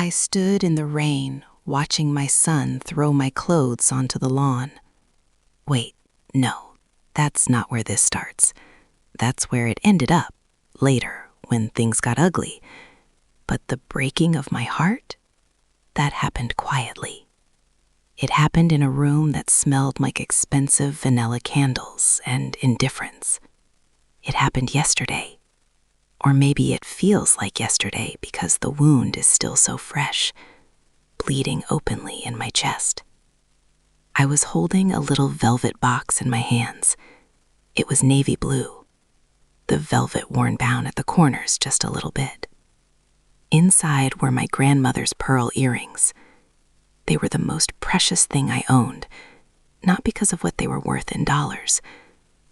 I stood in the rain, watching my son throw my clothes onto the lawn. Wait, no, that's not where this starts. That's where it ended up, later, when things got ugly. But the breaking of my heart? That happened quietly. It happened in a room that smelled like expensive vanilla candles and indifference. It happened yesterday. Or maybe it feels like yesterday because the wound is still so fresh, bleeding openly in my chest. I was holding a little velvet box in my hands. It was navy blue, the velvet worn down at the corners just a little bit. Inside were my grandmother's pearl earrings. They were the most precious thing I owned, not because of what they were worth in dollars,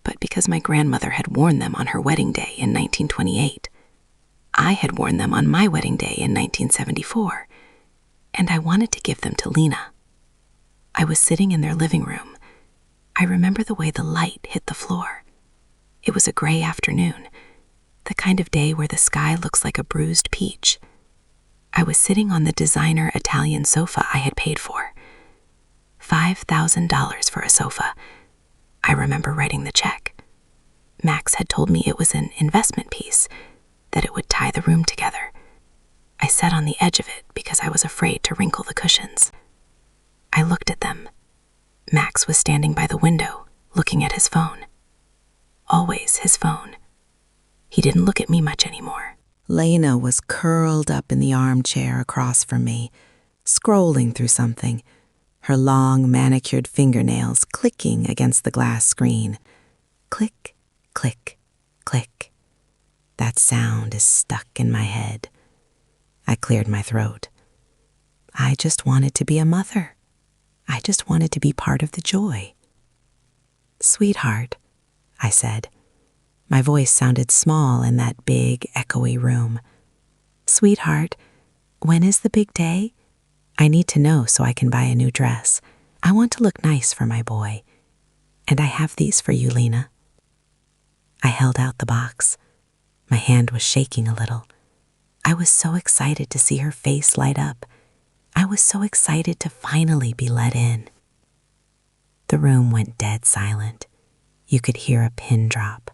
but because my grandmother had worn them on her wedding day in 1928. I had worn them on my wedding day in 1974, and I wanted to give them to Lena. I was sitting in their living room. I remember the way the light hit the floor. It was a gray afternoon, the kind of day where the sky looks like a bruised peach. I was sitting on the designer Italian sofa I had paid for. $5,000 for a sofa. I remember writing the check. Max had told me it was an investment piece, that it would tie the room together. I sat on the edge of it because I was afraid to wrinkle the cushions. I looked at them. Max was standing by the window, looking at his phone. Always his phone. He didn't look at me much anymore. Lena was curled up in the armchair across from me, scrolling through something, her long manicured fingernails clicking against the glass screen. Click, click, click. That sound is stuck in my head. I cleared my throat. I just wanted to be a mother. I just wanted to be part of the joy. Sweetheart, I said. My voice sounded small in that big, echoey room. Sweetheart, when is the big day? I need to know so I can buy a new dress. I want to look nice for my boy. And I have these for you, Lena. I held out the box. My hand was shaking a little. I was so excited to see her face light up. I was so excited to finally be let in. The room went dead silent. You could hear a pin drop.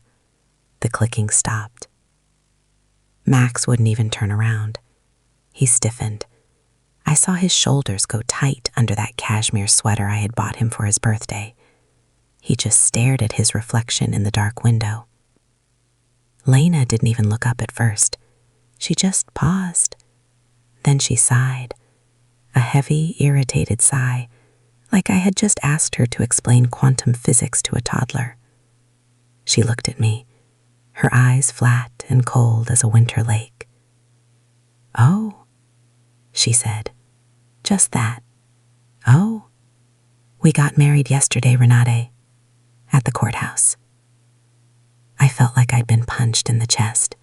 The clicking stopped. Max wouldn't even turn around. He stiffened. I saw his shoulders go tight under that cashmere sweater I had bought him for his birthday. He just stared at his reflection in the dark window. Lena didn't even look up at first. She just paused. Then she sighed, a heavy, irritated sigh, like I had just asked her to explain quantum physics to a toddler. She looked at me, her eyes flat and cold as a winter lake. Oh, she said, just that. Oh, we got married yesterday, Renate, at the courthouse. I felt like I'd been punched in the chest.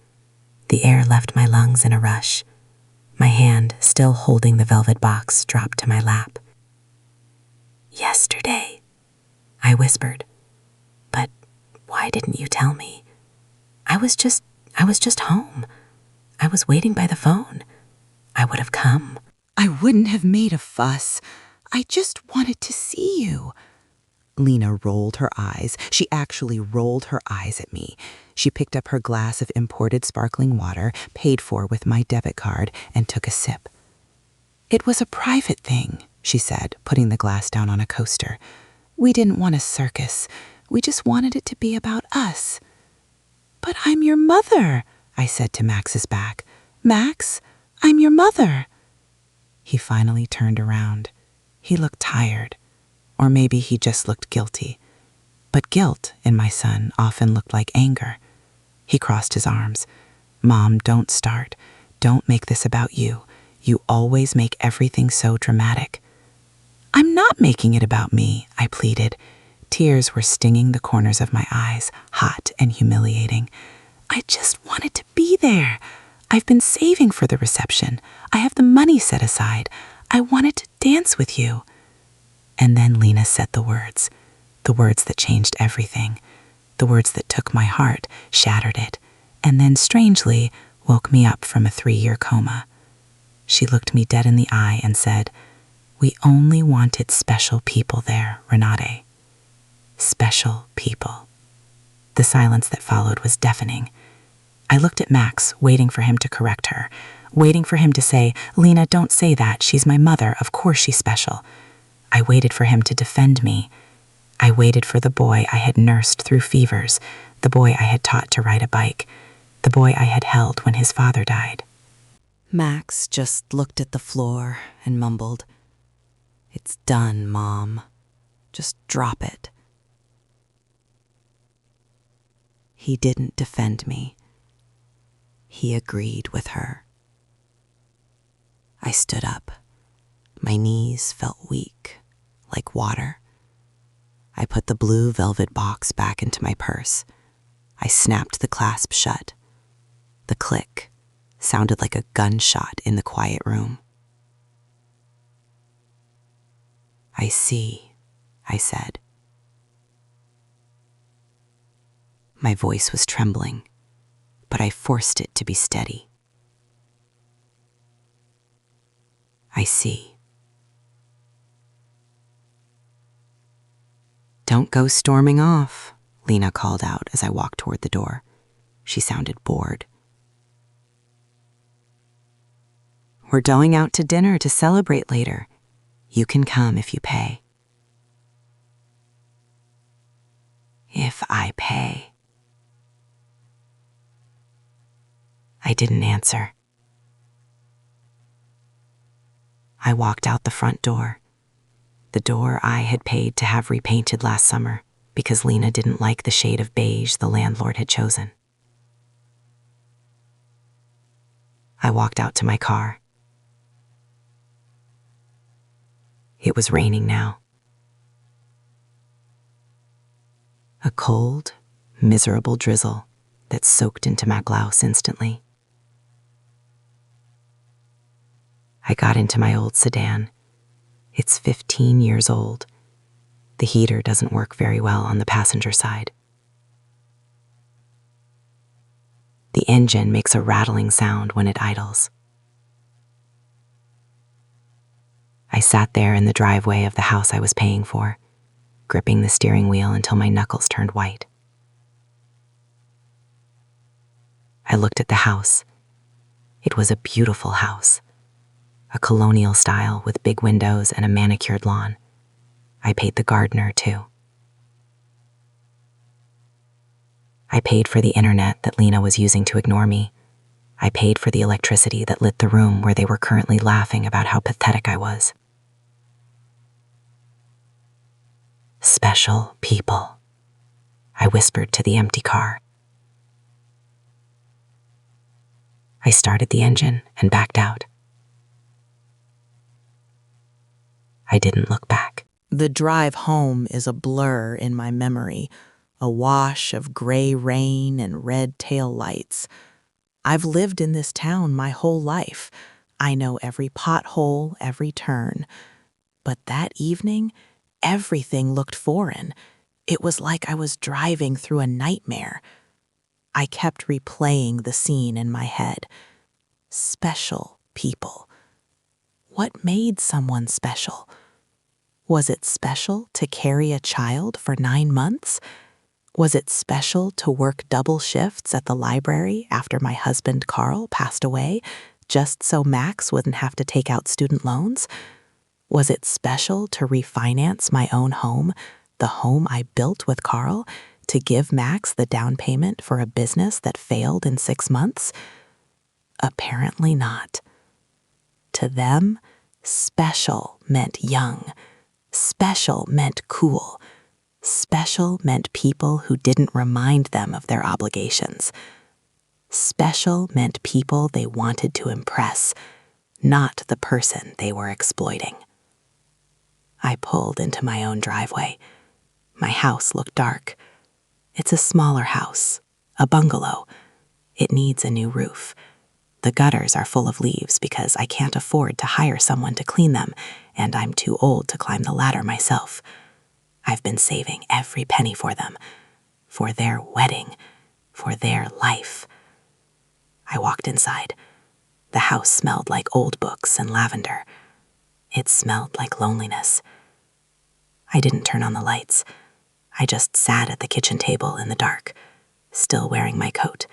The air left my lungs in a rush. My hand, still holding the velvet box, dropped to my lap. Yesterday, I whispered. But why didn't you tell me? I was just home. I was waiting by the phone. I would have come. I wouldn't have made a fuss. I just wanted to see you. Lena rolled her eyes. She actually rolled her eyes at me. She picked up her glass of imported sparkling water, paid for with my debit card, and took a sip. It was a private thing, she said, putting the glass down on a coaster. We didn't want a circus. We just wanted it to be about us. But I'm your mother, I said to Max's back. Max, I'm your mother. He finally turned around. He looked tired. Or maybe he just looked guilty. But guilt in my son often looked like anger. He crossed his arms. Mom, don't start. Don't make this about you. You always make everything so dramatic. I'm not making it about me, I pleaded. Tears were stinging the corners of my eyes, hot and humiliating. I just wanted to be there. I've been saving for the reception. I have the money set aside. I wanted to dance with you. And then Lena said the words that changed everything, the words that took my heart, shattered it, and then strangely woke me up from a 3-year coma. She looked me dead in the eye and said, "We only wanted special people there, Renate. Special people." The silence that followed was deafening. I looked at Max, waiting for him to correct her, waiting for him to say, "Lena, don't say that. She's my mother. Of course she's special." I waited for him to defend me. I waited for the boy I had nursed through fevers, the boy I had taught to ride a bike, the boy I had held when his father died. Max just looked at the floor and mumbled, "It's done, Mom. Just drop it." He didn't defend me. He agreed with her. I stood up. My knees felt weak, like water. I put the blue velvet box back into my purse. I snapped the clasp shut. The click sounded like a gunshot in the quiet room. "I see," I said. My voice was trembling, but I forced it to be steady. "I see." "Don't go storming off," Lena called out as I walked toward the door. She sounded bored. "We're going out to dinner to celebrate later. You can come if you pay." "If I pay." I didn't answer. I walked out the front door, the door I had paid to have repainted last summer because Lena didn't like the shade of beige the landlord had chosen. I walked out to my car. It was raining now. A cold, miserable drizzle that soaked into my blouse instantly. I got into my old sedan. It's 15 years old. The heater doesn't work very well on the passenger side. The engine makes a rattling sound when it idles. I sat there in the driveway of the house I was paying for, gripping the steering wheel until my knuckles turned white. I looked at the house. It was a beautiful house, a colonial style with big windows and a manicured lawn. I paid the gardener, too. I paid for the internet that Lena was using to ignore me. I paid for the electricity that lit the room where they were currently laughing about how pathetic I was. Special people, I whispered to the empty car. I started the engine and backed out. I didn't look back. The drive home is a blur in my memory, a wash of gray rain and red tail lights. I've lived in this town my whole life. I know every pothole, every turn. But that evening, everything looked foreign. It was like I was driving through a nightmare. I kept replaying the scene in my head. Special people. What made someone special? Was it special to carry a child for 9 months? Was it special to work double shifts at the library after my husband Carl passed away, just so Max wouldn't have to take out student loans? Was it special to refinance my own home, the home I built with Carl, to give Max the down payment for a business that failed in 6 months? Apparently not. To them, special meant young. Special meant cool. Special meant people who didn't remind them of their obligations. Special meant people they wanted to impress, not the person they were exploiting. I pulled into my own driveway. My house looked dark. It's a smaller house, a bungalow. It needs a new roof. The gutters are full of leaves because I can't afford to hire someone to clean them, and I'm too old to climb the ladder myself. I've been saving every penny for them, for their wedding, for their life. I walked inside. The house smelled like old books and lavender. It smelled like loneliness. I didn't turn on the lights. I just sat at the kitchen table in the dark, still wearing my coat.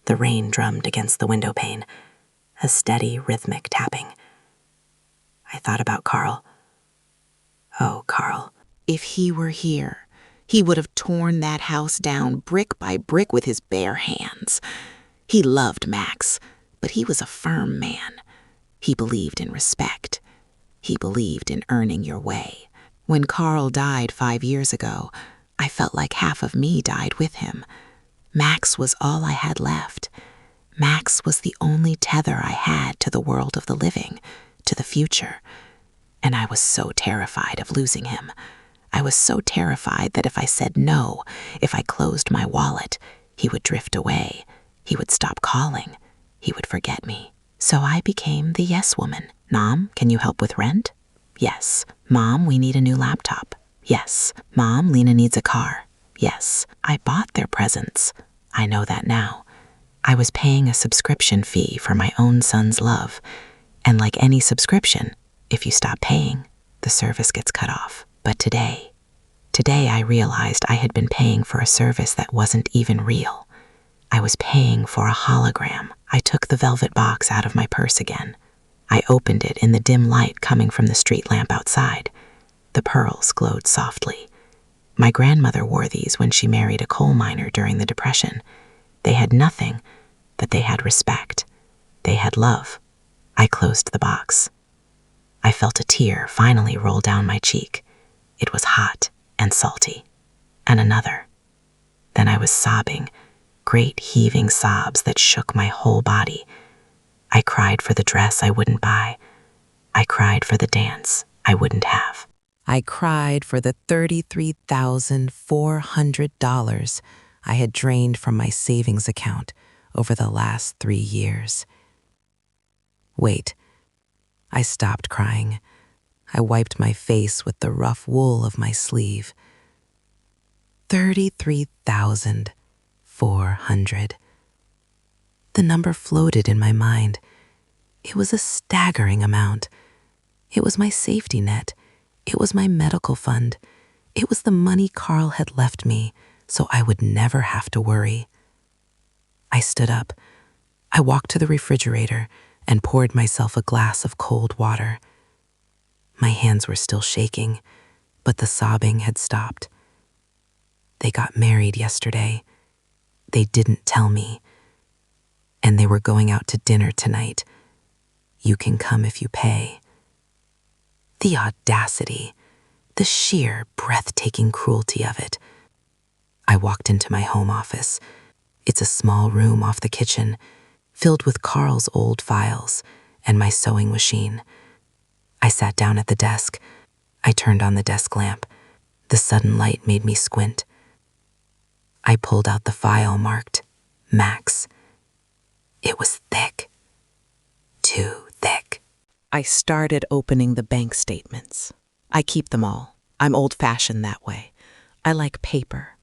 The rain drummed against the window pane, a steady, rhythmic tapping. I thought about Carl. Oh, Carl. If he were here, he would have torn that house down brick by brick with his bare hands. He loved Max, but he was a firm man. He believed in respect. He believed in earning your way. When Carl died 5 years ago, I felt like half of me died with him. Max was all I had left. Max was the only tether I had to the world of the living, to the future. And I was so terrified of losing him. I was so terrified that if I said no, if I closed my wallet, he would drift away. He would stop calling. He would forget me. So I became the yes woman. Mom, can you help with rent? Yes. Mom, we need a new laptop. Yes. Mom, Lena needs a car. Yes. I bought their presents. I know that now. I was paying a subscription fee for my own son's love. And like any subscription, if you stop paying, the service gets cut off. But today I realized I had been paying for a service that wasn't even real. I was paying for a hologram. I took the velvet box out of my purse again. I opened it in the dim light coming from the street lamp outside. The pearls glowed softly. My grandmother wore these when she married a coal miner during the Depression. They had nothing, but they had respect. They had love. I closed the box. I felt a tear finally roll down my cheek. It was hot and salty. And another. Then I was sobbing, great heaving sobs that shook my whole body. I cried for the dress I wouldn't buy. I cried for the dance I wouldn't have. I cried for the $33,400 I had drained from my savings account over the last 3 years. Wait, I stopped crying. I wiped my face with the rough wool of my sleeve. 33,400. The number floated in my mind. It was a staggering amount. It was my safety net. It was my medical fund. It was the money Carl had left me, so I would never have to worry. I stood up. I walked to the refrigerator and poured myself a glass of cold water. My hands were still shaking, but the sobbing had stopped. They got married yesterday. They didn't tell me. And they were going out to dinner tonight. You can come if you pay. The audacity, the sheer, breathtaking cruelty of it. I walked into my home office. It's a small room off the kitchen, filled with Carl's old files and my sewing machine. I sat down at the desk. I turned on the desk lamp. The sudden light made me squint. I pulled out the file marked Max. It was thick. Too thick. I started opening the bank statements. I keep them all. I'm old-fashioned that way. I like paper.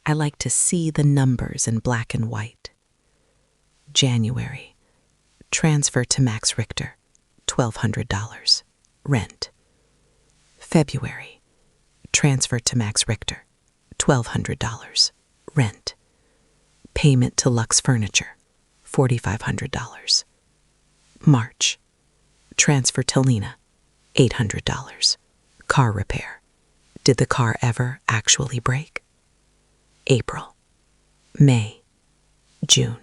I like to see the numbers in black and white. January. Transfer to Max Richter. $1,200. Rent. February. Transfer to Max Richter. $1,200. Rent. Payment to Lux Furniture. $4,500. March. Transfer to Lena. $800. Car repair. Did the car ever actually break? April. May. June.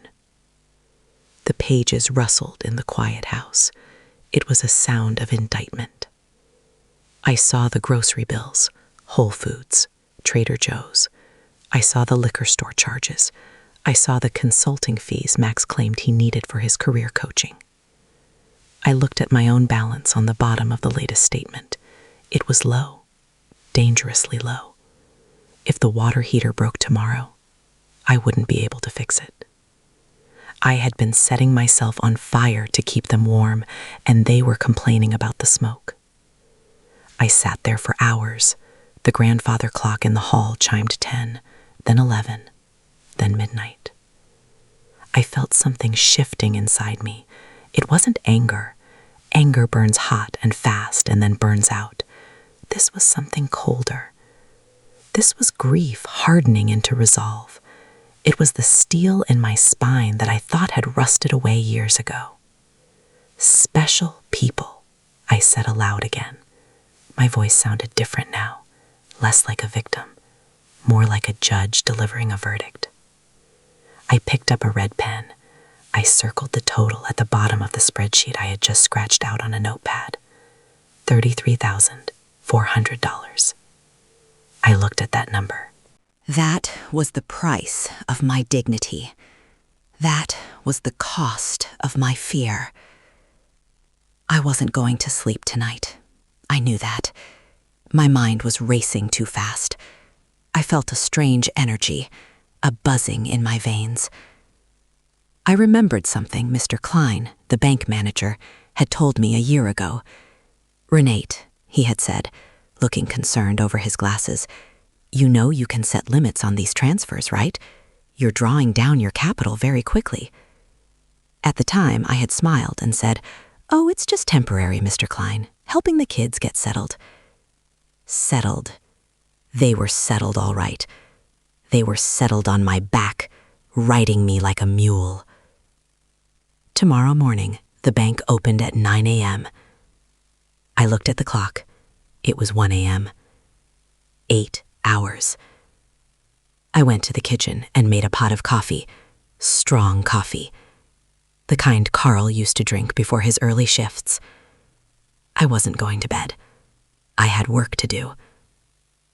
The pages rustled in the quiet house. It was a sound of indictment. I saw the grocery bills, Whole Foods, Trader Joe's. I saw the liquor store charges. I saw the consulting fees Max claimed he needed for his career coaching. I looked at my own balance on the bottom of the latest statement. It was low, dangerously low. If the water heater broke tomorrow, I wouldn't be able to fix it. I had been setting myself on fire to keep them warm, and they were complaining about the smoke. I sat there for hours. The grandfather clock in the hall chimed 10, then 11, then midnight. I felt something shifting inside me, It wasn't anger. Anger burns hot and fast and then burns out. This was something colder. This was grief hardening into resolve. It was the steel in my spine that I thought had rusted away years ago. Special people, I said aloud again. My voice sounded different now, less like a victim, more like a judge delivering a verdict. I picked up a red pen. I circled the total at the bottom of the spreadsheet I had just scratched out on a notepad. $33,400. I looked at that number. That was the price of my dignity. That was the cost of my fear. I wasn't going to sleep tonight. I knew that. My mind was racing too fast. I felt a strange energy, a buzzing in my veins. I remembered something Mr. Klein, the bank manager, had told me a year ago. "Renate," he had said, looking concerned over his glasses, "you know you can set limits on these transfers, right? You're drawing down your capital very quickly." At the time, I had smiled and said, "Oh, it's just temporary, Mr. Klein, helping the kids get settled." Settled. They were settled all right. They were settled on my back, riding me like a mule. Tomorrow morning, the bank opened at 9 a.m. I looked at the clock. It was 1 a.m. 8 hours. I went to the kitchen and made a pot of coffee, strong coffee, the kind Carl used to drink before his early shifts. I wasn't going to bed. I had work to do.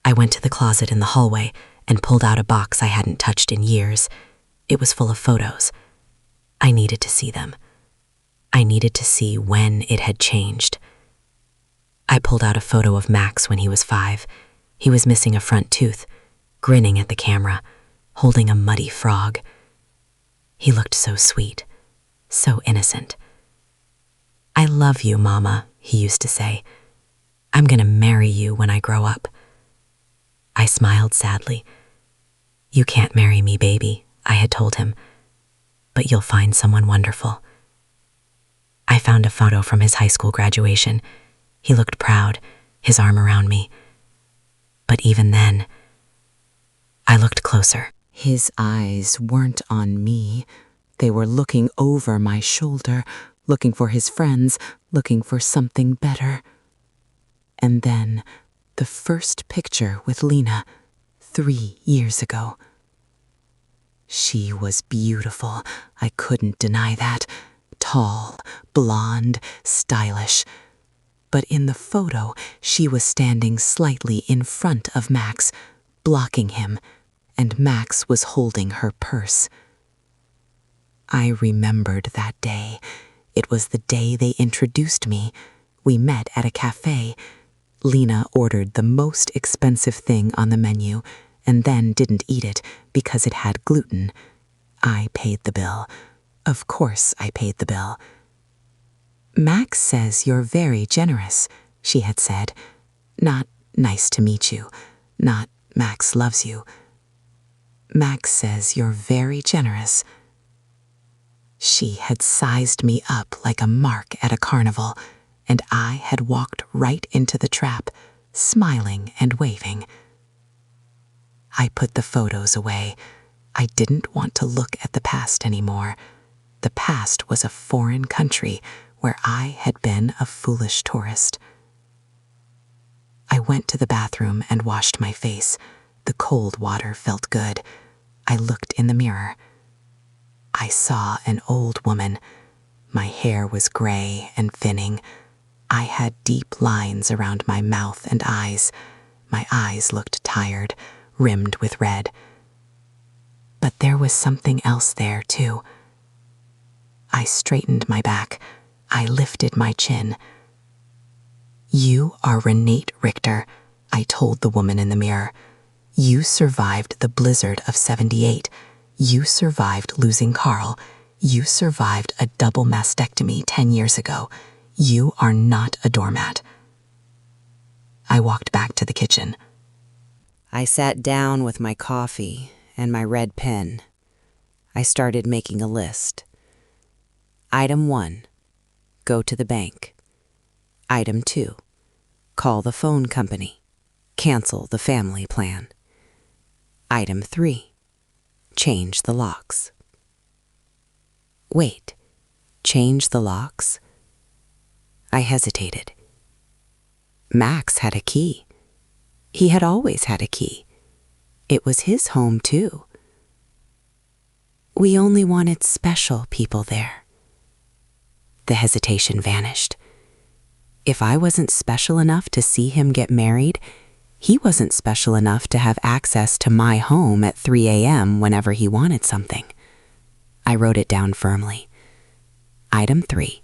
I went to the closet in the hallway and pulled out a box I hadn't touched in years. It was full of photos. I needed to see them. I needed to see when it had changed. I pulled out a photo of Max when he was 5. He was missing a front tooth, grinning at the camera, holding a muddy frog. He looked so sweet, so innocent. "I love you, Mama," he used to say. "I'm going to marry you when I grow up." I smiled sadly. "You can't marry me, baby," I had told him, "but you'll find someone wonderful." I found a photo from his high school graduation. He looked proud, his arm around me. But even then, I looked closer. His eyes weren't on me. They were looking over my shoulder, looking for his friends, looking for something better. And then, the first picture with Lena, 3 years ago. She was beautiful. I couldn't deny that. Tall, blonde, stylish. But in the photo, she was standing slightly in front of Max, blocking him, and Max was holding her purse. I remembered that day. It was the day they introduced me. We met at a cafe. Lena ordered the most expensive thing on the menu and then didn't eat it because it had gluten. I paid the bill. Of course I paid the bill. "Max says you're very generous," she had said. Not "nice to meet you," not "Max loves you." "Max says you're very generous." She had sized me up like a mark at a carnival, and I had walked right into the trap, smiling and waving. I put the photos away. I didn't want to look at the past anymore. The past was a foreign country where I had been a foolish tourist. I went to the bathroom and washed my face. The cold water felt good. I looked in the mirror. I saw an old woman. My hair was gray and thinning. I had deep lines around my mouth and eyes. My eyes looked tired, rimmed with red. But there was something else there, too. I straightened my back. I lifted my chin. "You are Renate Richter," I told the woman in the mirror. "You survived the blizzard of '78. You survived losing Carl. You survived a double mastectomy 10 years ago. You are not a doormat." I walked back to the kitchen. I sat down with my coffee and my red pen. I started making a list. Item 1, Go to the bank. Item 2. Call the phone company. Cancel the family plan. Item 3. Change the locks. Wait, change the locks? I hesitated. Max had a key. He had always had a key. It was his home, too. We only wanted special people there. The hesitation vanished. If I wasn't special enough to see him get married, he wasn't special enough to have access to my home at 3 a.m. whenever he wanted something. I wrote it down firmly. Item 3.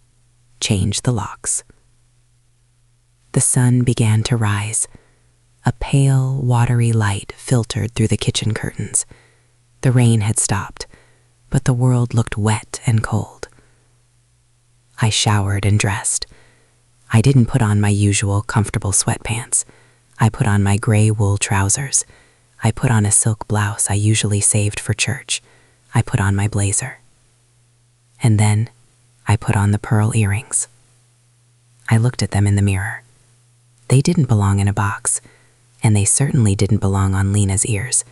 Change the locks. The sun began to rise. A pale, watery light filtered through the kitchen curtains. The rain had stopped, but the world looked wet and cold. I showered and dressed. I didn't put on my usual comfortable sweatpants. I put on my gray wool trousers. I put on a silk blouse I usually saved for church. I put on my blazer. And then I put on the pearl earrings. I looked at them in the mirror. They didn't belong in a box, and they certainly didn't belong on Lena's ears.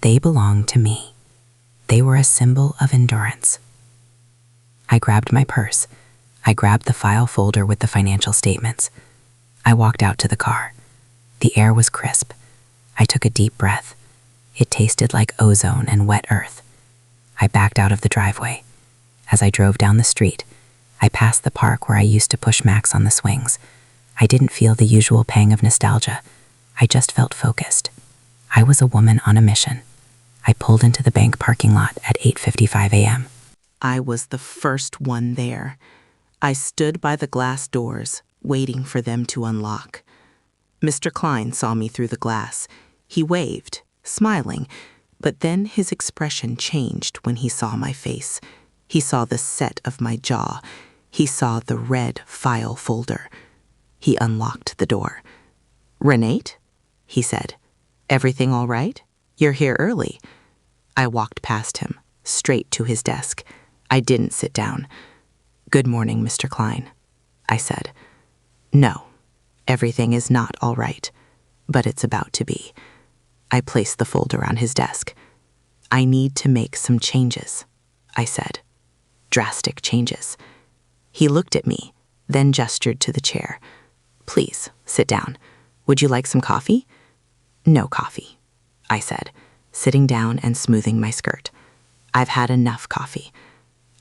They belonged to me. They were a symbol of endurance. I grabbed my purse. I grabbed the file folder with the financial statements. I walked out to the car. The air was crisp. I took a deep breath. It tasted like ozone and wet earth. I backed out of the driveway. As I drove down the street, I passed the park where I used to push Max on the swings. I didn't feel the usual pang of nostalgia. I just felt focused. I was a woman on a mission. I pulled into the bank parking lot at 8:55 a.m. I was the first one there. I stood by the glass doors, waiting for them to unlock. Mr. Klein saw me through the glass. He waved, smiling, but then his expression changed when he saw my face. He saw the set of my jaw. He saw the red file folder. He unlocked the door. "Renate?" he said. "Everything all right? You're here early." I walked past him, straight to his desk. I didn't sit down. "Good morning, Mr. Klein," I said. "No, everything is not all right, but it's about to be." I placed the folder on his desk. "I need to make some changes," I said. "Drastic changes." He looked at me, then gestured to the chair. "Please, sit down. Would you like some coffee?" "No coffee," I said, sitting down and smoothing my skirt. "I've had enough coffee.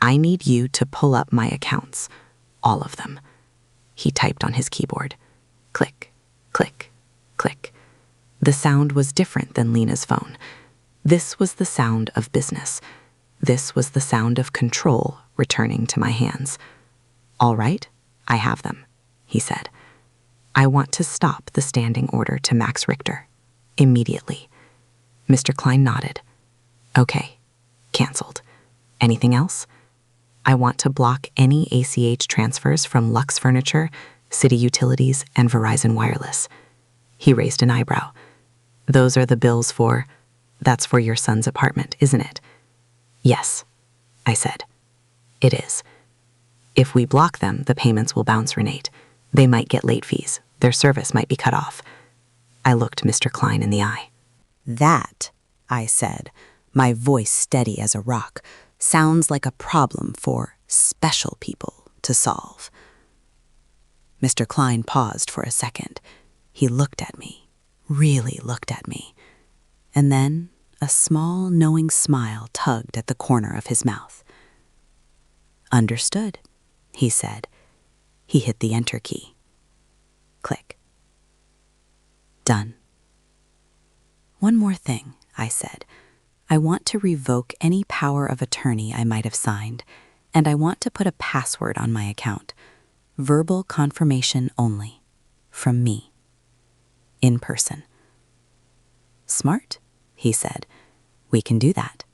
I need you to pull up my accounts, all of them." He typed on his keyboard. Click, click, click. The sound was different than Lena's phone. This was the sound of business. This was the sound of control returning to my hands. "All right, I have them," he said. "I want to stop the standing order to Max Richter. Immediately." Mr. Klein nodded. "Okay, canceled. Anything else?" "I want to block any ACH transfers from Lux Furniture, City Utilities, and Verizon Wireless." He raised an eyebrow. "Those are the bills for... That's for your son's apartment, isn't it?" "Yes," I said. "It is. If we block them, the payments will bounce, Renate. They might get late fees. Their service might be cut off." I looked Mr. Klein in the eye. "That," I said, my voice steady as a rock, "sounds like a problem for special people to solve." Mr. Klein paused for a second. He looked at me, really looked at me, and then a small, knowing smile tugged at the corner of his mouth. "Understood," he said. He hit the enter key. Click. Done. "One more thing," I said. "I want to revoke any power of attorney I might have signed, and I want to put a password on my account. Verbal confirmation only. From me. In person." "Smart," he said. "We can do that."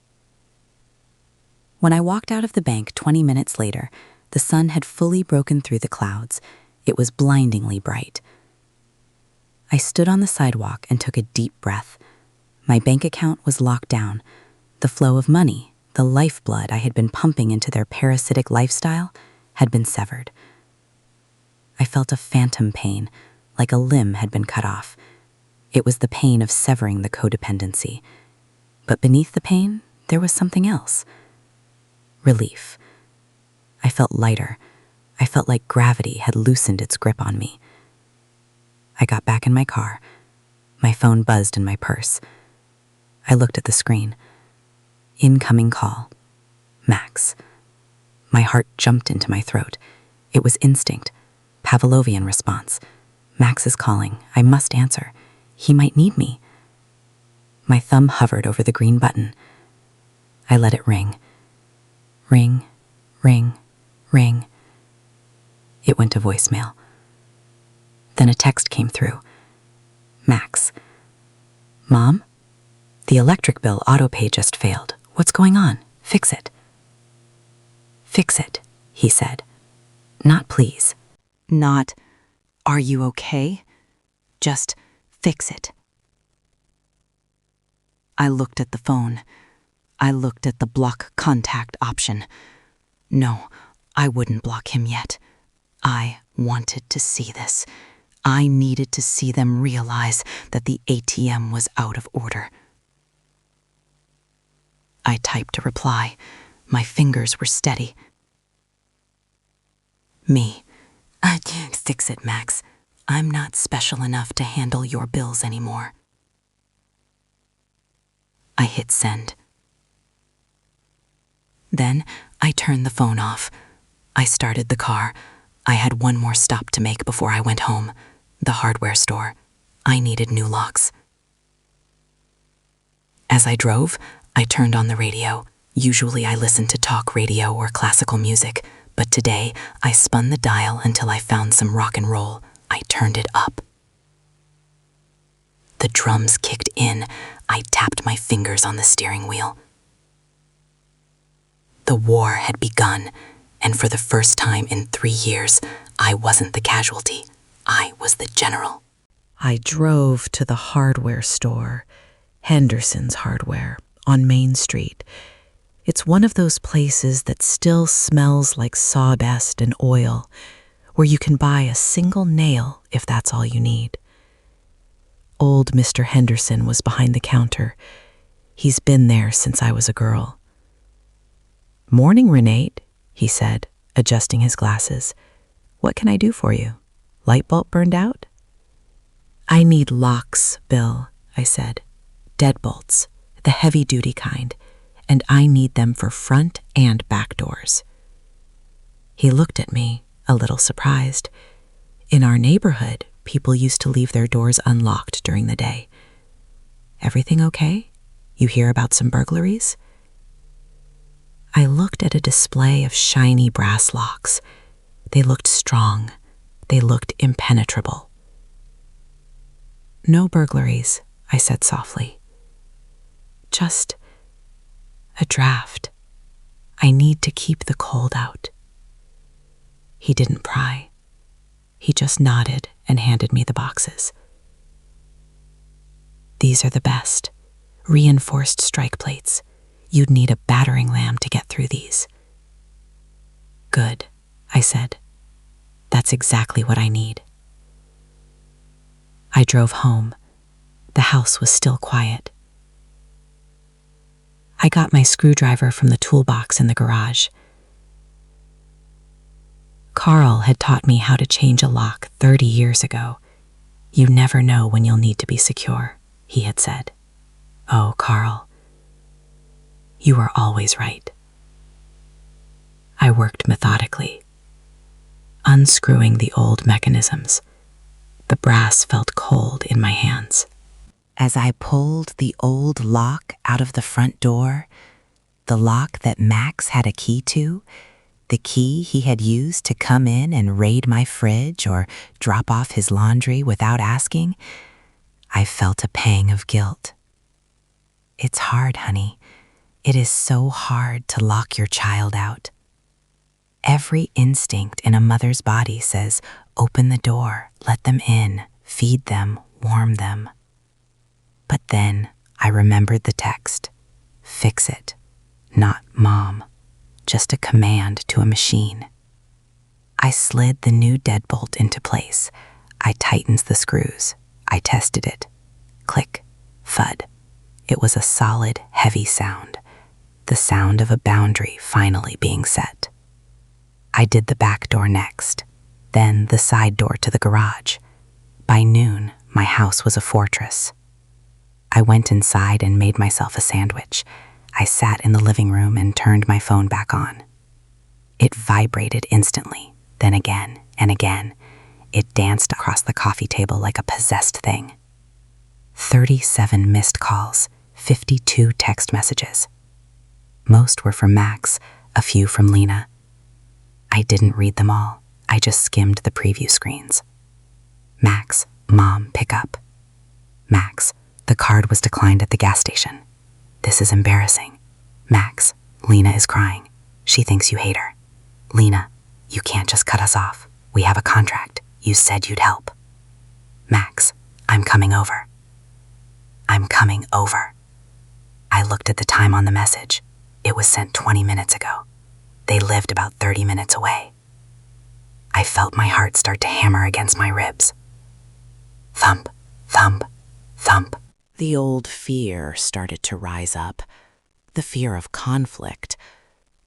When I walked out of the bank 20 minutes later, the sun had fully broken through the clouds. It was blindingly bright. I stood on the sidewalk and took a deep breath. My bank account was locked down. The flow of money, the lifeblood I had been pumping into their parasitic lifestyle, had been severed. I felt a phantom pain, like a limb had been cut off. It was the pain of severing the codependency. But beneath the pain, there was something else. Relief. I felt lighter. I felt like gravity had loosened its grip on me. I got back in my car. My phone buzzed in my purse. I looked at the screen. Incoming call. Max. My heart jumped into my throat. It was instinct. Pavlovian response. Max is calling. I must answer. He might need me. My thumb hovered over the green button. I let it ring. Ring, ring, ring. It went to voicemail. Then a text came through. Max. Mom? The electric bill autopay just failed. What's going on? Fix it. Fix it, he said. Not please. Not, are you okay? Just fix it. I looked at the phone. I looked at the block contact option. No, I wouldn't block him yet. I wanted to see this. I needed to see them realize that the ATM was out of order. I typed a reply. My fingers were steady. Me. I can't fix it, Max. I'm not special enough to handle your bills anymore. I hit send. Then I turned the phone off. I started the car. I had one more stop to make before I went home. The hardware store. I needed new locks. As I drove, I turned on the radio. Usually I listen to talk radio or classical music, but today I spun the dial until I found some rock and roll. I turned it up. The drums kicked in. I tapped my fingers on the steering wheel. The war had begun, and for the first time in 3 years, I wasn't the casualty. I was the general. I drove to the hardware store, Henderson's Hardware, on Main Street. It's one of those places that still smells like sawdust and oil, where you can buy a single nail if that's all you need. Old Mr. Henderson was behind the counter. He's been there since I was a girl. Morning, Renee, he said, adjusting his glasses. What can I do for you? Light bulb burned out? I need locks, Bill, I said. Deadbolts, the heavy-duty kind, and I need them for front and back doors. He looked at me, a little surprised. In our neighborhood, people used to leave their doors unlocked during the day. Everything okay? You hear about some burglaries? I looked at a display of shiny brass locks. They looked strong. They looked impenetrable. No burglaries, I said softly. Just a draft. I need to keep the cold out. He didn't pry. He just nodded and handed me the boxes. These are the best. Reinforced strike plates. You'd need a battering ram to get through these. Good, I said. That's exactly what I need. I drove home. The house was still quiet. I got my screwdriver from the toolbox in the garage. Carl had taught me how to change a lock 30 years ago. You never know when you'll need to be secure, he had said. Oh, Carl, you are always right. I worked methodically, unscrewing the old mechanisms. The brass felt cold in my hands. As I pulled the old lock out of the front door, the lock that Max had a key to, the key he had used to come in and raid my fridge or drop off his laundry without asking, I felt a pang of guilt. It's hard, honey. It is so hard to lock your child out. Every instinct in a mother's body says, open the door, let them in, feed them, warm them. But then I remembered the text. Fix it. Not mom. Just a command to a machine. I slid the new deadbolt into place. I tightened the screws. I tested it. Click, thud. It was a solid, heavy sound. The sound of a boundary finally being set. I did the back door next, then the side door to the garage. By noon, my house was a fortress. I went inside and made myself a sandwich. I sat in the living room and turned my phone back on. It vibrated instantly, then again and again. It danced across the coffee table like a possessed thing. 37 missed calls, 52 text messages. Most were from Max, a few from Lena. I didn't read them all. I just skimmed the preview screens. Max, Mom, pick up. Max, the card was declined at the gas station. This is embarrassing. Max, Lena is crying. She thinks you hate her. Lena, you can't just cut us off. We have a contract. You said you'd help. Max, I'm coming over. I'm coming over. I looked at the time on the message. It was sent 20 minutes ago. They lived about 30 minutes away. I felt my heart start to hammer against my ribs. Thump, thump, thump. The old fear started to rise up. The fear of conflict.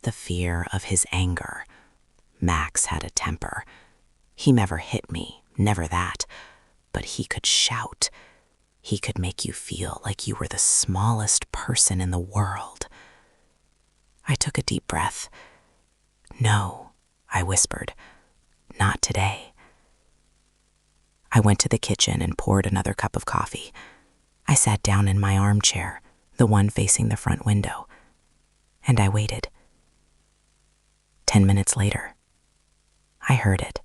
The fear of his anger. Max had a temper. He never hit me, never that. But he could shout. He could make you feel like you were the smallest person in the world. I took a deep breath. No, I whispered. Not today. I went to the kitchen and poured another cup of coffee. I sat down in my armchair, the one facing the front window, and I waited. 10 minutes later, I heard it.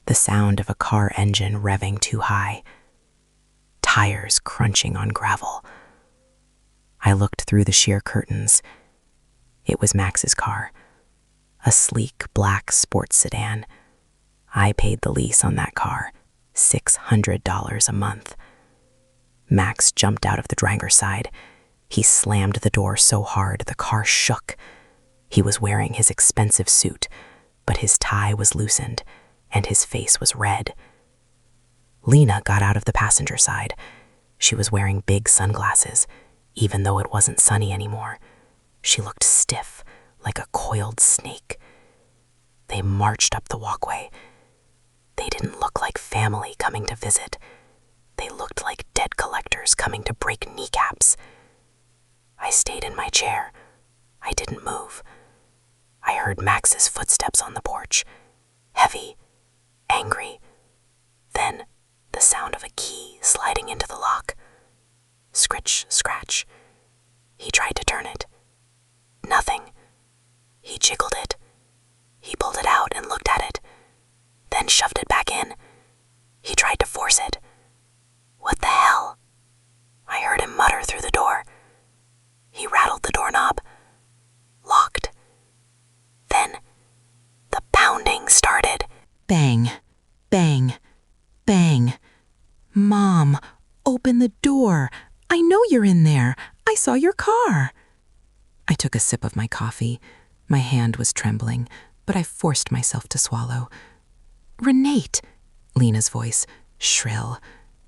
The sound of a car engine revving too high. Tires crunching on gravel. I looked through the sheer curtains. It was Max's car, a sleek black sports sedan. I paid the lease on that car, $600 a month. Max jumped out of the driver's side. He slammed the door so hard the car shook. He was wearing his expensive suit, but his tie was loosened and his face was red. Lena got out of the passenger side. She was wearing big sunglasses, even though it wasn't sunny anymore. She looked stiff, like a coiled snake. They marched up the walkway. They didn't look like family coming to visit. They looked like debt collectors coming to break kneecaps. I stayed in my chair. I didn't move. I heard Max's footsteps on the porch. Heavy, angry. Then the sound of a key sliding into the lock. Scritch, scratch. He tried to turn it. Nothing. He jiggled it. He pulled it out and looked at it, then shoved it back in. He tried to force it. What the hell? I heard him mutter through the door. He rattled the doorknob. Locked. Then the pounding started. Bang, bang, bang. Mom, open the door. I know you're in there. I saw your car. I took a sip of my coffee. My hand was trembling, but I forced myself to swallow. Renate, Lena's voice, shrill.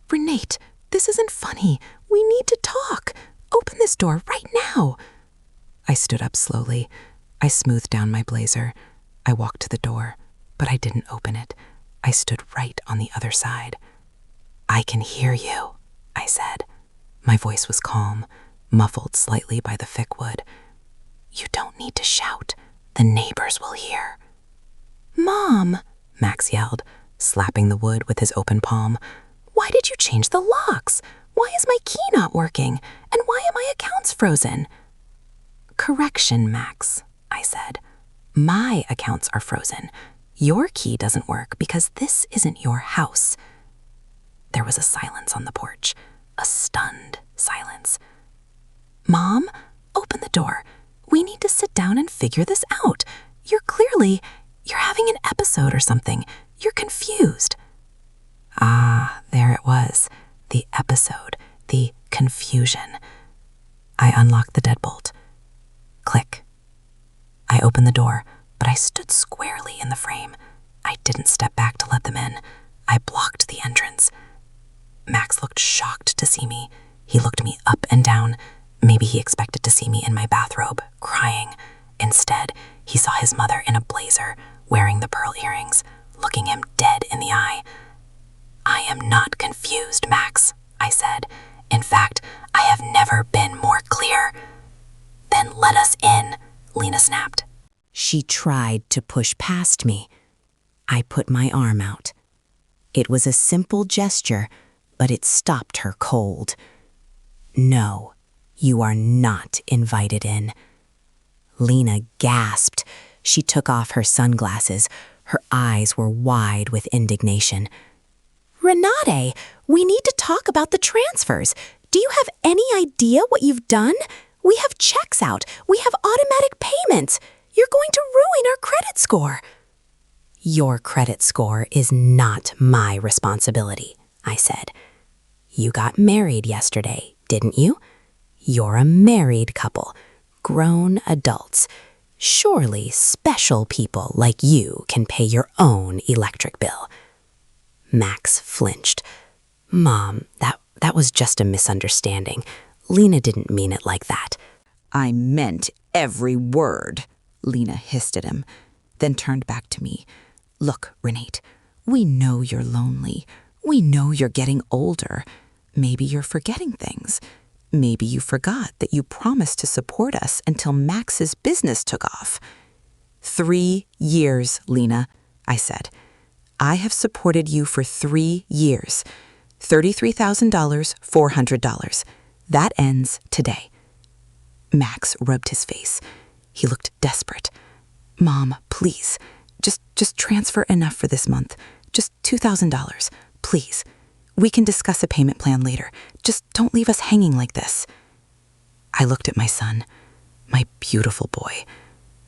Renate, this isn't funny. We need to talk. Open this door right now. I stood up slowly. I smoothed down my blazer. I walked to the door, but I didn't open it. I stood right on the other side. I can hear you, I said. My voice was calm, muffled slightly by the thick wood. You don't need to shout. The neighbors will hear. Mom, Max yelled, slapping the wood with his open palm. Why did you change the locks? Why is my key not working? And why are my accounts frozen? Correction, Max, I said. My accounts are frozen. Your key doesn't work because this isn't your house. There was a silence on the porch, a stunned silence. Mom, open the door. We need to sit down and figure this out. You're having an episode or something. You're confused. Ah, there it was. The episode, the confusion. I unlocked the deadbolt. Click. I opened the door, but but I stood squarely in the frame. I didn't step back to let them in. I blocked the entrance. Max looked shocked to see me. He looked me up and down. Maybe he expected to see me in my bathrobe, crying. Instead, he saw his mother in a blazer, wearing the pearl earrings, looking him dead in the eye. "I am not confused, Max," I said. "In fact, I have never been more clear." "Then let us in," Lena snapped. She tried to push past me. I put my arm out. It was a simple gesture, but it stopped her cold. "No, you are not invited in." Lena gasped. She took off her sunglasses. Her eyes were wide with indignation. "Renate, we need to talk about the transfers. Do you have any idea what you've done? We have checks out. We have automatic payments. You're going to ruin our credit score." "Your credit score is not my responsibility," I said. "You got married yesterday, didn't you? You're a married couple, grown adults. Surely special people like you can pay your own electric bill." Max flinched. "Mom, that was just a misunderstanding. Lena didn't mean it like that." "I meant every word," Lena hissed at him, then turned back to me. "Look, Renate, we know you're lonely. We know you're getting older. Maybe you're forgetting things. Maybe you forgot that you promised to support us until Max's business took off." 3 years, Lena, I said. "I have supported you for 3 years. $33,000, $400. That ends today." Max rubbed his face. He looked desperate. "Mom, please, just transfer enough for this month. Just $2,000, please. We can discuss a payment plan later. Just don't leave us hanging like this." I looked at my son, my beautiful boy.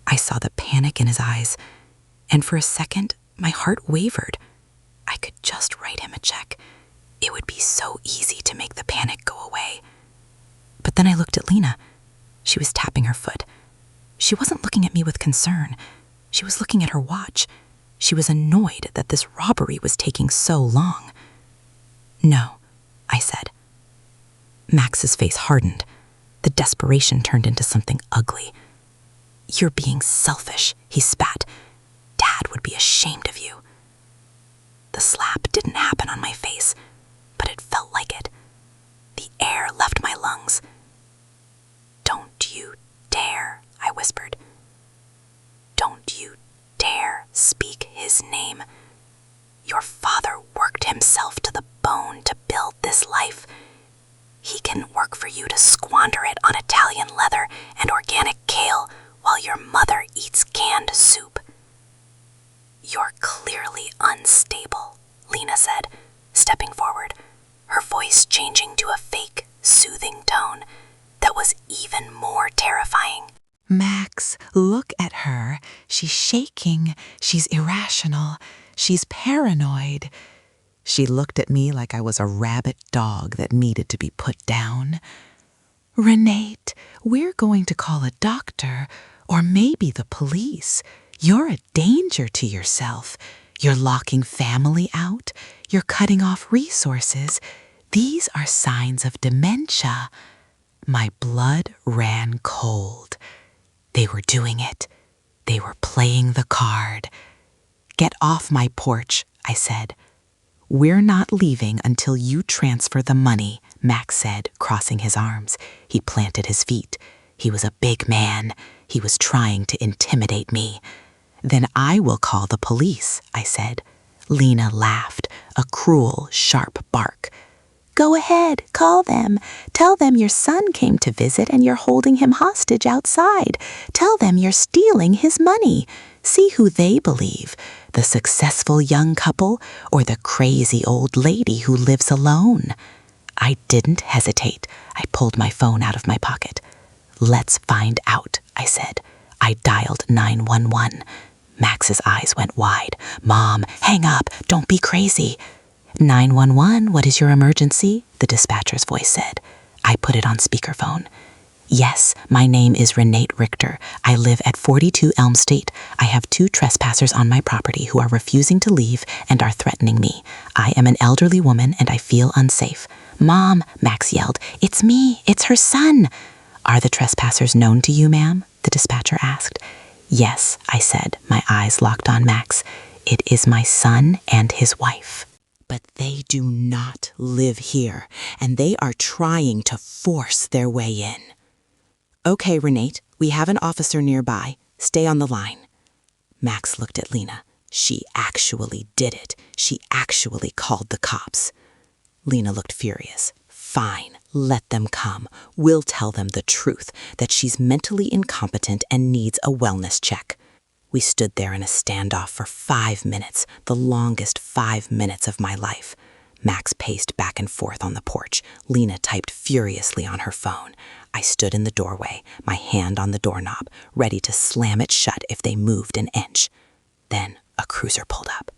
I saw the panic in his eyes, and for a second, my heart wavered. I could just write him a check. It would be so easy to make the panic go away. But then I looked at Lena. She was tapping her foot. She wasn't looking at me with concern. She was looking at her watch. She was annoyed that this robbery was taking so long. "No," I said. Max's face hardened. The desperation turned into something ugly. "You're being selfish," he spat. "Dad would be ashamed of you." The slap didn't happen on my face, but it felt like it. The air left my lungs. "Don't you dare," I whispered. "Don't you dare speak his name. Your father worked himself to the bone to build this life. He can work for you to squander it on Italian leather and organic kale while your mother eats canned soup." "You're clearly unstable," Lena said, stepping forward, her voice changing to a fake, soothing tone that was even more terrifying. Max, look at her. She's shaking. She's irrational. She's paranoid. She looked at me like I was a rabid dog that needed to be put down. "Renate, we're going to call a doctor, or maybe the police. You're a danger to yourself. You're locking family out. You're cutting off resources. These are signs of dementia." My blood ran cold. They were doing it. They were playing the card. "Get off my porch," I said. "We're not leaving until you transfer the money," Max said, crossing his arms. He planted his feet. He was a big man. He was trying to intimidate me. "Then I will call the police," I said. Lena laughed, a cruel, sharp bark. "Go ahead, call them. Tell them your son came to visit and you're holding him hostage outside. Tell them you're stealing his money. See who they believe, the successful young couple or the crazy old lady who lives alone." I didn't hesitate. I pulled my phone out of my pocket. "Let's find out," I said. I dialed 911. Max's eyes went wide. "Mom, hang up. Don't be crazy." 911, what is your emergency?" the dispatcher's voice said. I put it on speakerphone. Yes, my name is Renate Richter. I live at 42 Elm State. I have 2 trespassers on my property who are refusing to leave and are threatening me. I am an elderly woman and I feel unsafe. Mom, Max yelled, it's me, it's her son. Are the trespassers known to you, ma'am? The dispatcher asked. Yes, I said, my eyes locked on Max. It is my son and his wife. But they do not live here, and they are trying to force their way in. Okay, Renate, we have an officer nearby. Stay on the line. Max looked at Lena. She actually did it. She actually called the cops. Lena looked furious. Fine, let them come. We'll tell them the truth, that she's mentally incompetent and needs a wellness check. We stood there in a standoff for 5 minutes, the longest 5 minutes of my life. Max paced back and forth on the porch. Lena typed furiously on her phone. I stood in the doorway, my hand on the doorknob, ready to slam it shut if they moved an inch. Then a cruiser pulled up.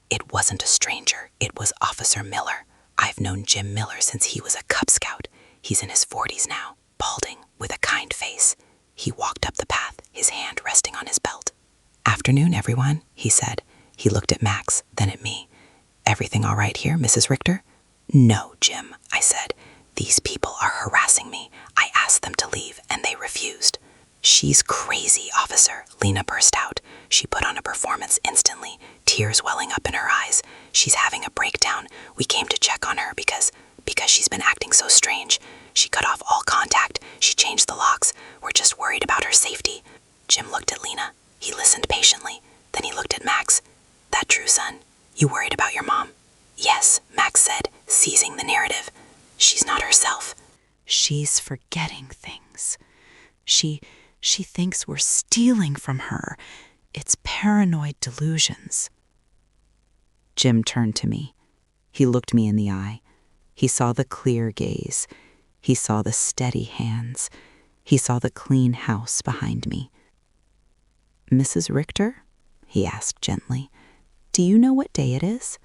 It wasn't a stranger. It was Officer Miller. I've known Jim Miller since he was a Cub Scout. He's in his 40s now, balding, with a kind face. He walked up the path, his hand resting on his belt. Afternoon, everyone, he said. He looked at Max, then at me. Everything all right here, Mrs. Richter? No, Jim, I said. These people are harassing me. I asked them to leave, and they refused. She's crazy, officer, Lena burst out. She put on a performance instantly, tears welling up in her eyes. She's having a breakdown. We came to check on her because she's been acting so strange. She cut off all contact. She changed the locks. We're just worried about her safety. Jim looked at Lena. He listened patiently. Then he looked at Max. That true, son? You worried about your mom? Yes, Max said, seizing the narrative. She's not herself. She's forgetting things. She thinks we're stealing from her. It's paranoid delusions. Jim turned to me. He looked me in the eye. He saw the clear gaze. He saw the steady hands. He saw the clean house behind me. Mrs. Richter? He asked gently. Do you know what day it is?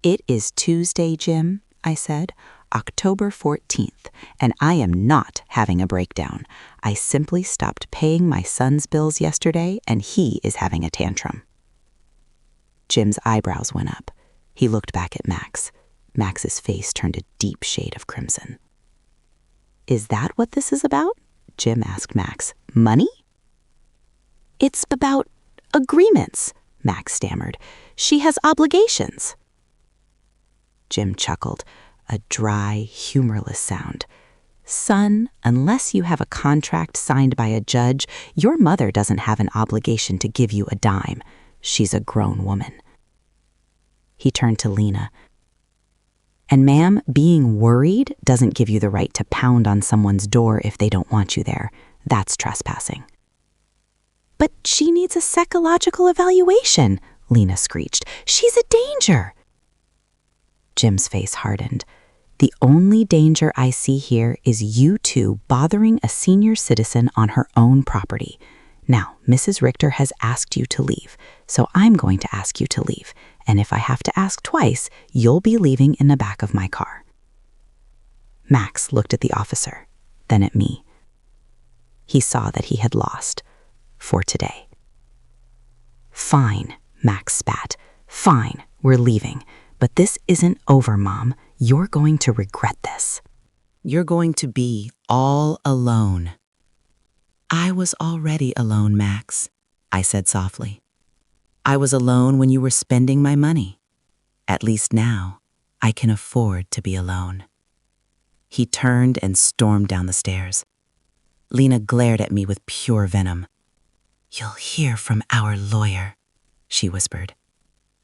It is Tuesday, Jim, I said, October 14th, and I am not having a breakdown. I simply stopped paying my son's bills yesterday, and he is having a tantrum. Jim's eyebrows went up. He looked back at Max. Max's face turned a deep shade of crimson. Is that what this is about? Jim asked Max. Money? It's about agreements, Max stammered. She has obligations. Jim chuckled, a dry, humorless sound. Son, unless you have a contract signed by a judge, your mother doesn't have an obligation to give you a dime. She's a grown woman. He turned to Lena. And ma'am, being worried doesn't give you the right to pound on someone's door if they don't want you there. That's trespassing. But she needs a psychological evaluation, Lena screeched. She's a danger. Jim's face hardened. The only danger I see here is you two bothering a senior citizen on her own property. Now, Mrs. Richter has asked you to leave, so I'm going to ask you to leave. And if I have to ask twice, you'll be leaving in the back of my car. Max looked at the officer, then at me. He saw that he had lost. For today. Fine, Max spat. Fine, we're leaving. But this isn't over, Mom. You're going to regret this. You're going to be all alone. I was already alone, Max, I said softly. I was alone when you were spending my money. At least now, I can afford to be alone. He turned and stormed down the stairs. Lena glared at me with pure venom. You'll hear from our lawyer, she whispered.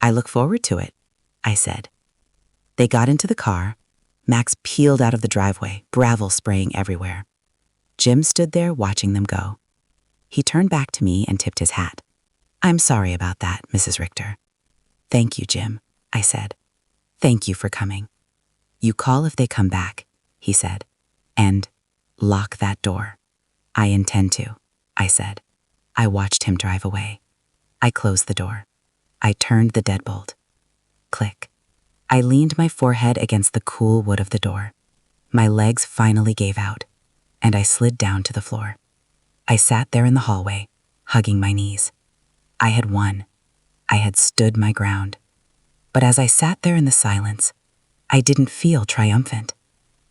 I look forward to it, I said. They got into the car. Max peeled out of the driveway, gravel spraying everywhere. Jim stood there watching them go. He turned back to me and tipped his hat. I'm sorry about that, Mrs. Richter. Thank you, Jim, I said. Thank you for coming. You call if they come back, he said. And lock that door. I intend to, I said. I watched him drive away. I closed the door. I turned the deadbolt. Click. I leaned my forehead against the cool wood of the door. My legs finally gave out, and I slid down to the floor. I sat there in the hallway, hugging my knees. I had won. I had stood my ground. But as I sat there in the silence, I didn't feel triumphant.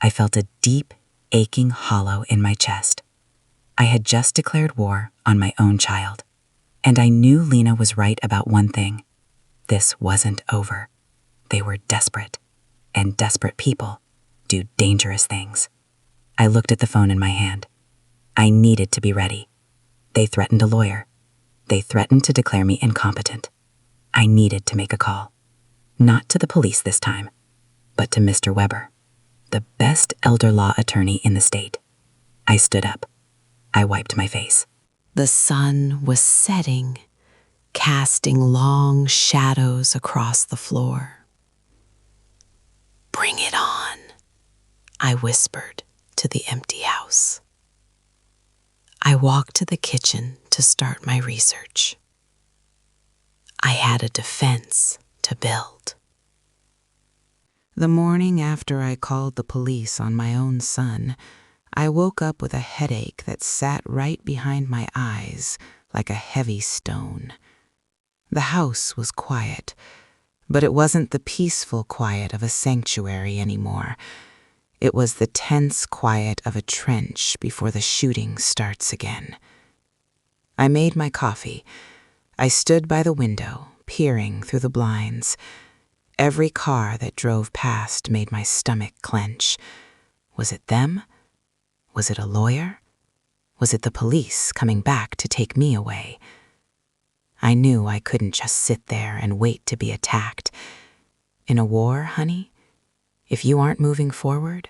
I felt a deep, aching hollow in my chest. I had just declared war on my own child. And I knew Lena was right about one thing. This wasn't over. They were desperate. And desperate people do dangerous things. I looked at the phone in my hand. I needed to be ready. They threatened a lawyer. They threatened to declare me incompetent. I needed to make a call. Not to the police this time, but to Mr. Weber, the best elder law attorney in the state. I stood up. I wiped my face. The sun was setting, casting long shadows across the floor. "Bring it on," I whispered to the empty house. I walked to the kitchen to start my research. I had a defense to build. The morning after I called the police on my own son, I woke up with a headache that sat right behind my eyes like a heavy stone. The house was quiet, but it wasn't the peaceful quiet of a sanctuary anymore. It was the tense quiet of a trench before the shooting starts again. I made my coffee. I stood by the window, peering through the blinds. Every car that drove past made my stomach clench. Was it them? Was it a lawyer? Was it the police coming back to take me away? I knew I couldn't just sit there and wait to be attacked. In a war, honey, if you aren't moving forward,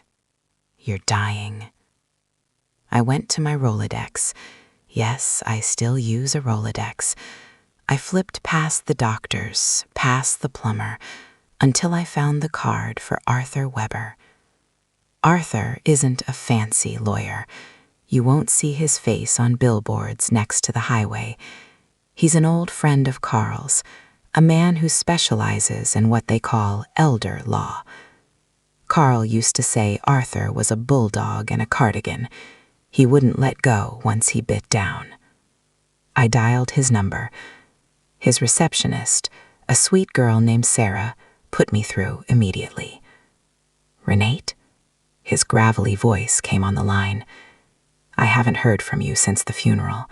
you're dying. I went to my Rolodex. Yes, I still use a Rolodex. I flipped past the doctors, past the plumber, until I found the card for Arthur Weber. Arthur isn't a fancy lawyer. You won't see his face on billboards next to the highway. He's an old friend of Carl's, a man who specializes in what they call elder law. Carl used to say Arthur was a bulldog in a cardigan. He wouldn't let go once he bit down. I dialed his number. His receptionist, a sweet girl named Sarah, put me through immediately. "Renate?" His gravelly voice came on the line. "I haven't heard from you since the funeral.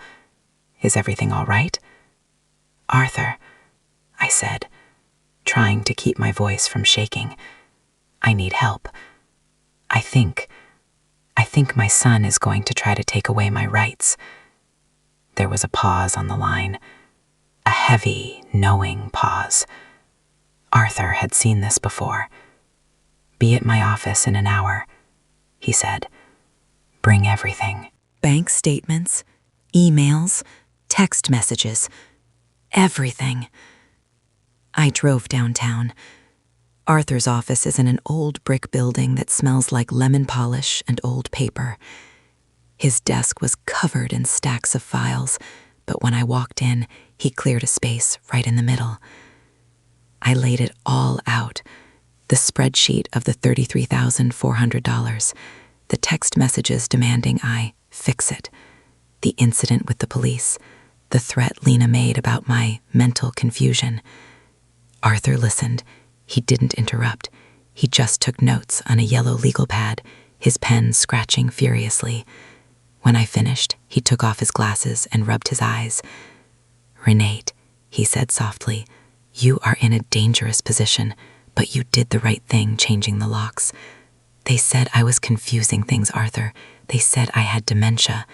Is everything all right?" "Arthur," I said, trying to keep my voice from shaking. "I need help. I think my son is going to try to take away my rights." There was a pause on the line, a heavy, knowing pause. Arthur had seen this before. "Be at my office in an hour," he said. "Bring everything." Bank statements, emails, text messages, everything. I drove downtown. Arthur's office is in an old brick building that smells like lemon polish and old paper. His desk was covered in stacks of files, but when I walked in, he cleared a space right in the middle. I laid it all out. The spreadsheet of the $33,400, the text messages demanding I fix it, the incident with the police, the threat Lena made about my mental confusion. Arthur listened. He didn't interrupt. He just took notes on a yellow legal pad, his pen scratching furiously. When I finished, he took off his glasses and rubbed his eyes. "Renate," he said softly, "you are in a dangerous position, but you did the right thing changing the locks. They said I was confusing things, Arthur. They said I had dementia."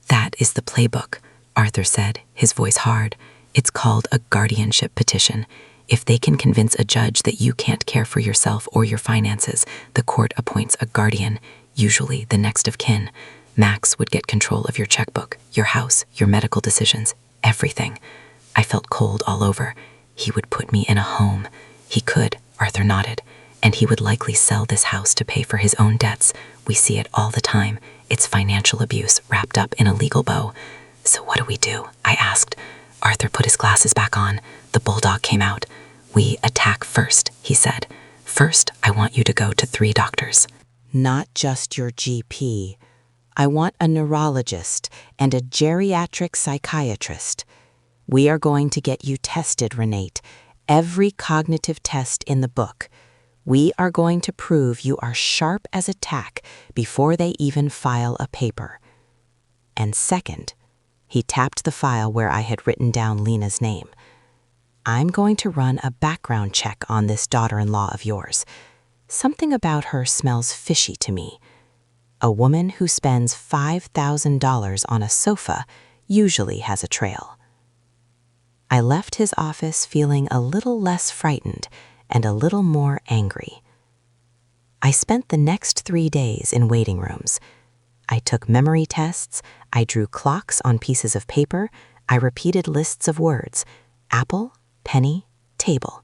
"That is the playbook," Arthur said, his voice hard. "It's called a guardianship petition. If they can convince a judge that you can't care for yourself or your finances, the court appoints a guardian, usually the next of kin. Max would get control of your checkbook, your house, your medical decisions, everything." I felt cold all over. He would put me in a home. He could, Arthur nodded, and he would likely sell this house to pay for his own debts. We see it all the time. It's financial abuse wrapped up in a legal bow. "So what do we do?" I asked. Arthur put his glasses back on. The bulldog came out. "We attack first," he said. "First, I want you to go to 3 doctors. Not just your GP. I want a neurologist and a geriatric psychiatrist. We are going to get you tested, Renate. Every cognitive test in the book. We are going to prove you are sharp as a tack before they even file a paper. And second, he tapped the file where I had written down Lena's name. I'm going to run a background check on this daughter-in-law of yours. Something about her smells fishy to me. A woman who spends $5,000 on a sofa usually has a trail. I left his office feeling a little less frightened and a little more angry. I spent the next 3 days in waiting rooms. I took memory tests, I drew clocks on pieces of paper, I repeated lists of words: apple, penny, table.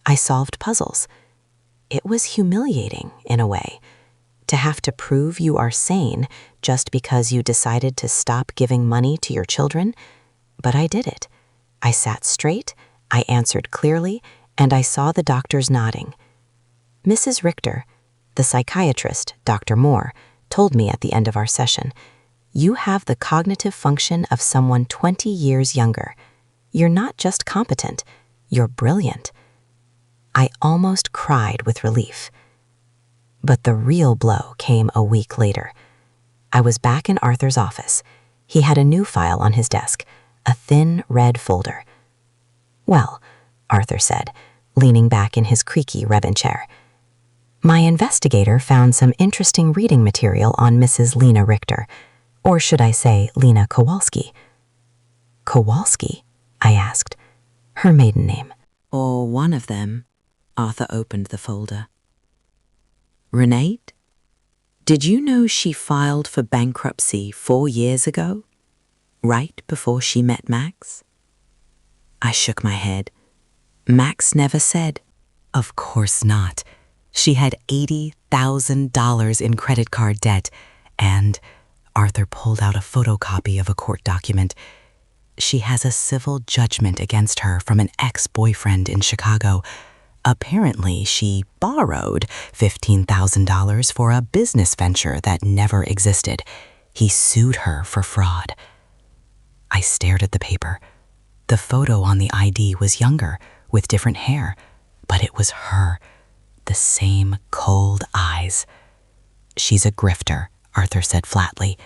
I solved puzzles. It was humiliating, in a way, to have to prove you are sane just because you decided to stop giving money to your children. But I did it. I sat straight, I answered clearly, and I saw the doctors nodding. Mrs. Richter, the psychiatrist, Dr. Moore, told me at the end of our session, "You have the cognitive function of someone 20 years younger. You're not just competent, you're brilliant." I almost cried with relief. But the real blow came a week later. I was back in Arthur's office. He had a new file on his desk, a thin red folder. "Well," Arthur said, leaning back in his creaky Rebin chair, "my investigator found some interesting reading material on Mrs. Lena Richter, or should I say Lena Kowalski." "Kowalski?" I asked. "Her maiden name." "Or one of them." Arthur opened the folder. "Renate, did you know she filed for bankruptcy 4 years ago? Right before she met Max?" I shook my head. Max never said. Of course not. She had $80,000 in credit card debt, and Arthur pulled out a photocopy of a court document. She has a civil judgment against her from an ex-boyfriend in Chicago. Apparently, she borrowed $15,000 for a business venture that never existed. He sued her for fraud. I stared at the paper. The photo on the ID was younger, with different hair, but it was her. The same cold eyes. "She's a grifter," Arthur said flatly.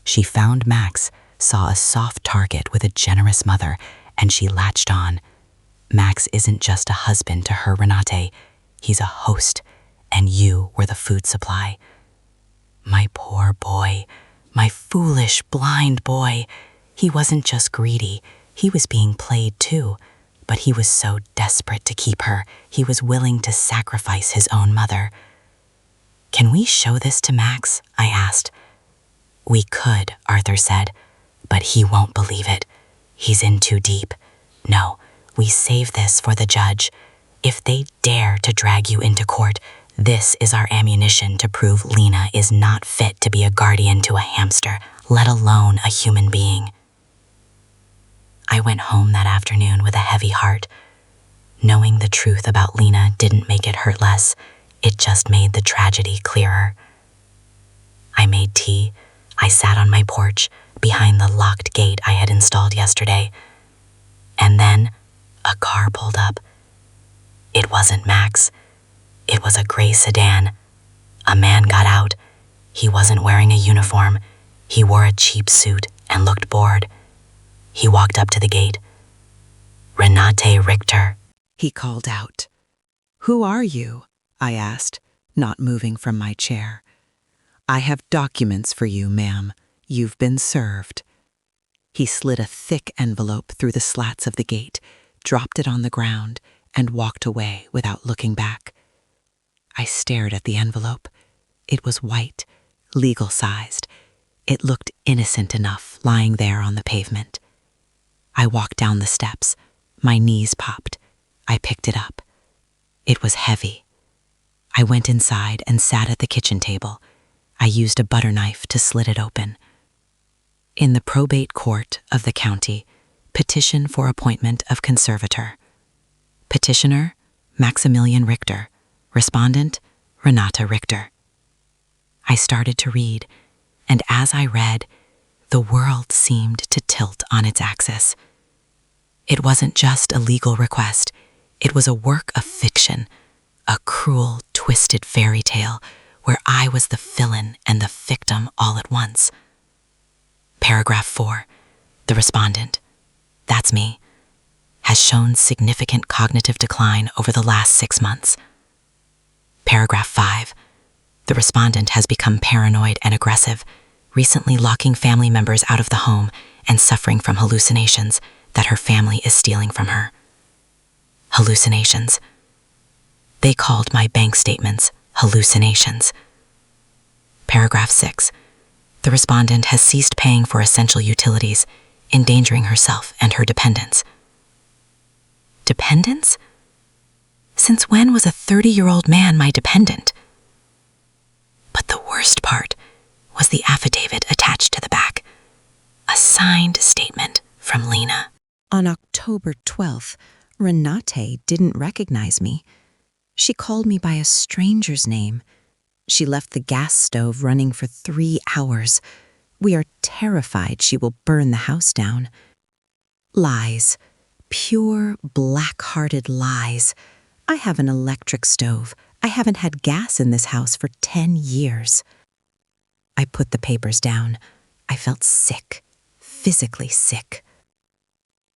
"She found Max, saw a soft target with a generous mother, and she latched on. Max isn't just a husband to her, Renate. He's a host, and you were the food supply." My poor boy, my foolish, blind boy. He wasn't just greedy, he was being played too. But he was so desperate to keep her, he was willing to sacrifice his own mother. "Can we show this to Max?" I asked. "We could," Arthur said, "but he won't believe it. He's in too deep. No, we save this for the judge. If they dare to drag you into court, this is our ammunition to prove Lena is not fit to be a guardian to a hamster, let alone a human being." I went home that afternoon with a heavy heart. Knowing the truth about Lena didn't make it hurt less. It just made the tragedy clearer. I made tea. I sat on my porch, behind the locked gate I had installed yesterday. And then a car pulled up. It wasn't Max. It was a gray sedan. A man got out. He wasn't wearing a uniform. He wore a cheap suit and looked bored. He walked up to the gate. "Renate Richter," he called out. "Who are you?" I asked, not moving from my chair. "I have documents for you, ma'am. You've been served." He slid a thick envelope through the slats of the gate, dropped it on the ground, and walked away without looking back. I stared at the envelope. It was white, legal-sized. It looked innocent enough lying there on the pavement. I walked down the steps. My knees popped. I picked it up. It was heavy. I went inside and sat at the kitchen table. I used a butter knife to slit it open. In the probate court of the county, petition for appointment of conservator. Petitioner, Maximilian Richter. Respondent, Renata Richter. I started to read. and as I read, the world seemed to tilt on its axis. It wasn't just a legal request, it was a work of fiction, a cruel, twisted fairy tale where I was the villain and the victim all at once. Paragraph 4. The respondent, that's me, has shown significant cognitive decline over the last 6 months. Paragraph 5. The respondent has become paranoid and aggressive, recently locking family members out of the home and suffering from hallucinations that her family is stealing from her. Hallucinations. They called my bank statements hallucinations. Paragraph 6. The respondent has ceased paying for essential utilities, endangering herself and her dependents. Dependents? Since when was a 30-year-old man my dependent? But the worst part was the affidavit attached to the back, a signed statement from Lena. On October 12th, Renate didn't recognize me. She called me by a stranger's name. She left the gas stove running for 3 hours. We are terrified she will burn the house down. Lies. Pure, black-hearted lies. I have an electric stove. I haven't had gas in this house for 10 years. I put the papers down. I felt sick, physically sick.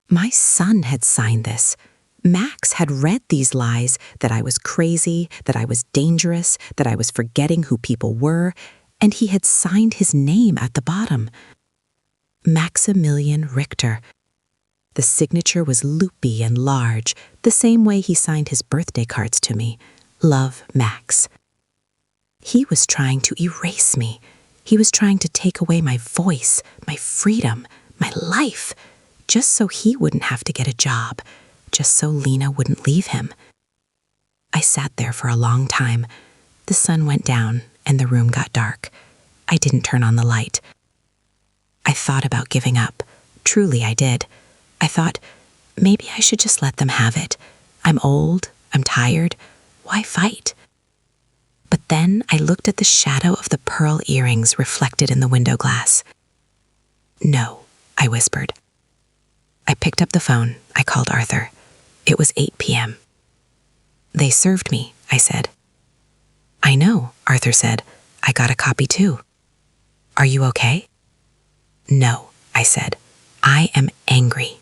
My son had signed this. Max had read these lies, that I was crazy, that I was dangerous, that I was forgetting who people were, and he had signed his name at the bottom. Maximilian Richter. The signature was loopy and large, the same way he signed his birthday cards to me. Love, Max. He was trying to erase me. He was trying to take away my voice, my freedom, my life, just so he wouldn't have to get a job, just so Lena wouldn't leave him. I sat there for a long time. The sun went down and the room got dark. I didn't turn on the light. I thought about giving up. Truly, I did. I thought, maybe I should just let them have it. I'm old, I'm tired. Why fight? But then I looked at the shadow of the pearl earrings reflected in the window glass. No, I whispered. I picked up the phone. I called Arthur. It was 8 p.m. They served me, I said. I know, Arthur said. I got a copy too. Are you okay? No, I said. I am angry.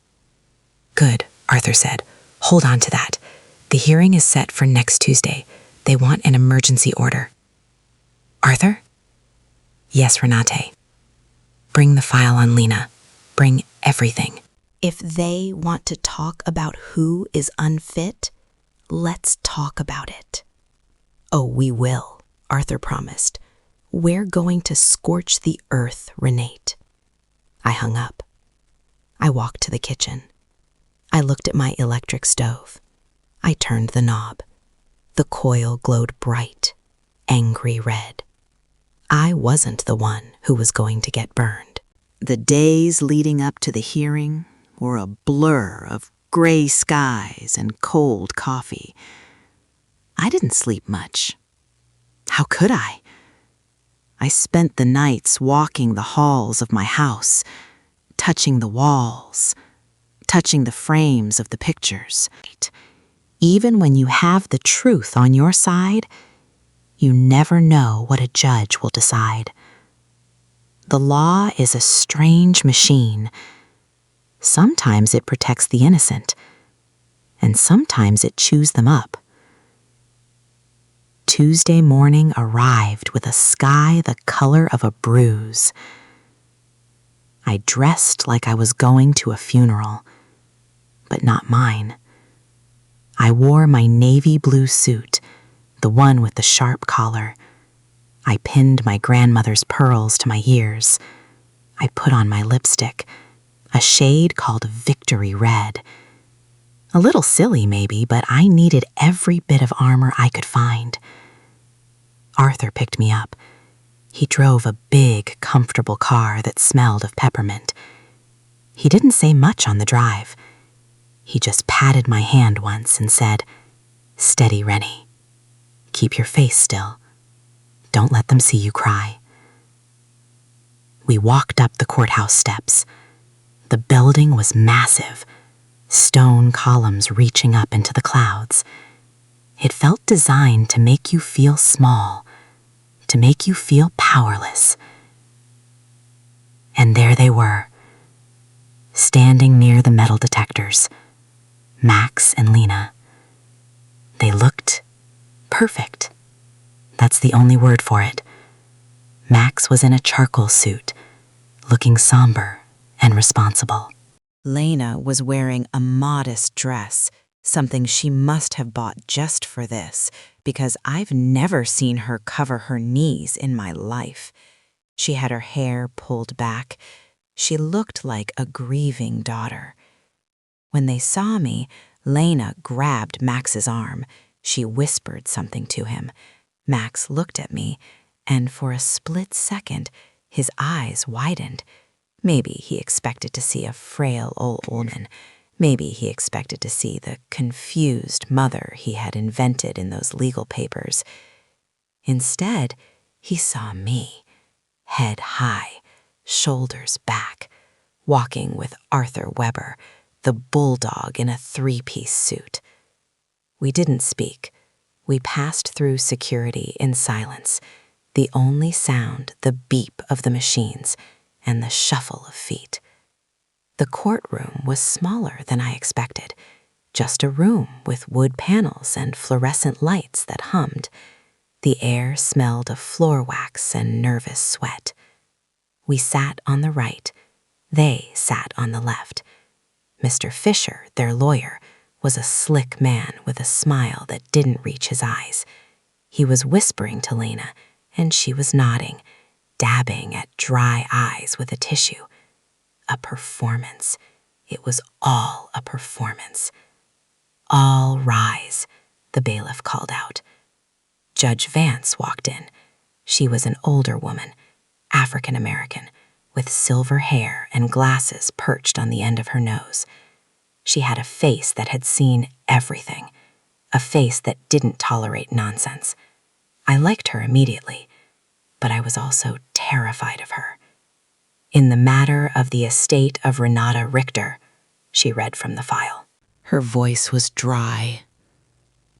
Good, Arthur said. Hold on to that. The hearing is set for next Tuesday. They want an emergency order. Arthur? Yes, Renate. Bring the file on Lena. Bring everything. If they want to talk about who is unfit, let's talk about it. Oh, we will, Arthur promised. We're going to scorch the earth, Renate. I hung up. I walked to the kitchen. I looked at my electric stove. I turned the knob. The coil glowed bright, angry red. I wasn't the one who was going to get burned. The days leading up to the hearing were a blur of gray skies and cold coffee. I didn't sleep much. How could I? I spent the nights walking the halls of my house, touching the walls, touching the frames of the pictures. Even when you have the truth on your side, you never know what a judge will decide. The law is a strange machine. Sometimes it protects the innocent, and sometimes it chews them up. Tuesday morning arrived with a sky the color of a bruise. I dressed like I was going to a funeral, but not mine. I wore my navy blue suit, the one with the sharp collar. I pinned my grandmother's pearls to my ears. I put on my lipstick, a shade called Victory Red. A little silly, maybe, but I needed every bit of armor I could find. Arthur picked me up. He drove a big, comfortable car that smelled of peppermint. He didn't say much on the drive. He just patted my hand once and said, "Steady, Rennie. Keep your face still. Don't let them see you cry." We walked up the courthouse steps. The building was massive, stone columns reaching up into the clouds. It felt designed to make you feel small, to make you feel powerless. And there they were, standing near the metal detectors, Max and Lena. They looked perfect. That's the only word for it. Max was in a charcoal suit, looking somber and responsible. Lena was wearing a modest dress, something she must have bought just for this, because I've never seen her cover her knees in my life. She had her hair pulled back. She looked like a grieving daughter. When they saw me, Lena grabbed Max's arm. She whispered something to him. Max looked at me, and for a split second, his eyes widened. Maybe he expected to see a frail old woman. Maybe he expected to see the confused mother he had invented in those legal papers. Instead, he saw me, head high, shoulders back, walking with Arthur Weber, the bulldog in a three-piece suit. We didn't speak. We passed through security in silence, the only sound the beep of the machines and the shuffle of feet. The courtroom was smaller than I expected, just a room with wood panels and fluorescent lights that hummed. The air smelled of floor wax and nervous sweat. We sat on the right. They sat on the left. Mr. Fisher, their lawyer, was a slick man with a smile that didn't reach his eyes. He was whispering to Lena, and she was nodding, dabbing at dry eyes with a tissue. A performance. It was all a performance. "All rise," the bailiff called out. Judge Vance walked in. She was an older woman, African American, with silver hair and glasses perched on the end of her nose. She had a face that had seen everything, a face that didn't tolerate nonsense. I liked her immediately, but I was also terrified of her. "In the matter of the estate of Renata Richter," she read from the file. Her voice was dry.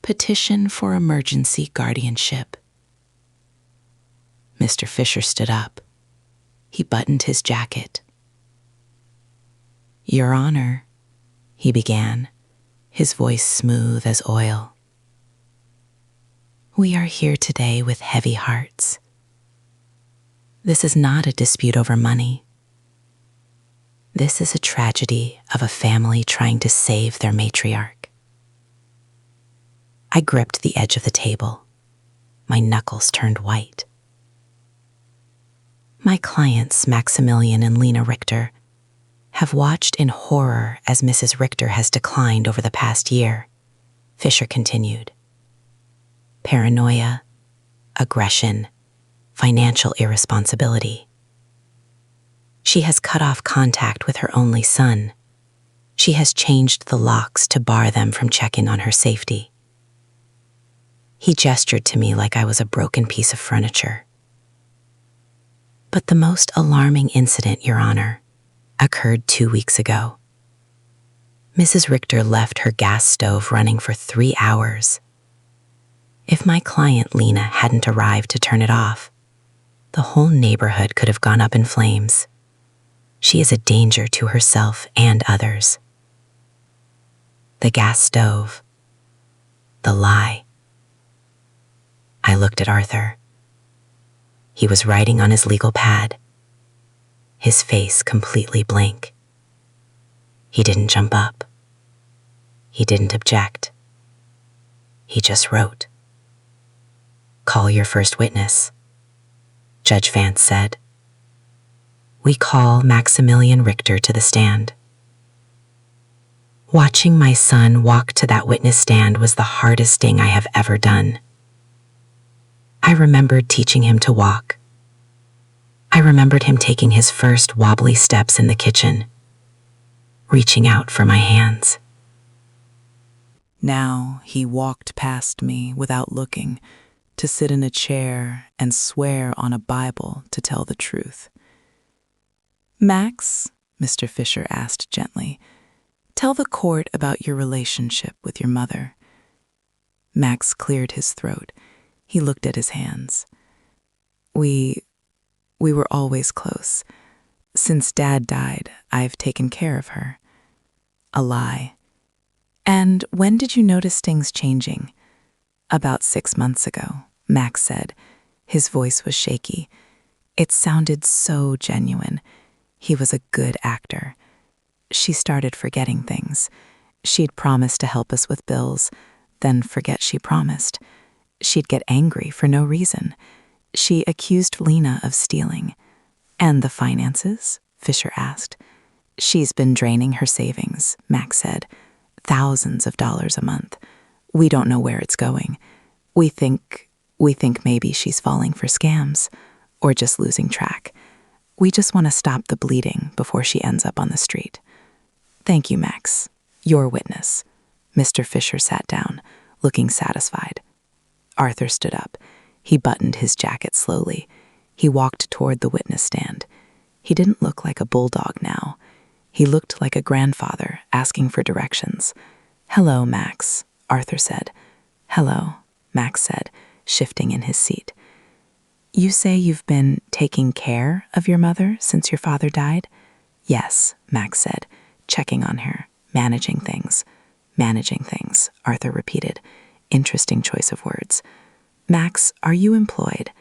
"Petition for emergency guardianship." Mr. Fisher stood up. He buttoned his jacket. "Your Honor," he began, his voice smooth as oil. "We are here today with heavy hearts. This is not a dispute over money. This is a tragedy of a family trying to save their matriarch." I gripped the edge of the table. My knuckles turned white. My clients, Maximilian and Lena Richter, have watched in horror as Mrs. Richter has declined over the past year, Fisher continued. Paranoia, aggression, financial irresponsibility. She has cut off contact with her only son. She has changed the locks to bar them from checking on her safety. He gestured to me like I was a broken piece of furniture. But the most alarming incident, Your Honor, occurred 2 weeks ago. Mrs. Richter left her gas stove running for 3 hours. If my client Lena hadn't arrived to turn it off, the whole neighborhood could have gone up in flames. She is a danger to herself and others. The gas stove. The lie. I looked at Arthur. He was writing on his legal pad, his face completely blank. He didn't jump up. He didn't object. He just wrote. "Call your first witness," Judge Vance said. We call Maximilian Richter to the stand. Watching my son walk to that witness stand was the hardest thing I have ever done. I remembered teaching him to walk. I remembered him taking his first wobbly steps in the kitchen, reaching out for my hands. Now he walked past me without looking, to sit in a chair and swear on a Bible to tell the truth. Max, Mr. Fisher asked gently, tell the court about your relationship with your mother. Max cleared his throat. He looked at his hands. We were always close. Since Dad died, I've taken care of her. A lie. And when did you notice things changing? About 6 months ago, Max said. His voice was shaky. It sounded so genuine. He was a good actor. She started forgetting things. She'd promised to help us with bills, then forget she promised. She'd get angry for no reason. She accused Lena of stealing. And the finances? Fisher asked. She's been draining her savings, Max said. Thousands of dollars a month. We don't know where it's going. We think maybe she's falling for scams or just losing track. We just want to stop the bleeding before she ends up on the street. Thank you, Max. Your witness. Mr. Fisher sat down, looking satisfied. Arthur stood up. He buttoned his jacket slowly. He walked toward the witness stand. He didn't look like a bulldog now. He looked like a grandfather asking for directions. Hello, Max, Arthur said. Hello, Max said, shifting in his seat. You say you've been taking care of your mother since your father died? Yes, Max said, checking on her, managing things. Managing things, Arthur repeated. Interesting choice of words. Max, are you employed?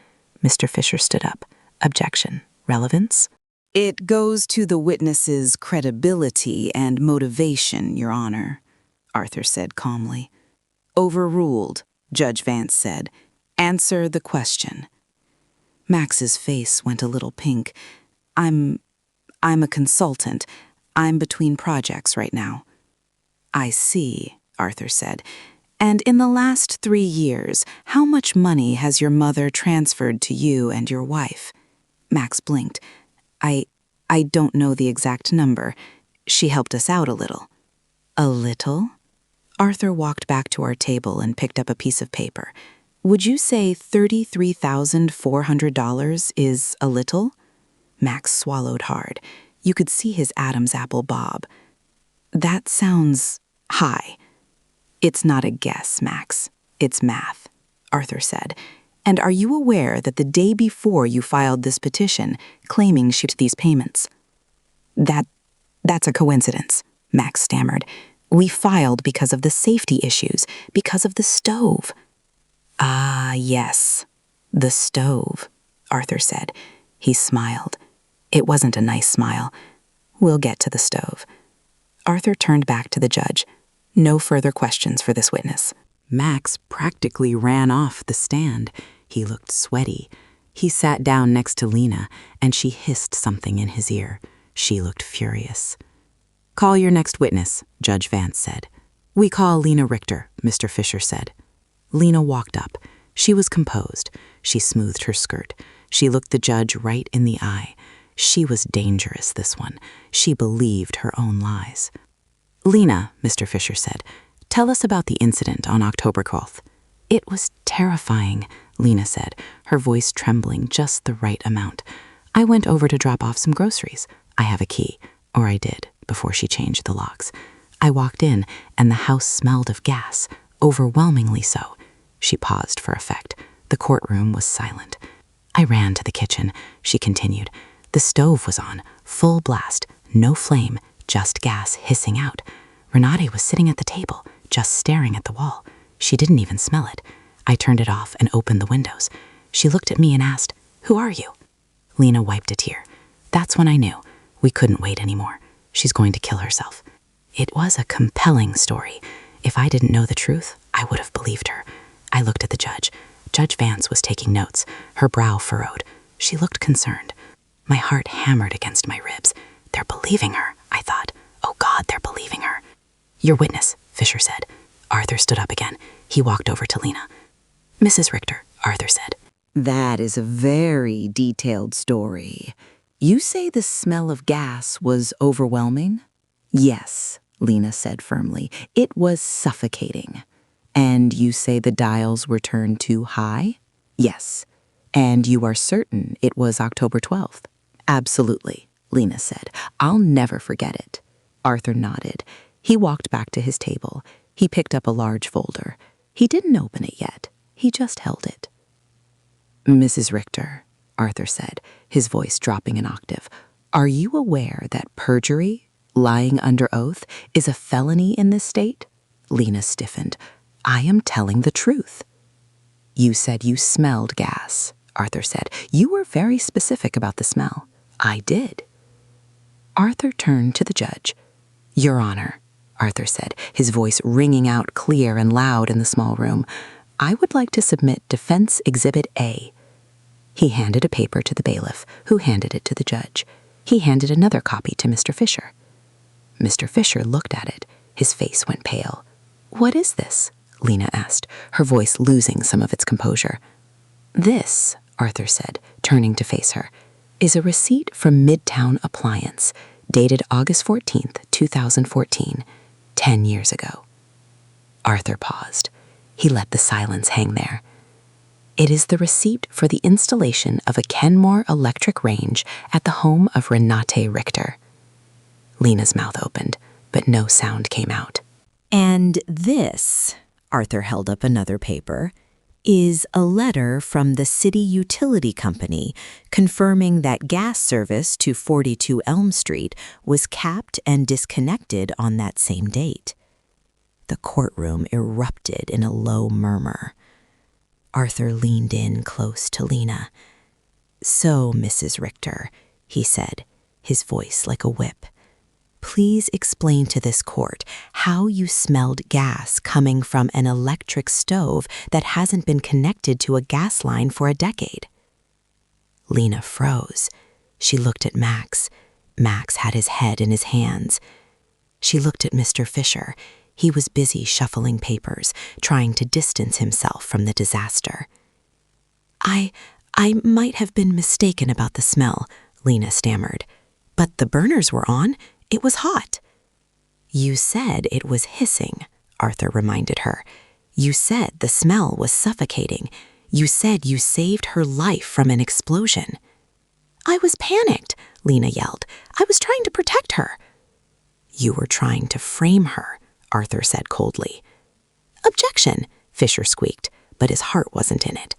Mr. Fisher stood up. Objection. Relevance? It goes to the witness's credibility and motivation, Your Honor, Arthur said calmly. Overruled, Judge Vance said. Answer the question. Max's face went a little pink. I'm a consultant. I'm between projects right now. I see, Arthur said. And in the last 3 years, how much money has your mother transferred to you and your wife? Max blinked. I don't know the exact number. She helped us out a little. A little? Arthur walked back to our table and picked up a piece of paper. Would you say $33,400 is a little? Max swallowed hard. You could see his Adam's apple bob. That sounds high. It's not a guess, Max. It's math, Arthur said. And are you aware that the day before you filed this petition, claiming she took these payments? That's a coincidence, Max stammered. We filed because of the safety issues, because of the stove. Ah, yes, the stove, Arthur said. He smiled. It wasn't a nice smile. We'll get to the stove. Arthur turned back to the judge. No further questions for this witness. Max practically ran off the stand. He looked sweaty. He sat down next to Lena, and she hissed something in his ear. She looked furious. Call your next witness, Judge Vance said. We call Lena Richter, Mr. Fisher said. Lena walked up. She was composed. She smoothed her skirt. She looked the judge right in the eye. She was dangerous, this one. She believed her own lies. Lena, Mr. Fisher said, tell us about the incident on October 12th. It was terrifying, Lena said, her voice trembling just the right amount. I went over to drop off some groceries. I have a key, or I did, before she changed the locks. I walked in, and the house smelled of gas, overwhelmingly so. She paused for effect. The courtroom was silent. I ran to the kitchen, she continued. The stove was on, full blast, no flame, just gas hissing out. Renate was sitting at the table, just staring at the wall. She didn't even smell it. I turned it off and opened the windows. She looked at me and asked, "Who are you?" Lena wiped a tear. That's when I knew. We couldn't wait anymore. She's going to kill herself. It was a compelling story. If I didn't know the truth, I would have believed her. I looked at the judge. Judge Vance was taking notes, her brow furrowed. She looked concerned. My heart hammered against my ribs. They're believing her, I thought. Oh God, they're believing her. Your witness, Fisher said. Arthur stood up again. He walked over to Lena. Mrs. Richter, Arthur said. That is a very detailed story. You say the smell of gas was overwhelming? Yes, Lena said firmly. It was suffocating. And you say the dials were turned too high? Yes. And you are certain it was October 12th? Absolutely, Lena said. "I'll never forget it." Arthur nodded. He walked back to his table. He picked up a large folder. He didn't open it yet. He just held it. "Mrs. Richter," Arthur said, his voice dropping an octave, "are you aware that perjury, lying under oath, is a felony in this state?" Lena stiffened. "I am telling the truth." "You said you smelled gas," Arthur said. "You were very specific about the smell." "I did." Arthur turned to the judge. "Your Honor," Arthur said, his voice ringing out clear and loud in the small room, "I would like to submit Defense Exhibit A." He handed a paper to the bailiff, who handed it to the judge. He handed another copy to Mr. Fisher. Mr. Fisher looked at it. His face went pale. "What is this?" Lena asked, her voice losing some of its composure. "This," Arthur said, turning to face her, "is a receipt from Midtown Appliance, dated August 14th, 2014, 10 years ago." Arthur paused. He let the silence hang there. "It is the receipt for the installation of a Kenmore electric range at the home of Renate Richter." Lena's mouth opened, but no sound came out. "And this," Arthur held up another paper, "is a letter from the city utility company confirming that gas service to 42 Elm Street was capped and disconnected on that same date." The courtroom erupted in a low murmur. Arthur leaned in close to Lena. "So, Mrs. Richter," he said, his voice like a whip, "please explain to this court how you smelled gas coming from an electric stove that hasn't been connected to a gas line for a decade." Lena froze. She looked at Max. Max had his head in his hands. She looked at Mr. Fisher. He was busy shuffling papers, trying to distance himself from the disaster. I might have been mistaken about the smell," Lena stammered. "But the burners were on. It was hot." "You said it was hissing," Arthur reminded her. "You said the smell was suffocating. You said you saved her life from an explosion." "I was panicked," Lena yelled. "I was trying to protect her." "You were trying to frame her," Arthur said coldly. "Objection," Fisher squeaked, but his heart wasn't in it.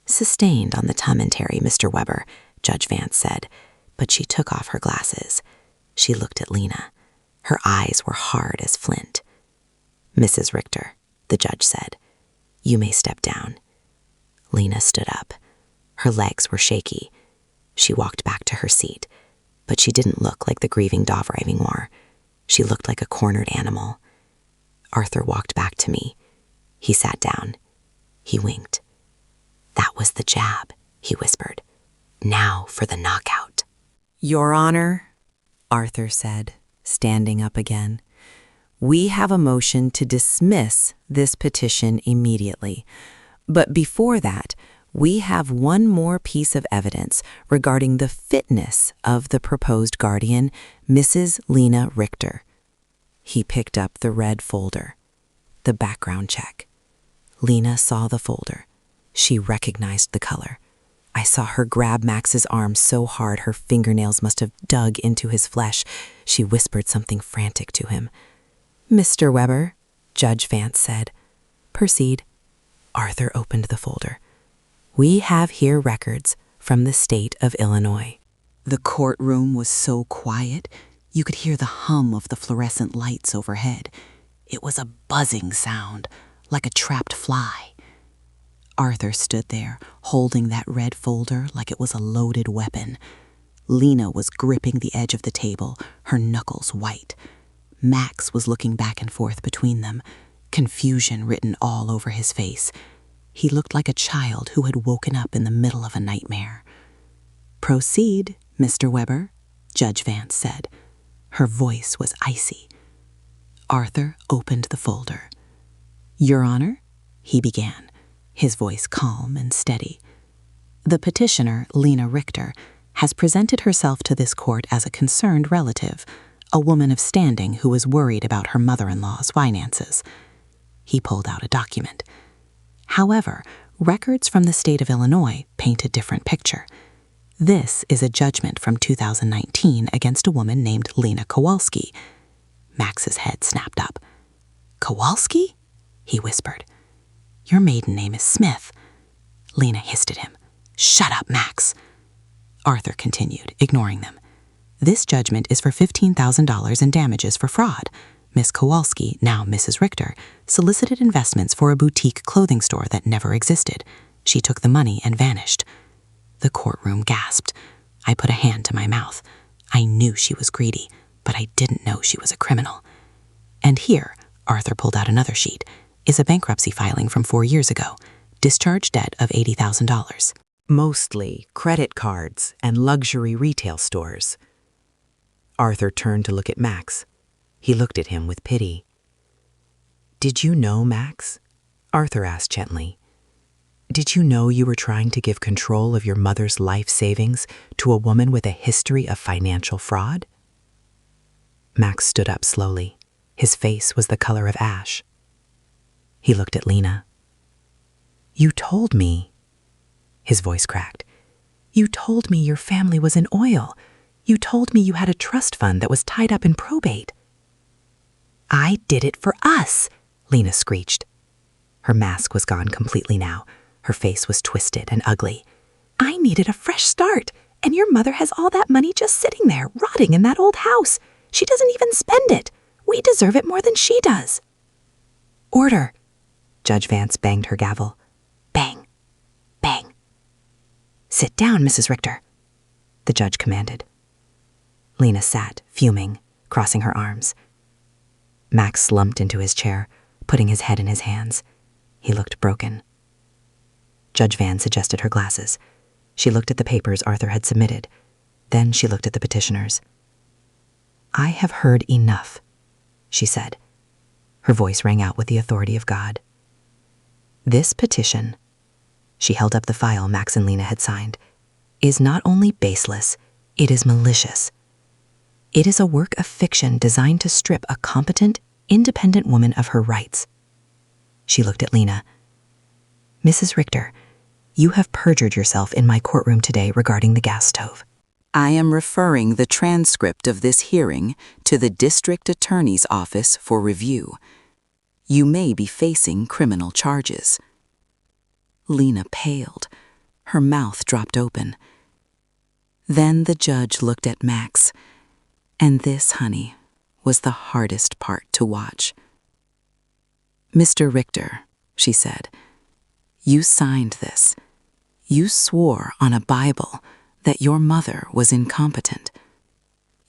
"Sustained on the commentary, Mr. Weber," Judge Vance said, but she took off her glasses. She looked at Lena. Her eyes were hard as flint. "Mrs. Richter," the judge said, "you may step down." Lena stood up. Her legs were shaky. She walked back to her seat, but she didn't look like the grieving daughter anymore. She looked like a cornered animal. Arthur walked back to me. He sat down. He winked. "That was the jab," he whispered. "Now for the knockout." "Your Honor," Arthur said, standing up again, "we have a motion to dismiss this petition immediately. But before that, we have one more piece of evidence regarding the fitness of the proposed guardian, Mrs. Lena Richter." He picked up the red folder. The background check. Lena saw the folder. She recognized the color. I saw her grab Max's arm so hard her fingernails must have dug into his flesh. She whispered something frantic to him. "Mr. Weber," Judge Vance said. "Proceed." Arthur opened the folder. "We have here records from the state of Illinois." The courtroom was so quiet, you could hear the hum of the fluorescent lights overhead. It was a buzzing sound, like a trapped fly. Arthur stood there, holding that red folder like it was a loaded weapon. Lena was gripping the edge of the table, her knuckles white. Max was looking back and forth between them, confusion written all over his face. He looked like a child who had woken up in the middle of a nightmare. "Proceed, Mr. Weber," Judge Vance said. Her voice was icy. Arthur opened the folder. "Your Honor," he began, his voice calm and steady. "The petitioner, Lena Richter, has presented herself to this court as a concerned relative, a woman of standing who is worried about her mother-in-law's finances." He pulled out a document. However, records from the state of Illinois paint a different picture. This is a judgment from 2019 against a woman named Lena Kowalski. Max's head snapped up. Kowalski? He whispered. Your maiden name is Smith. Lena hissed at him. Shut up, Max. Arthur continued, ignoring them. This judgment is for $15,000 in damages for fraud. Miss Kowalski, now Mrs. Richter, solicited investments for a boutique clothing store that never existed. She took the money and vanished. The courtroom gasped. I put a hand to my mouth. I knew she was greedy, but I didn't know she was a criminal. And here, Arthur pulled out another sheet, is a bankruptcy filing from 4 years ago. Discharge debt of $80,000. Mostly credit cards and luxury retail stores. Arthur turned to look at Max. He looked at him with pity. Did you know, Max? Arthur asked gently. Did you know you were trying to give control of your mother's life savings to a woman with a history of financial fraud? Max stood up slowly. His face was the color of ash. He looked at Lena. You told me. His voice cracked. You told me your family was in oil. You told me you had a trust fund that was tied up in probate. I did it for us, Lena screeched. Her mask was gone completely now. Her face was twisted and ugly. I needed a fresh start, and your mother has all that money just sitting there, rotting in that old house. She doesn't even spend it. We deserve it more than she does. Order. Judge Vance banged her gavel. Bang. Bang. Sit down, Mrs. Richter, the judge commanded. Lena sat, fuming, crossing her arms. Max slumped into his chair, putting his head in his hands. He looked broken. Judge Vance adjusted her glasses. She looked at the papers Arthur had submitted. Then she looked at the petitioners. I have heard enough, she said. Her voice rang out with the authority of God. This petition, she held up the file Max and Lena had signed, is not only baseless, it is malicious. It is a work of fiction designed to strip a competent, independent woman of her rights. She looked at Lena. Mrs. Richter, you have perjured yourself in my courtroom today regarding the gas stove. I am referring the transcript of this hearing to the District Attorney's Office for review. You may be facing criminal charges. Lena paled. Her mouth dropped open. Then the judge looked at Max. And this, honey, was the hardest part to watch. Mr. Richter, she said, you signed this. You swore on a Bible that your mother was incompetent.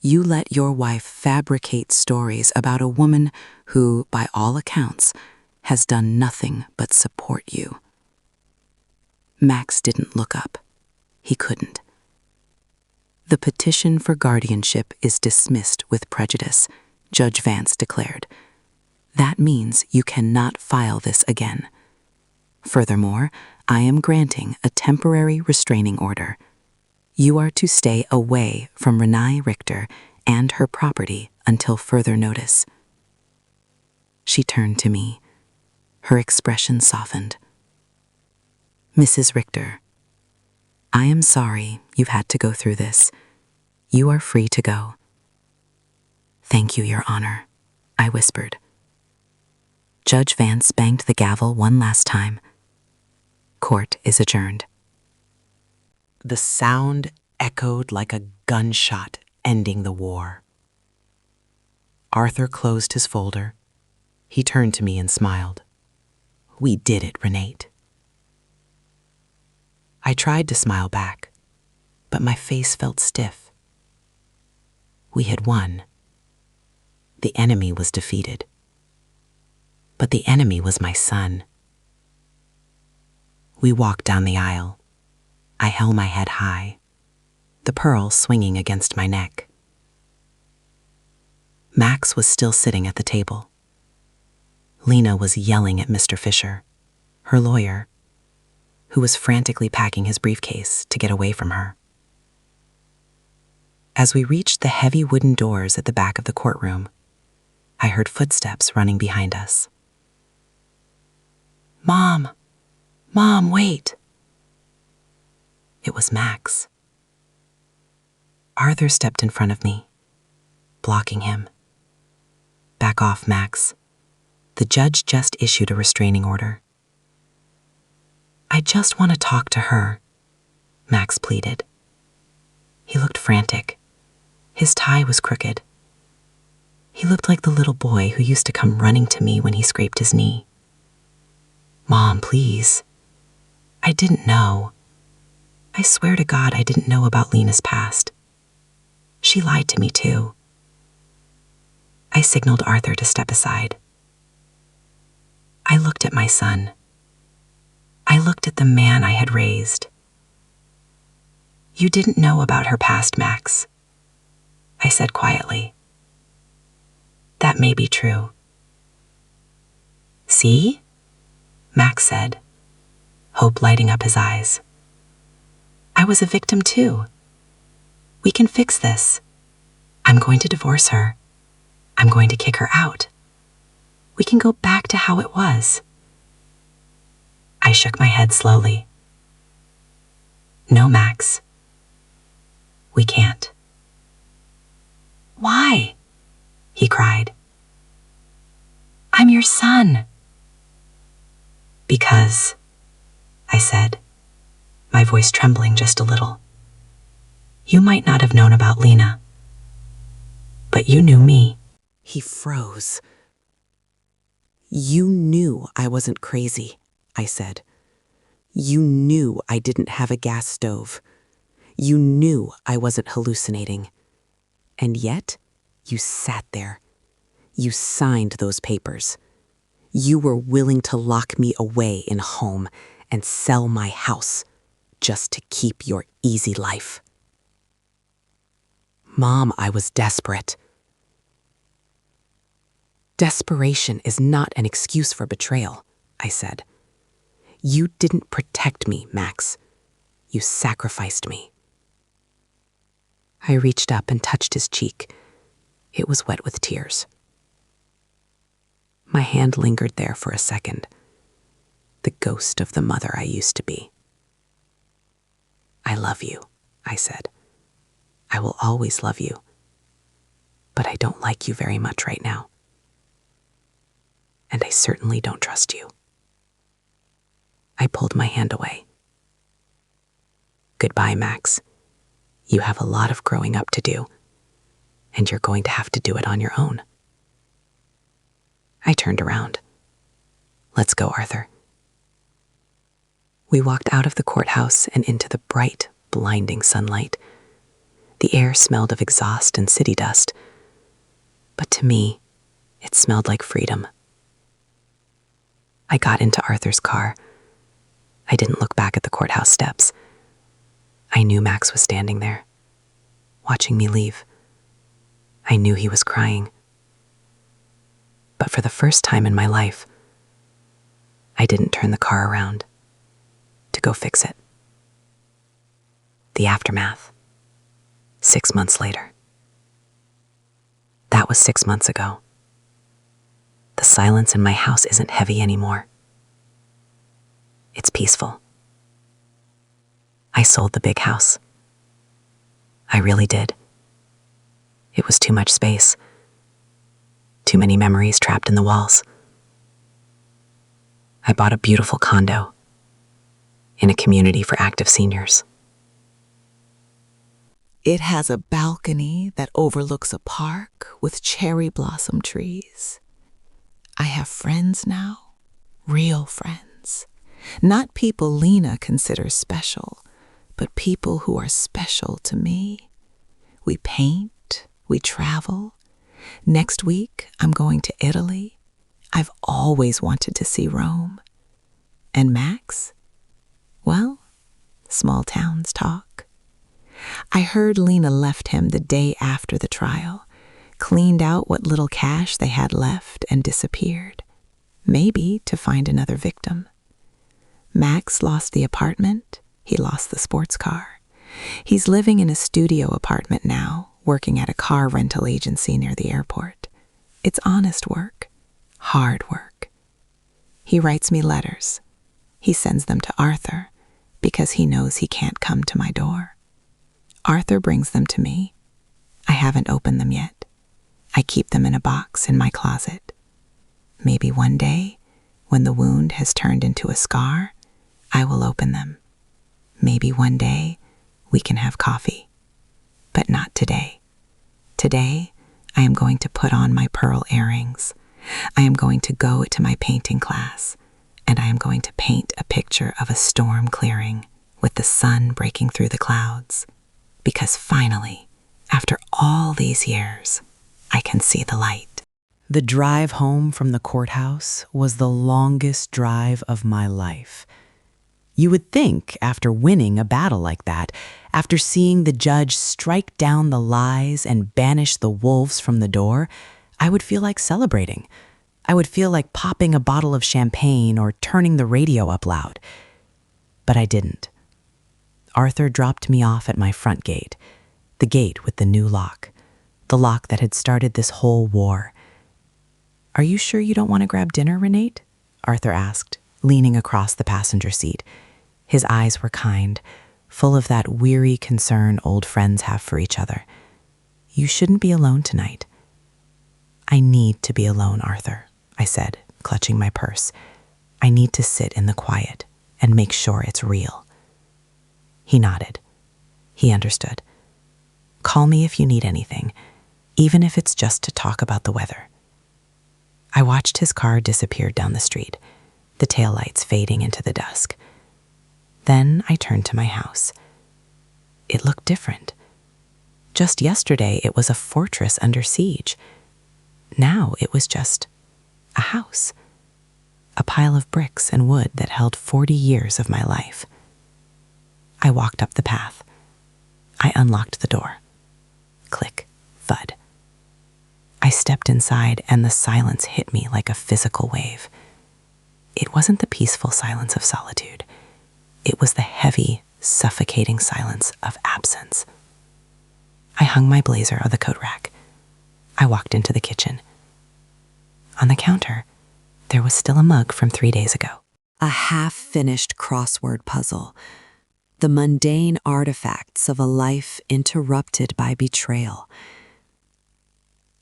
You let your wife fabricate stories about a woman who, by all accounts, has done nothing but support you. Max didn't look up. He couldn't. The petition for guardianship is dismissed with prejudice, Judge Vance declared. That means you cannot file this again. Furthermore, I am granting a temporary restraining order. You are to stay away from Renee Richter and her property until further notice. She turned to me. Her expression softened. Mrs. Richter, I am sorry you've had to go through this. You are free to go. Thank you, Your Honor, I whispered. Judge Vance banged the gavel one last time. Court is adjourned. The sound echoed like a gunshot ending the war. Arthur closed his folder. He turned to me and smiled. We did it, Renee. I tried to smile back, but my face felt stiff. We had won. The enemy was defeated. But the enemy was my son. We walked down the aisle. I held my head high, the pearl swinging against my neck. Max was still sitting at the table. Lena was yelling at Mr. Fisher, her lawyer, who was frantically packing his briefcase to get away from her. As we reached the heavy wooden doors at the back of the courtroom, I heard footsteps running behind us. Mom! Mom, wait! It was Max. Arthur stepped in front of me, blocking him. Back off, Max. The judge just issued a restraining order. I just want to talk to her, Max pleaded. He looked frantic. His tie was crooked. He looked like the little boy who used to come running to me when he scraped his knee. Mom, please. I didn't know. I swear to God I didn't know about Lena's past. She lied to me too. I signaled Arthur to step aside. I looked at my son. I looked at the man I had raised. You didn't know about her past, Max, I said quietly. That may be true. See? Max said, hope lighting up his eyes. I was a victim too. We can fix this. I'm going to divorce her. I'm going to kick her out. We can go back to how it was. I shook my head slowly. No, Max. We can't. Why? He cried. I'm your son. Because, I said, my voice trembling just a little. You might not have known about Lena, but you knew me. He froze. You knew I wasn't crazy, I said. You knew I didn't have a gas stove. You knew I wasn't hallucinating. And yet, you sat there. You signed those papers. You were willing to lock me away in a home and sell my house just to keep your easy life. Mom, I was desperate. Desperation is not an excuse for betrayal, I said. You didn't protect me, Max. You sacrificed me. I reached up and touched his cheek. It was wet with tears. My hand lingered there for a second, the ghost of the mother I used to be. I love you, I said. I will always love you. But I don't like you very much right now. And I certainly don't trust you. I pulled my hand away. Goodbye, Max. You have a lot of growing up to do, and you're going to have to do it on your own. I turned around. Let's go, Arthur. We walked out of the courthouse and into the bright, blinding sunlight. The air smelled of exhaust and city dust, but to me, it smelled like freedom. I got into Arthur's car. I didn't look back at the courthouse steps. I knew Max was standing there, watching me leave. I knew he was crying. But for the first time in my life, I didn't turn the car around to go fix it. The aftermath. 6 months later. That was 6 months ago. The silence in my house isn't heavy anymore. It's peaceful. I sold the big house. I really did. It was too much space. Too many memories trapped in the walls. I bought a beautiful condo in a community for active seniors. It has a balcony that overlooks a park with cherry blossom trees. I have friends now, real friends. Not people Lena considers special, but people who are special to me. We paint, we travel. Next week, I'm going to Italy. I've always wanted to see Rome. And Max? Well, small towns talk. I heard Lena left him the day after the trial, cleaned out what little cash they had left and disappeared, maybe to find another victim. Max lost the apartment, he lost the sports car. He's living in a studio apartment now, working at a car rental agency near the airport. It's honest work, hard work. He writes me letters. He sends them to Arthur because he knows he can't come to my door. Arthur brings them to me. I haven't opened them yet. I keep them in a box in my closet. Maybe one day, when the wound has turned into a scar, I will open them. Maybe one day we can have coffee. But not today. Today, I am going to put on my pearl earrings. I am going to go to my painting class, and I am going to paint a picture of a storm clearing with the sun breaking through the clouds. Because finally, after all these years, I can see the light. The drive home from the courthouse was the longest drive of my life. You would think, after winning a battle like that, after seeing the judge strike down the lies and banish the wolves from the door, I would feel like celebrating. I would feel like popping a bottle of champagne or turning the radio up loud. But I didn't. Arthur dropped me off at my front gate, the gate with the new lock, the lock that had started this whole war. "Are you sure you don't want to grab dinner, Renate?" Arthur asked, leaning across the passenger seat. His eyes were kind, full of that weary concern old friends have for each other. "You shouldn't be alone tonight." "I need to be alone, Arthur," I said, clutching my purse. "I need to sit in the quiet and make sure it's real." He nodded. He understood. "Call me if you need anything, even if it's just to talk about the weather." I watched his car disappear down the street, the taillights fading into the dusk. Then I turned to my house. It looked different. Just yesterday, it was a fortress under siege. Now it was just a house, a pile of bricks and wood that held 40 years of my life. I walked up the path. I unlocked the door. Click, thud. I stepped inside and the silence hit me like a physical wave. It wasn't the peaceful silence of solitude. It was the heavy, suffocating silence of absence. I hung my blazer on the coat rack. I walked into the kitchen. On the counter, there was still a mug from 3 days ago. A half-finished crossword puzzle. The mundane artifacts of a life interrupted by betrayal.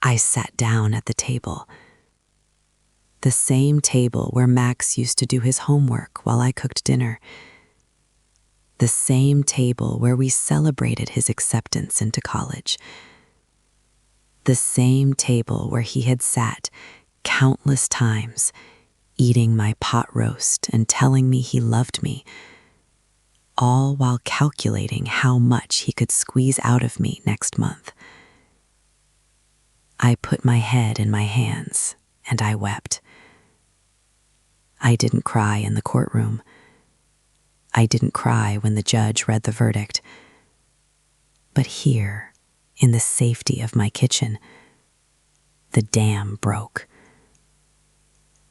I sat down at the table. The same table where Max used to do his homework while I cooked dinner. The same table where we celebrated his acceptance into college. The same table where he had sat countless times, eating my pot roast and telling me he loved me, all while calculating how much he could squeeze out of me next month. I put my head in my hands and I wept. I didn't cry in the courtroom. I didn't cry when the judge read the verdict. But here, in the safety of my kitchen, the dam broke.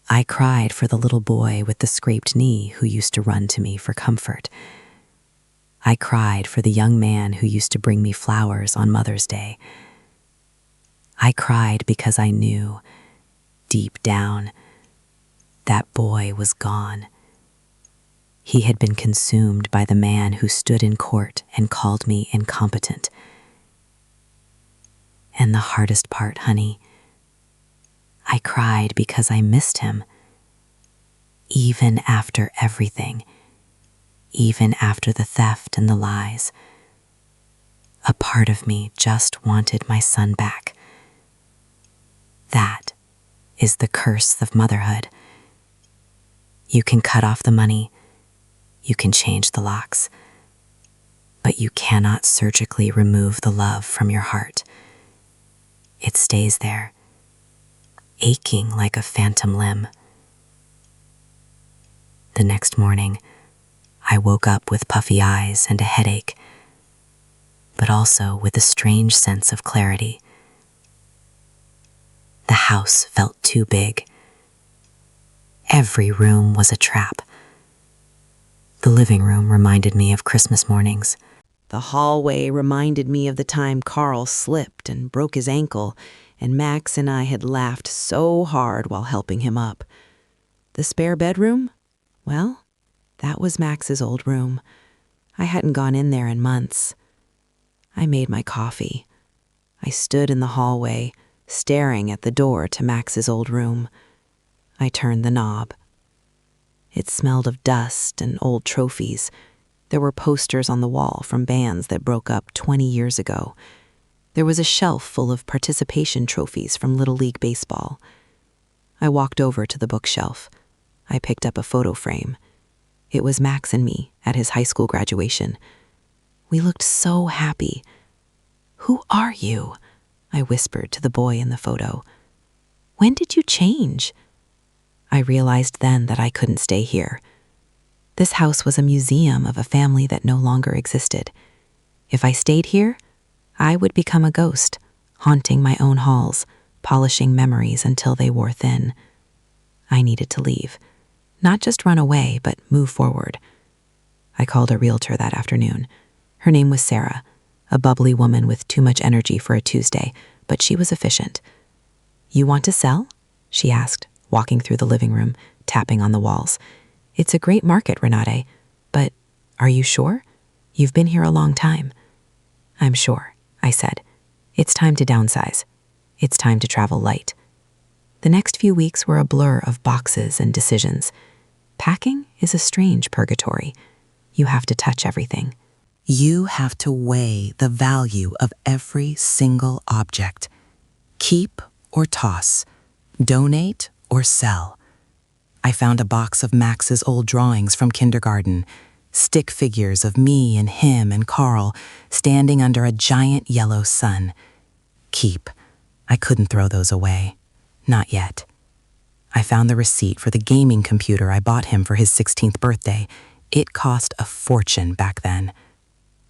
I cried for the little boy with the scraped knee who used to run to me for comfort. I cried for the young man who used to bring me flowers on Mother's Day. I cried because I knew, deep down, that boy was gone. He had been consumed by the man who stood in court and called me incompetent. And the hardest part, honey, I cried because I missed him. Even after everything, even after the theft and the lies, a part of me just wanted my son back. That is the curse of motherhood. You can cut off the money, you can change the locks, but you cannot surgically remove the love from your heart. It stays there, aching like a phantom limb. The next morning, I woke up with puffy eyes and a headache, but also with a strange sense of clarity. The house felt too big. Every room was a trap. The living room reminded me of Christmas mornings. The hallway reminded me of the time Carl slipped and broke his ankle, and Max and I had laughed so hard while helping him up. The spare bedroom? Well, that was Max's old room. I hadn't gone in there in months. I made my coffee. I stood in the hallway, staring at the door to Max's old room. I turned the knob. It smelled of dust and old trophies. There were posters on the wall from bands that broke up 20 years ago. There was a shelf full of participation trophies from Little League Baseball. I walked over to the bookshelf. I picked up a photo frame. It was Max and me at his high school graduation. We looked so happy. "Who are you?" I whispered to the boy in the photo. "When did you change?" I realized then that I couldn't stay here. This house was a museum of a family that no longer existed. If I stayed here, I would become a ghost, haunting my own halls, polishing memories until they wore thin. I needed to leave. Not just run away, but move forward. I called a realtor that afternoon. Her name was Sarah, a bubbly woman with too much energy for a Tuesday, but she was efficient. "You want to sell?" she asked, walking through the living room, tapping on the walls. "It's a great market, Renate, but are you sure? You've been here a long time." "I'm sure," I said. "It's time to downsize. It's time to travel light." The next few weeks were a blur of boxes and decisions. Packing is a strange purgatory. You have to touch everything. You have to weigh the value of every single object. Keep or toss. Donate or sell. I found a box of Max's old drawings from kindergarten, stick figures of me and him and Carl standing under a giant yellow sun. Keep. I couldn't throw those away. Not yet. I found the receipt for the gaming computer I bought him for his 16th birthday. It cost a fortune back then.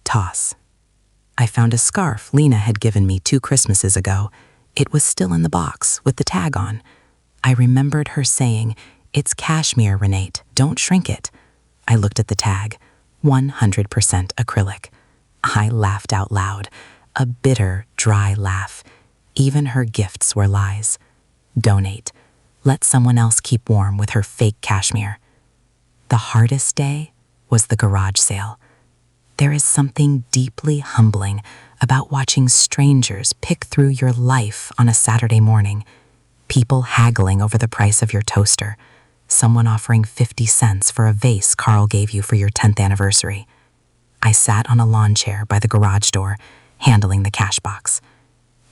Toss. I found a scarf Lena had given me 2 Christmases ago. It was still in the box with the tag on. I remembered her saying, "It's cashmere, Renate. Don't shrink it." I looked at the tag. 100% acrylic. I laughed out loud. A bitter, dry laugh. Even her gifts were lies. Donate. Let someone else keep warm with her fake cashmere. The hardest day was the garage sale. There is something deeply humbling about watching strangers pick through your life on a Saturday morning. People haggling over the price of your toaster. Someone offering 50 cents for a vase Carl gave you for your 10th anniversary. I sat on a lawn chair by the garage door, handling the cash box.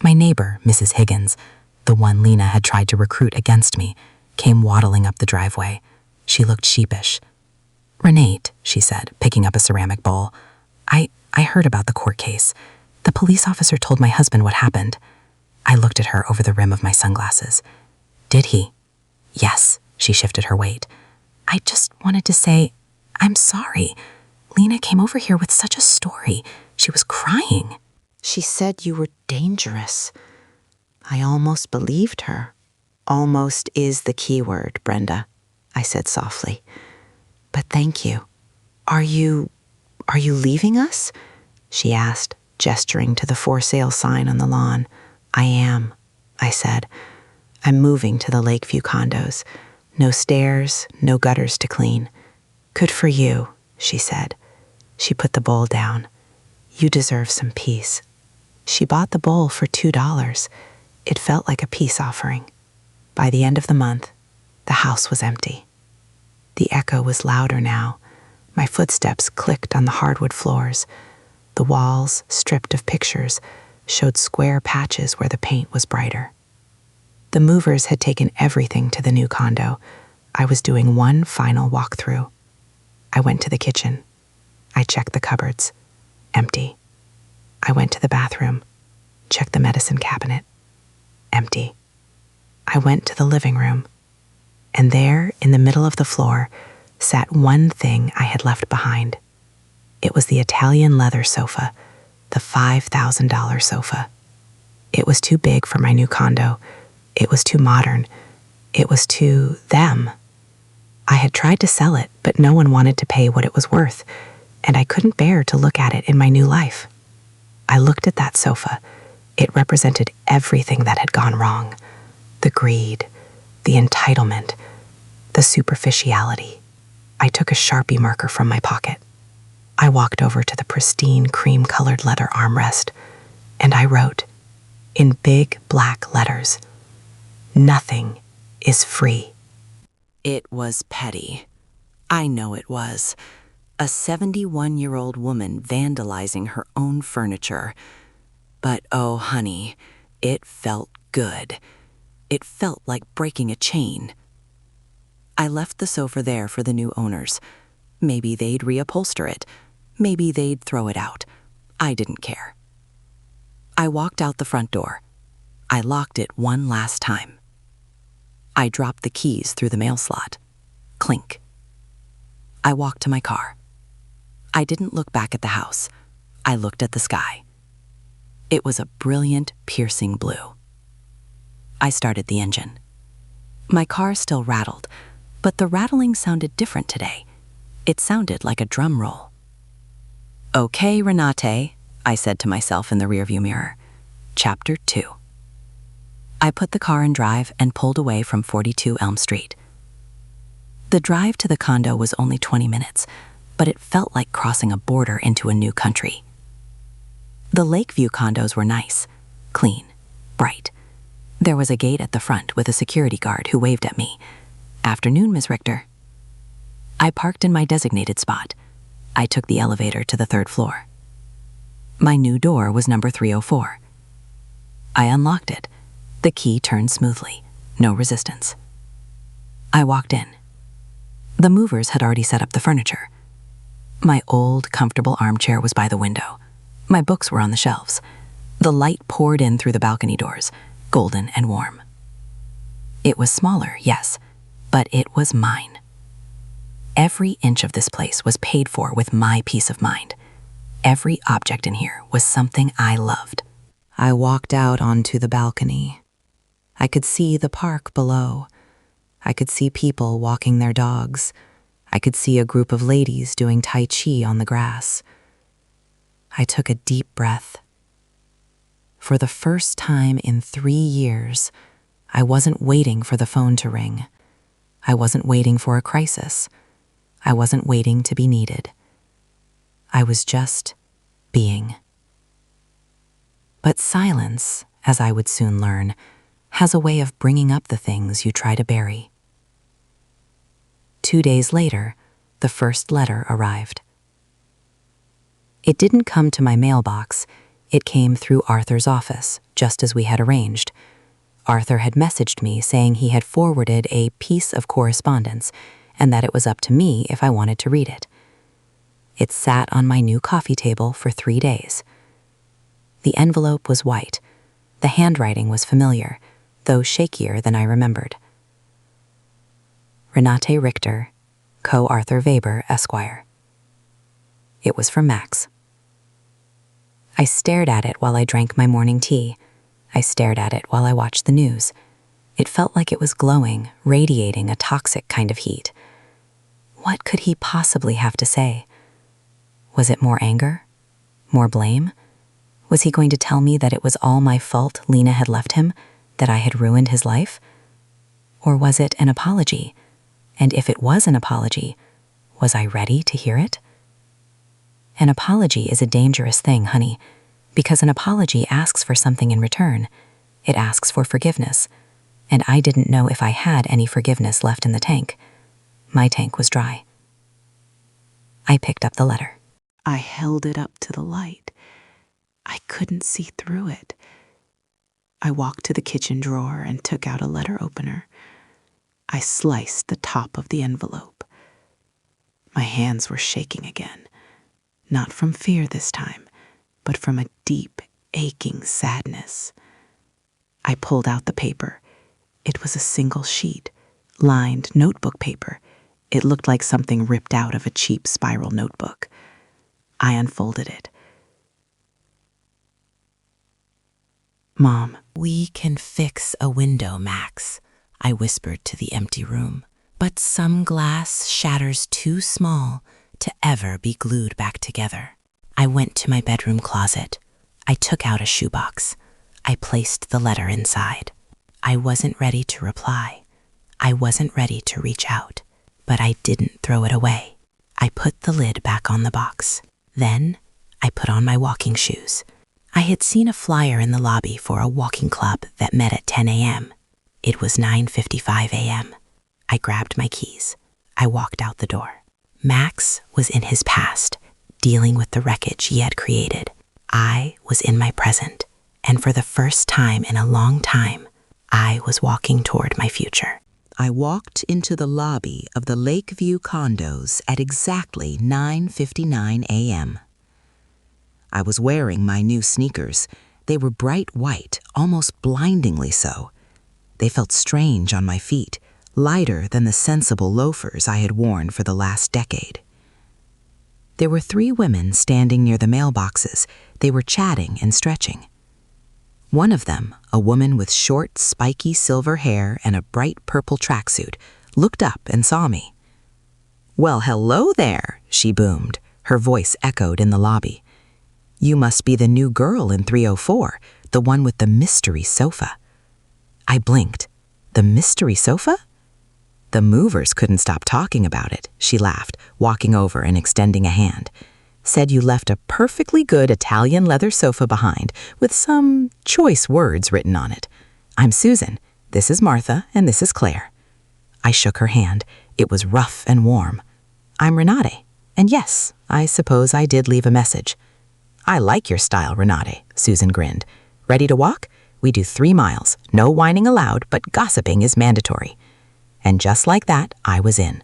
My neighbor, Mrs. Higgins, the one Lena had tried to recruit against me, came waddling up the driveway. She looked sheepish. "Renate," she said, picking up a ceramic bowl. I heard about the court case. The police officer told my husband what happened." I looked at her over the rim of my sunglasses. "Did he?" "Yes," she shifted her weight. "I just wanted to say, I'm sorry. Lena came over here with such a story. She was crying." "She said you were dangerous." I almost believed her. "Almost is the key word, Brenda," I said softly. "But thank you. Are you leaving us?" she asked, gesturing to the for sale sign on the lawn. "I am," I said. "I'm moving to the Lakeview condos. No stairs, no gutters to clean." "Good for you," she said. She put the bowl down. "You deserve some peace." She bought the bowl for $2. It felt like a peace offering. By the end of the month, the house was empty. The echo was louder now. My footsteps clicked on the hardwood floors. The walls, stripped of pictures, showed square patches where the paint was brighter. The movers had taken everything to the new condo. I was doing one final walkthrough. I went to the kitchen. I checked the cupboards. Empty. I went to the bathroom. Checked the medicine cabinet. Empty. I went to the living room. And there, in the middle of the floor, sat one thing I had left behind. It was the Italian leather sofa, the $5,000 sofa. It was too big for my new condo. It was too modern. It was too them. I had tried to sell it, but no one wanted to pay what it was worth, and I couldn't bear to look at it in my new life. I looked at that sofa. It represented everything that had gone wrong. The greed, the entitlement, the superficiality. I took a Sharpie marker from my pocket. I I walked over to the pristine cream-colored leather armrest, and I wrote, in big black letters, "Nothing is free." It was petty. I know it was. A 71-year-old woman vandalizing her own furniture. But oh, honey, it felt good. It felt like breaking a chain. I left the sofa there for the new owners. Maybe they'd reupholster it. Maybe they'd throw it out. I didn't care. I walked out the front door. I locked it one last time. I dropped the keys through the mail slot. Clink. I walked to my car. I didn't look back at the house. I looked at the sky. It was a brilliant, piercing blue. I started the engine. My car still rattled, but the rattling sounded different today. It sounded like a drum roll. "Okay, Renate," I said to myself in the rearview mirror. Chapter 2. I put the car in drive and pulled away from 42 Elm Street. The drive to the condo was only 20 minutes, but it felt like crossing a border into a new country. The Lakeview condos were nice, clean, bright. There was a gate at the front with a security guard who waved at me. "Afternoon, Miss Richter." I parked in my designated spot. I took the elevator to the 3rd floor. My new door was number 304. I unlocked it. The key turned smoothly, no resistance. I walked in. The movers had already set up the furniture. My old, comfortable armchair was by the window. My books were on the shelves. The light poured in through the balcony doors, golden and warm. It was smaller, yes, but it was mine. Every inch of this place was paid for with my peace of mind. Every object in here was something I loved. I walked out onto the balcony. I could see the park below. I could see people walking their dogs. I could see a group of ladies doing Tai Chi on the grass. I took a deep breath. For the first time in 3 years, I wasn't waiting for the phone to ring. I wasn't waiting for a crisis. I wasn't waiting to be needed. I was just being. But silence, as I would soon learn, has a way of bringing up the things you try to bury. 2 days later, the first letter arrived. It didn't come to my mailbox. It came through Arthur's office, just as we had arranged. Arthur had messaged me saying he had forwarded a piece of correspondence and that it was up to me if I wanted to read it. It sat on my new coffee table for 3 days. The envelope was white. The handwriting was familiar, though shakier than I remembered. Renate Richter, Co. Arthur Weber, Esquire. It was from Max. I stared at it while I drank my morning tea. I stared at it while I watched the news. It felt like it was glowing, radiating a toxic kind of heat. What could he possibly have to say? Was it more anger? More blame? Was he going to tell me that it was all my fault Lena had left him, that I had ruined his life? Or was it an apology? And if it was an apology, was I ready to hear it? An apology is a dangerous thing, honey, because an apology asks for something in return. It asks for forgiveness, and I didn't know if I had any forgiveness left in the tank. My tank was dry. I picked up the letter. I held it up to the light. I couldn't see through it. I walked to the kitchen drawer and took out a letter opener. I sliced the top of the envelope. My hands were shaking again, not from fear this time, but from a deep, aching sadness. I pulled out the paper. It was a single sheet, lined notebook paper. It looked like something ripped out of a cheap spiral notebook. I unfolded it. "Mom, we can fix a window, Max," I whispered to the empty room. "But some glass shatters too small to ever be glued back together." I went to my bedroom closet. I took out a shoebox. I placed the letter inside. I wasn't ready to reply. I wasn't ready to reach out, but I didn't throw it away. I put the lid back on the box. Then I put on my walking shoes. I had seen a flyer in the lobby for a walking club that met at 10 a.m. It was 9:55 a.m. I grabbed my keys. I walked out the door. Max was in his past, dealing with the wreckage he had created. I was in my present, and for the first time in a long time, I was walking toward my future. I walked into the lobby of the Lakeview condos at exactly 9:59 a.m. I was wearing my new sneakers. They were bright white, almost blindingly so. They felt strange on my feet, lighter than the sensible loafers I had worn for the last decade. There were 3 women standing near the mailboxes. They were chatting and stretching. One of them, a woman with short, spiky silver hair and a bright purple tracksuit, looked up and saw me. "Well, hello there," she boomed. Her voice echoed in the lobby. "You must be the new girl in 304, the one with the mystery sofa." I blinked. The mystery sofa? The movers couldn't stop talking about it, she laughed, walking over and extending a hand. "Said you left a perfectly good Italian leather sofa behind with some choice words written on it. I'm Susan, this is Martha, and this is Claire." I shook her hand. It was rough and warm. "I'm Renate, and yes, I suppose I did leave a message." "I like your style, Renate," Susan grinned. "Ready to walk? We do 3 miles, no whining allowed, but gossiping is mandatory." And just like that, I was in.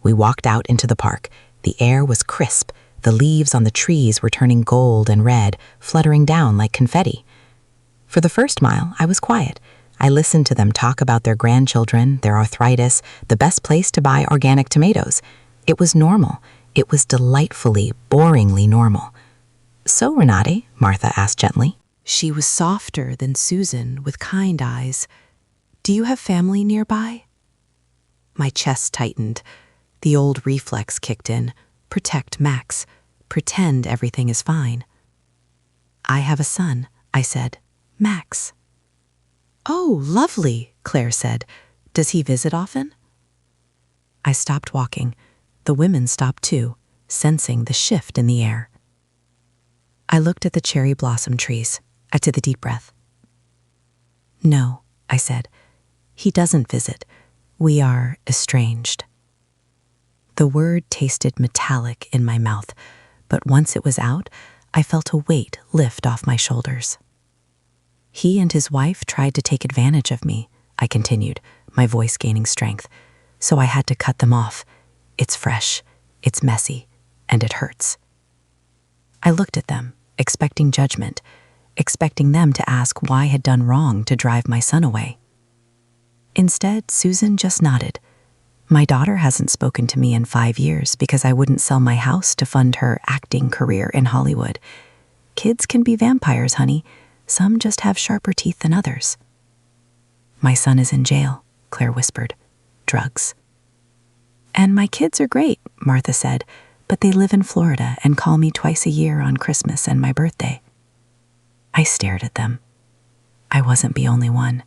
We walked out into the park. The air was crisp. The leaves on the trees were turning gold and red, fluttering down like confetti. For the first mile, I was quiet. I listened to them talk about their grandchildren, their arthritis, the best place to buy organic tomatoes. It was normal. It was delightfully, boringly normal. "So, Renate," Martha asked gently. She was softer than Susan, with kind eyes. "Do you have family nearby?" My chest tightened. The old reflex kicked in. Protect Max. Pretend everything is fine. "I have a son," I said. "Max." "Oh, lovely," Claire said. "Does he visit often?" I stopped walking. The women stopped too, sensing the shift in the air. I looked at the cherry blossom trees. I took a deep breath. "No," I said. "He doesn't visit. We are estranged." The word tasted metallic in my mouth, but once it was out, I felt a weight lift off my shoulders. "He and his wife tried to take advantage of me," I continued, my voice gaining strength. "So I had to cut them off. It's fresh, it's messy, and it hurts." I looked at them, expecting judgment, expecting them to ask why I had done wrong to drive my son away. Instead, Susan just nodded. "My daughter hasn't spoken to me in 5 years because I wouldn't sell my house to fund her acting career in Hollywood. Kids can be vampires, honey. Some just have sharper teeth than others." "My son is in jail," Claire whispered. "Drugs." "And my kids are great," Martha said, "but they live in Florida and call me twice a year on Christmas and my birthday." I stared at them. I wasn't the only one.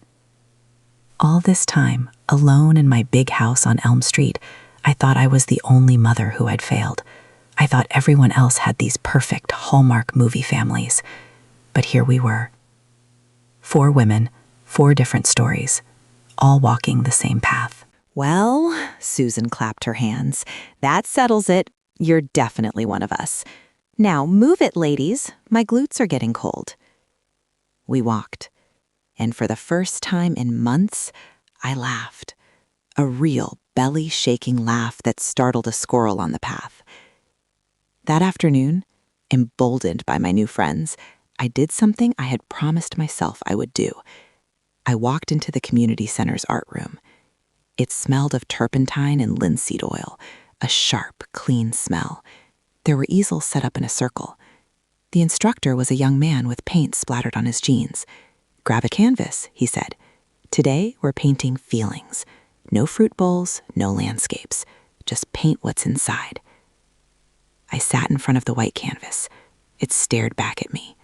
All this time, alone in my big house on Elm Street, I thought I was the only mother who had failed. I thought everyone else had these perfect Hallmark movie families. But here we were. 4 women, 4 different stories, all walking the same path. "Well," Susan clapped her hands, "that settles it. You're definitely one of us. Now move it, ladies. My glutes are getting cold." We walked, and for the first time in months, I laughed. A real belly-shaking laugh that startled a squirrel on the path. That afternoon, emboldened by my new friends, I did something I had promised myself I would do. I walked into the community center's art room. It smelled of turpentine and linseed oil, a sharp, clean smell. There were easels set up in a circle. The instructor was a young man with paint splattered on his jeans. "Grab a canvas," he said. "Today we're painting feelings. No fruit bowls, no landscapes. Just paint what's inside." I sat in front of the white canvas. It stared back at me,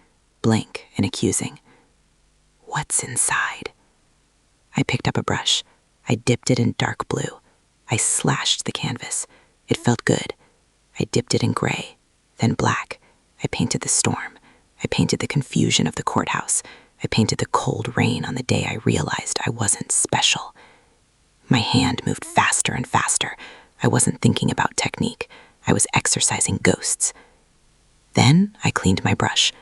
blank and accusing. What's inside? I picked up a brush. I dipped it in dark blue. I slashed the canvas. It felt good. I dipped it in gray. then black. I painted the storm. I painted the confusion of the courthouse. I painted the cold rain on the day I realized I wasn't special. My hand moved faster and faster. I wasn't thinking about technique. I was exercising ghosts. Then I cleaned my brush.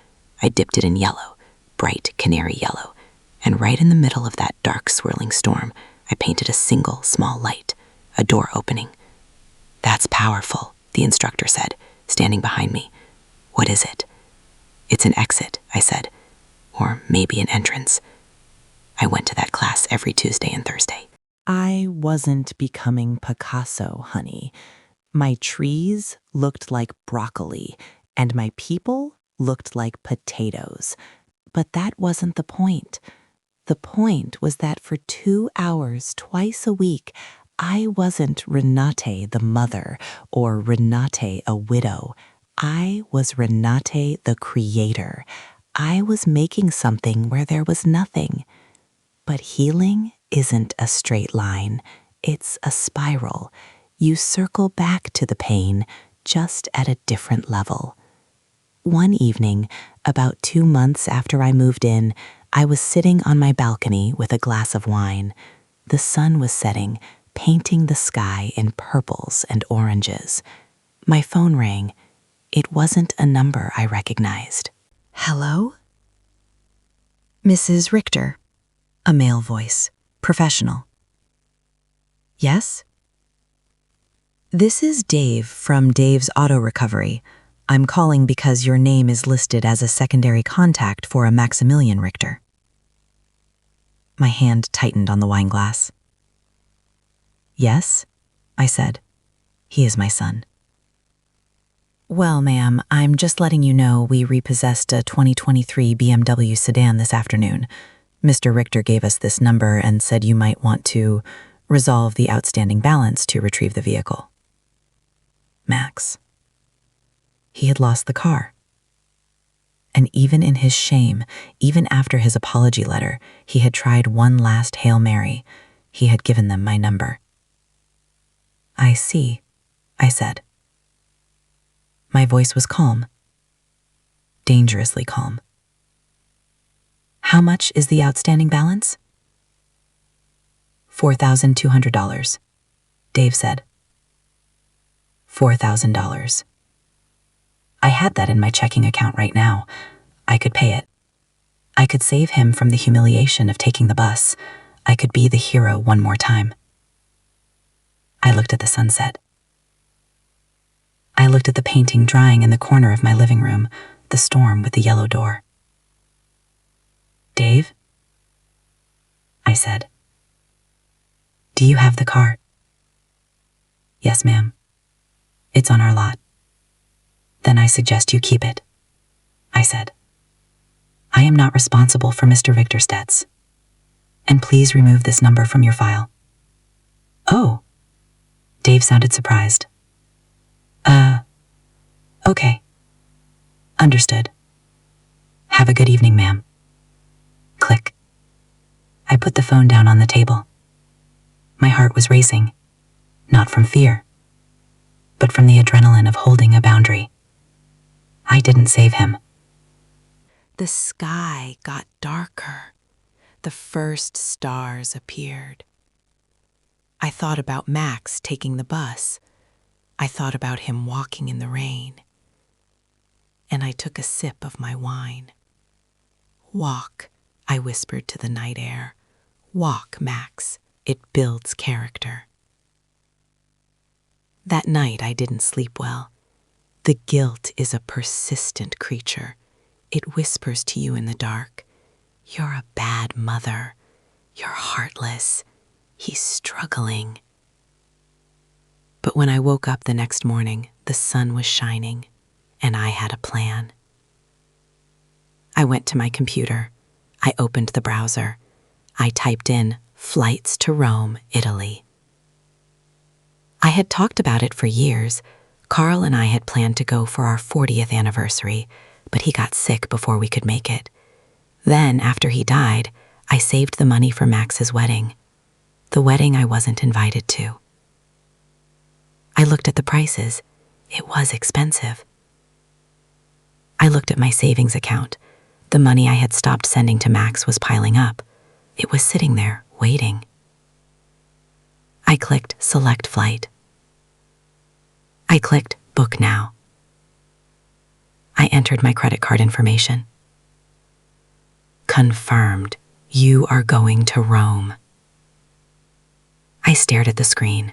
I dipped it in yellow, bright canary yellow, and right in the middle of that dark swirling storm, I painted a single small light, a door opening. "That's powerful," the instructor said, standing behind me. "What is it?" "It's an exit," I said, "or maybe an entrance." I went to that class every Tuesday and Thursday. I wasn't becoming Picasso, honey. My trees looked like broccoli, and my people looked like potatoes. But that wasn't the point. The point was that for 2 hours twice a week, I wasn't Renate the mother or Renate a widow. I was Renate the creator. I was making something where there was nothing. But healing isn't a straight line. It's a spiral. You circle back to the pain, just at a different level. One evening, about 2 months after I moved in, I was sitting on my balcony with a glass of wine. The sun was setting, painting the sky in purples and oranges. My phone rang. It wasn't a number I recognized. Hello? Mrs. Richter. A male voice. Professional. Yes? This is Dave from Dave's Auto Recovery. I'm calling because your name is listed as a secondary contact for a Maximilian Richter. My hand tightened on the wine glass. Yes, I said. He is my son. Well, ma'am, I'm just letting you know we repossessed a 2023 BMW sedan this afternoon. Mr. Richter gave us this number and said you might want to resolve the outstanding balance to retrieve the vehicle. Max. He had lost the car. And even in his shame, even after his apology letter, he had tried one last Hail Mary. He had given them my number. I see, I said. My voice was calm. Dangerously calm. How much is the outstanding balance? $4,200, Dave said. $4,000. I had that in my checking account right now. I could pay it. I could save him from the humiliation of taking the bus. I could be the hero one more time. I looked at the sunset. I looked at the painting drying in the corner of my living room, the storm with the yellow door. Dave? I said. Do you have the car? Yes, ma'am. It's on our lot. Then I suggest you keep it, I said. I am not responsible for Mr. Richter's debts. And please remove this number from your file. Oh. Dave sounded surprised. Okay. Understood. Have a good evening, ma'am. Click. I put the phone down on the table. My heart was racing, not from fear, but from the adrenaline of holding a boundary. I didn't save him. The sky got darker. The first stars appeared. I thought about Max taking the bus. I thought about him walking in the rain. And I took a sip of my wine. Walk, I whispered to the night air. Walk, Max. It builds character. That night I didn't sleep well. The guilt is a persistent creature. It whispers to you in the dark. You're a bad mother. You're heartless. He's struggling. But when I woke up the next morning, the sun was shining, and I had a plan. I went to my computer. I opened the browser. I typed in flights to Rome, Italy. I had talked about it for years. Carl and I had planned to go for our 40th anniversary, but he got sick before we could make it. Then, after he died, I saved the money for Max's wedding. The wedding I wasn't invited to. I looked at the prices. It was expensive. I looked at my savings account. The money I had stopped sending to Max was piling up. It was sitting there, waiting. I clicked Select Flight. I clicked Book Now. I entered my credit card information. Confirmed. You are going to Rome. I stared at the screen.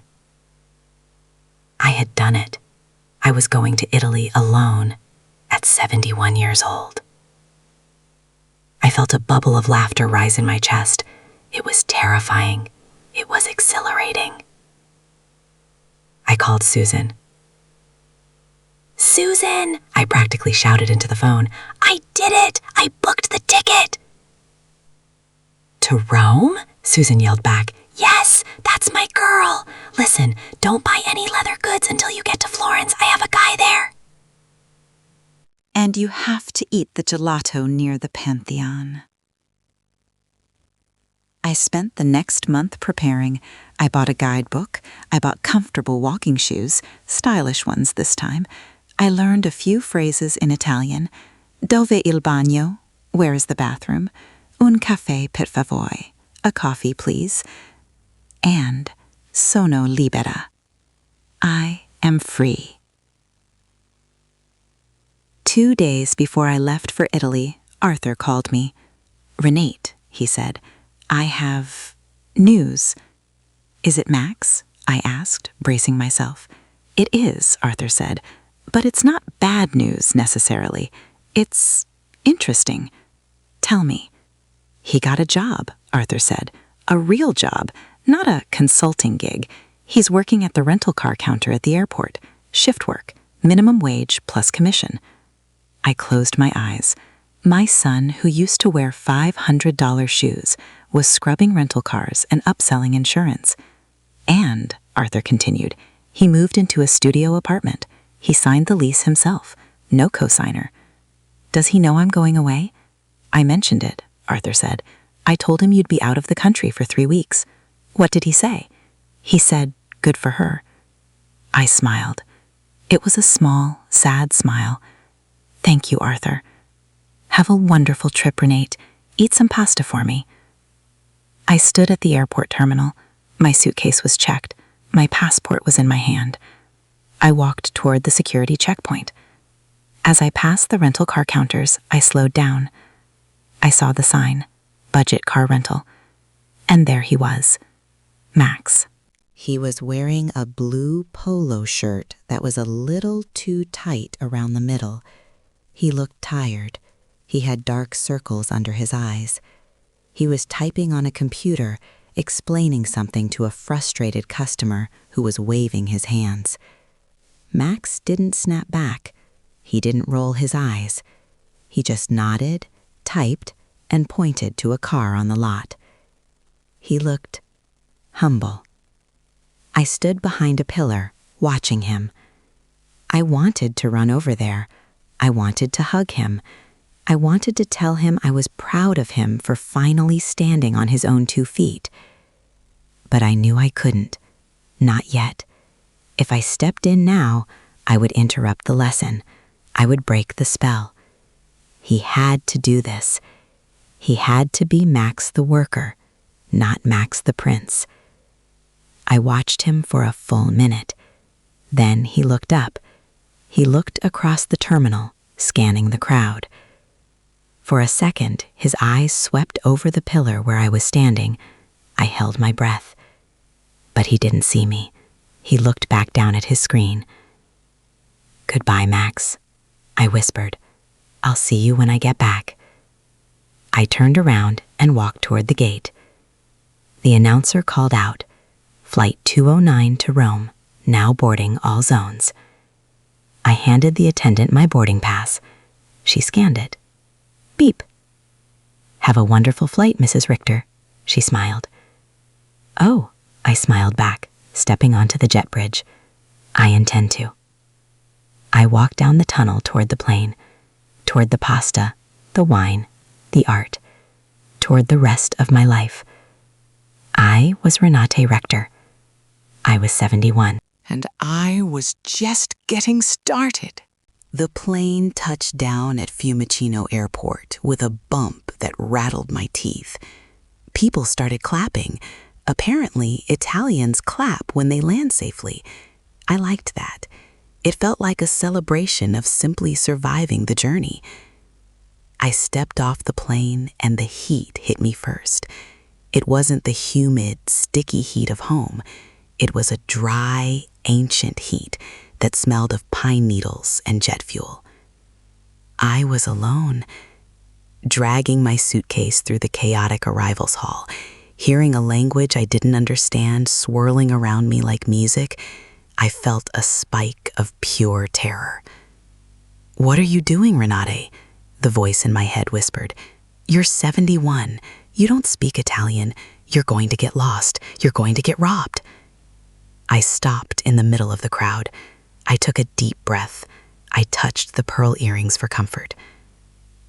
I had done it. I was going to Italy alone at 71 years old. I felt a bubble of laughter rise in my chest. It was terrifying. It was exhilarating. I called Susan. Susan! I practically shouted into the phone. I did it! I booked the ticket! To Rome? Susan yelled back. Yes, that's my girl. Listen, don't buy any leather goods until you get to Florence. I have a guy there. And you have to eat the gelato near the Pantheon. I spent the next month preparing. I bought a guidebook. I bought comfortable walking shoes, stylish ones this time. I learned a few phrases in Italian. Dove il bagno? Where is the bathroom? Un caffè per favore? A coffee, please. And sono libera. I am free. 2 days before I left for Italy, Arthur called me. Renate, he said, I have news. Is it Max? I asked, bracing myself. It is, Arthur said, but it's not bad news necessarily. It's interesting. Tell me. He got a job, Arthur said. A real job, not a consulting gig. He's working at the rental car counter at the airport. Shift work, minimum wage plus commission. I closed my eyes. My son, who used to wear $500 shoes, was scrubbing rental cars and upselling insurance. And, Arthur continued, he moved into a studio apartment. He signed the lease himself. No cosigner. Does he know I'm going away? I mentioned it, Arthur said. I told him you'd be out of the country for 3 weeks. What did he say? He said, good for her. I smiled. It was a small, sad smile. Thank you, Arthur. Have a wonderful trip, Renate. Eat some pasta for me. I stood at the airport terminal. My suitcase was checked. My passport was in my hand. I walked toward the security checkpoint. As I passed the rental car counters, I slowed down. I saw the sign, budget car rental. And there he was, Max. He was wearing a blue polo shirt that was a little too tight around the middle. He looked tired. He had dark circles under his eyes. He was typing on a computer, explaining something to a frustrated customer who was waving his hands. Max didn't snap back. He didn't roll his eyes. He just nodded, typed, and pointed to a car on the lot. He looked humble. I stood behind a pillar, watching him. I wanted to run over there. I wanted to hug him. I wanted to tell him I was proud of him for finally standing on his own 2 feet. But I knew I couldn't. Not yet. If I stepped in now, I would interrupt the lesson. I would break the spell. He had to do this. He had to be Max the worker, not Max the prince. I watched him for a full minute. Then he looked up. He looked across the terminal, scanning the crowd. For a second, his eyes swept over the pillar where I was standing. I held my breath. But he didn't see me. He looked back down at his screen. Goodbye, Max, I whispered. I'll see you when I get back. I turned around and walked toward the gate. The announcer called out, Flight 209 to Rome, now boarding all zones. I handed the attendant my boarding pass. She scanned it. Beep. Have a wonderful flight, Mrs. Richter, she smiled. Oh, I smiled back, stepping onto the jet bridge. I intend to. I walked down the tunnel toward the plane, toward the pasta, the wine, the art, toward the rest of my life. I was Renate Rector. I was 71. And I was just getting started. The plane touched down at Fiumicino Airport with a bump that rattled my teeth. People started clapping. Apparently, Italians clap when they land safely. I liked that. It felt like a celebration of simply surviving the journey. I stepped off the plane and the heat hit me first. It wasn't the humid, sticky heat of home. It was a dry, ancient heat that smelled of pine needles and jet fuel. I was alone, dragging my suitcase through the chaotic arrivals hall, hearing a language I didn't understand swirling around me like music. I felt a spike of pure terror. "What are you doing, Renate?" the voice in my head whispered. "You're 71. You don't speak Italian. You're going to get lost. You're going to get robbed." I stopped in the middle of the crowd. I took a deep breath. I touched the pearl earrings for comfort.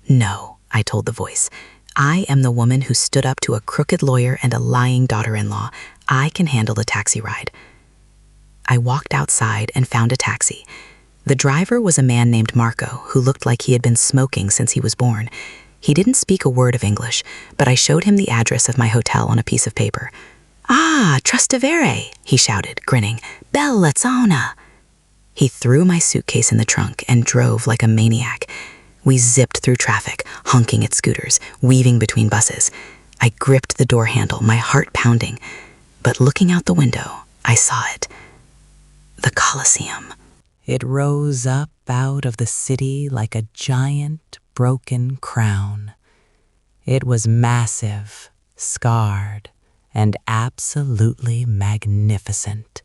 "No," I told the voice. "I am the woman who stood up to a crooked lawyer and a lying daughter-in-law. I can handle a taxi ride." I walked outside and found a taxi. The driver was a man named Marco who looked like he had been smoking since he was born. He didn't speak a word of English, but I showed him the address of my hotel on a piece of paper. "Ah, Trastevere," he shouted, grinning. "Bella zona." He threw my suitcase in the trunk and drove like a maniac. We zipped through traffic, honking at scooters, weaving between buses. I gripped the door handle, my heart pounding. But looking out the window, I saw it. The Colosseum. It rose up out of the city like a giant, broken crown. It was massive, scarred, and absolutely magnificent.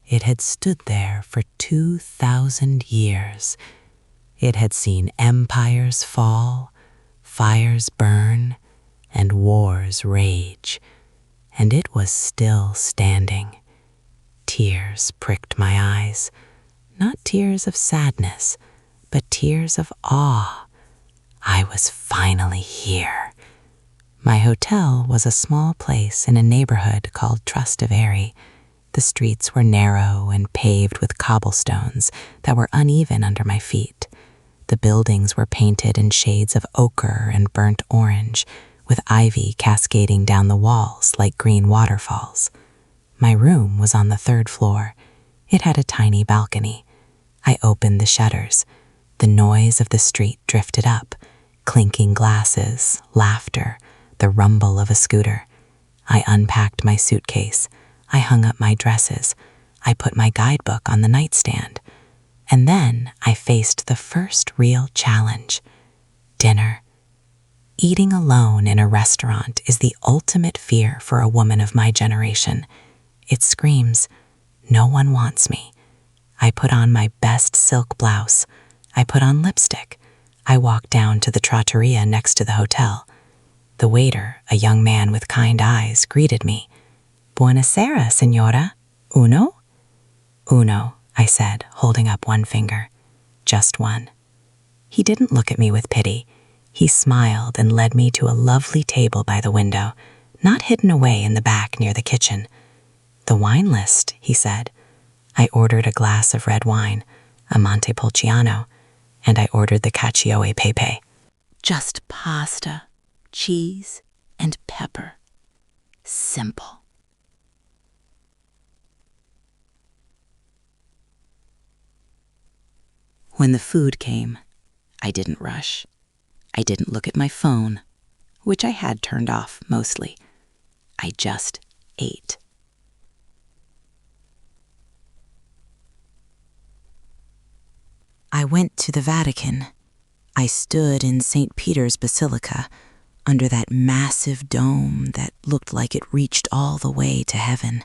It had stood there for 2,000 years. It had seen empires fall, fires burn, and wars rage, and it was still standing. Tears pricked my eyes, not tears of sadness, but tears of awe. I was finally here. My hotel was a small place in a neighborhood called Trastevere. The streets were narrow and paved with cobblestones that were uneven under my feet. The buildings were painted in shades of ochre and burnt orange, with ivy cascading down the walls like green waterfalls. My room was on the 3rd floor. It had a tiny balcony. I opened the shutters. The noise of the street drifted up, clinking glasses, laughter, the rumble of a scooter. I unpacked my suitcase. I hung up my dresses. I put my guidebook on the nightstand. And then I faced the first real challenge: dinner. Eating alone in a restaurant is the ultimate fear for a woman of my generation. It screams, "No one wants me." I put on my best silk blouse. I put on lipstick. I walked down to the trattoria next to the hotel. The waiter, a young man with kind eyes, greeted me. "Buonasera, signora. Uno?" "Uno," I said, holding up one finger. "Just one." He didn't look at me with pity. He smiled and led me to a lovely table by the window, not hidden away in the back near the kitchen. "The wine list," he said. I ordered a glass of red wine, a Montepulciano, and I ordered the cacio e pepe. Just pasta, cheese, and pepper. Simple. When the food came, I didn't rush. I didn't look at my phone, which I had turned off mostly. I just ate. I went to the Vatican. I stood in St. Peter's Basilica, under that massive dome that looked like it reached all the way to heaven.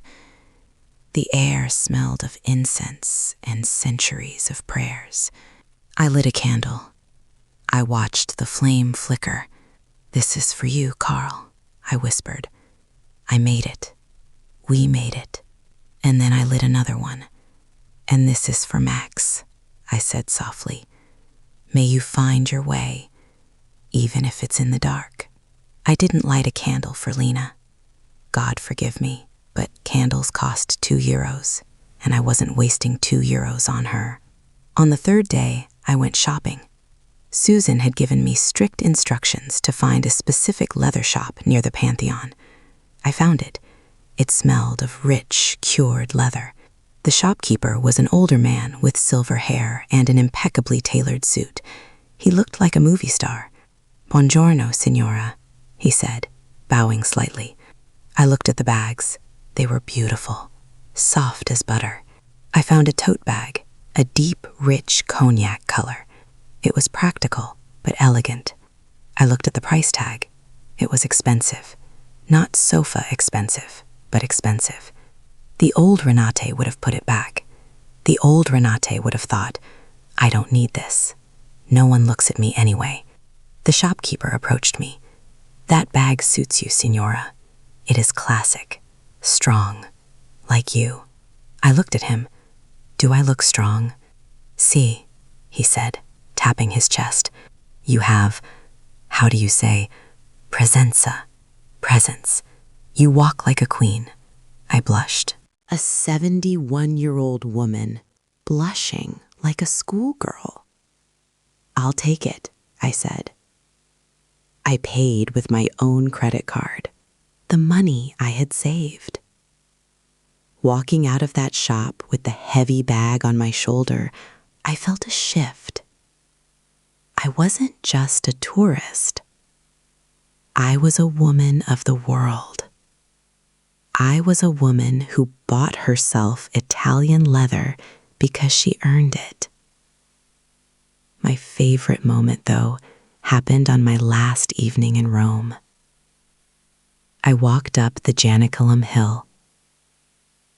The air smelled of incense and centuries of prayers. I lit a candle. I watched the flame flicker. "This is for you, Carl," I whispered. "I made it. We made it." And then I lit another one. "And this is for Max," I said softly. "May you find your way, even if it's in the dark." I didn't light a candle for Lena. God forgive me, but candles cost €2, and I wasn't wasting €2 on her. On the 3rd day, I went shopping. Susan had given me strict instructions to find a specific leather shop near the Pantheon. I found it. It smelled of rich, cured leather. The shopkeeper was an older man with silver hair and an impeccably tailored suit. He looked like a movie star. "Buongiorno, signora," he said, bowing slightly. I looked at the bags. They were beautiful, soft as butter. I found a tote bag, a deep, rich cognac color. It was practical, but elegant. I looked at the price tag. It was expensive. Not sofa expensive, but expensive. The old Renate would have put it back. The old Renate would have thought, I don't need this. No one looks at me anyway. The shopkeeper approached me. "That bag suits you, signora. It is classic, strong, like you." I looked at him. "Do I look strong?" "Si," he said, tapping his chest. "You have, how do you say, presenza, presence. You walk like a queen." I blushed. A 71-year-old woman, blushing like a schoolgirl. "I'll take it," I said. I paid with my own credit card, the money I had saved. Walking out of that shop with the heavy bag on my shoulder, I felt a shift. I wasn't just a tourist. I was a woman of the world. I was a woman who bought herself Italian leather because she earned it. My favorite moment, though, happened on my last evening in Rome. I walked up the Janiculum Hill.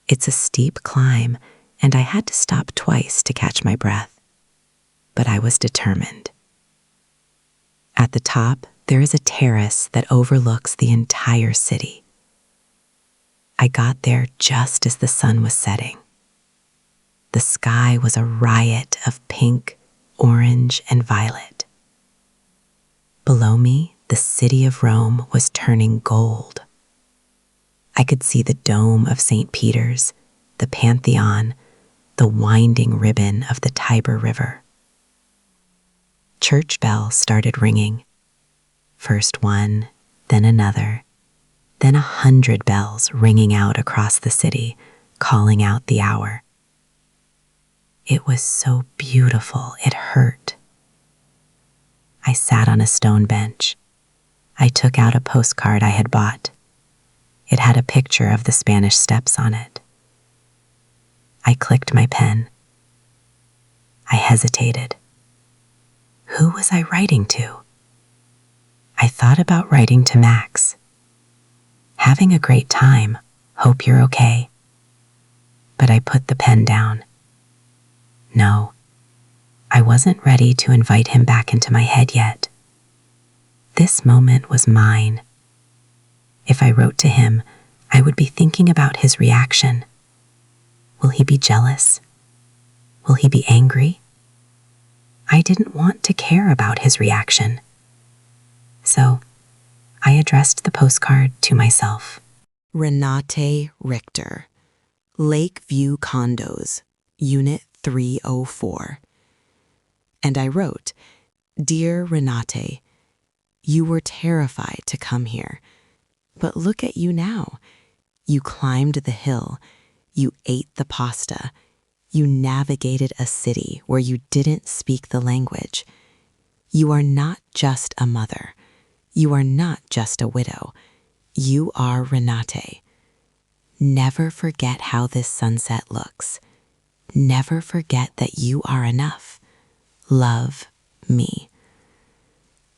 It's a steep climb, and I had to stop twice to catch my breath. But I was determined. At the top, there is a terrace that overlooks the entire city. I got there just as the sun was setting. The sky was a riot of pink, orange, and violet. Below me, the city of Rome was turning gold. I could see the dome of St. Peter's, the Pantheon, the winding ribbon of the Tiber River. Church bells started ringing. First one, then another, then 100 bells ringing out across the city, calling out the hour. It was so beautiful, it hurt. I sat on a stone bench. I took out a postcard I had bought. It had a picture of the Spanish Steps on it. I clicked my pen. I hesitated. Who was I writing to? I thought about writing to Max. "Having a great time. Hope you're okay." But I put the pen down. No, I wasn't ready to invite him back into my head yet. This moment was mine. If I wrote to him, I would be thinking about his reaction. Will he be jealous? Will he be angry? I didn't want to care about his reaction. So, I addressed the postcard to myself. Renate Richter, Lakeview Condos, Unit 304. And I wrote, "Dear Renate, you were terrified to come here, but look at you now. You climbed the hill, you ate the pasta, you navigated a city where you didn't speak the language. You are not just a mother. You are not just a widow. You are Renate. Never forget how this sunset looks. Never forget that you are enough. Love, me."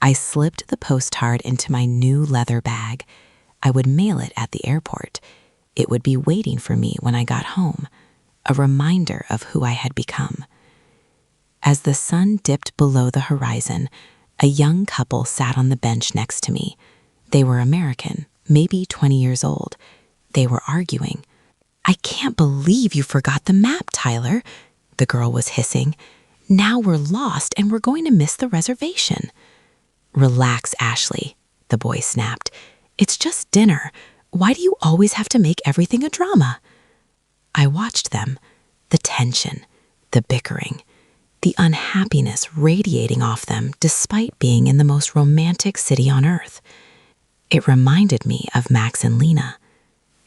I slipped the postcard into my new leather bag. I would mail it at the airport. It would be waiting for me when I got home, a reminder of who I had become. As the sun dipped below the horizon, a young couple sat on the bench next to me. They were American, maybe 20 years old. They were arguing. "I can't believe you forgot the map, Tyler," the girl was hissing. "Now we're lost and we're going to miss the reservation." "Relax, Ashley," the boy snapped. "It's just dinner. Why do you always have to make everything a drama?" I watched them, the tension, the bickering. the unhappiness radiating off them despite being in the most romantic city on earth. It reminded me of Max and Lena.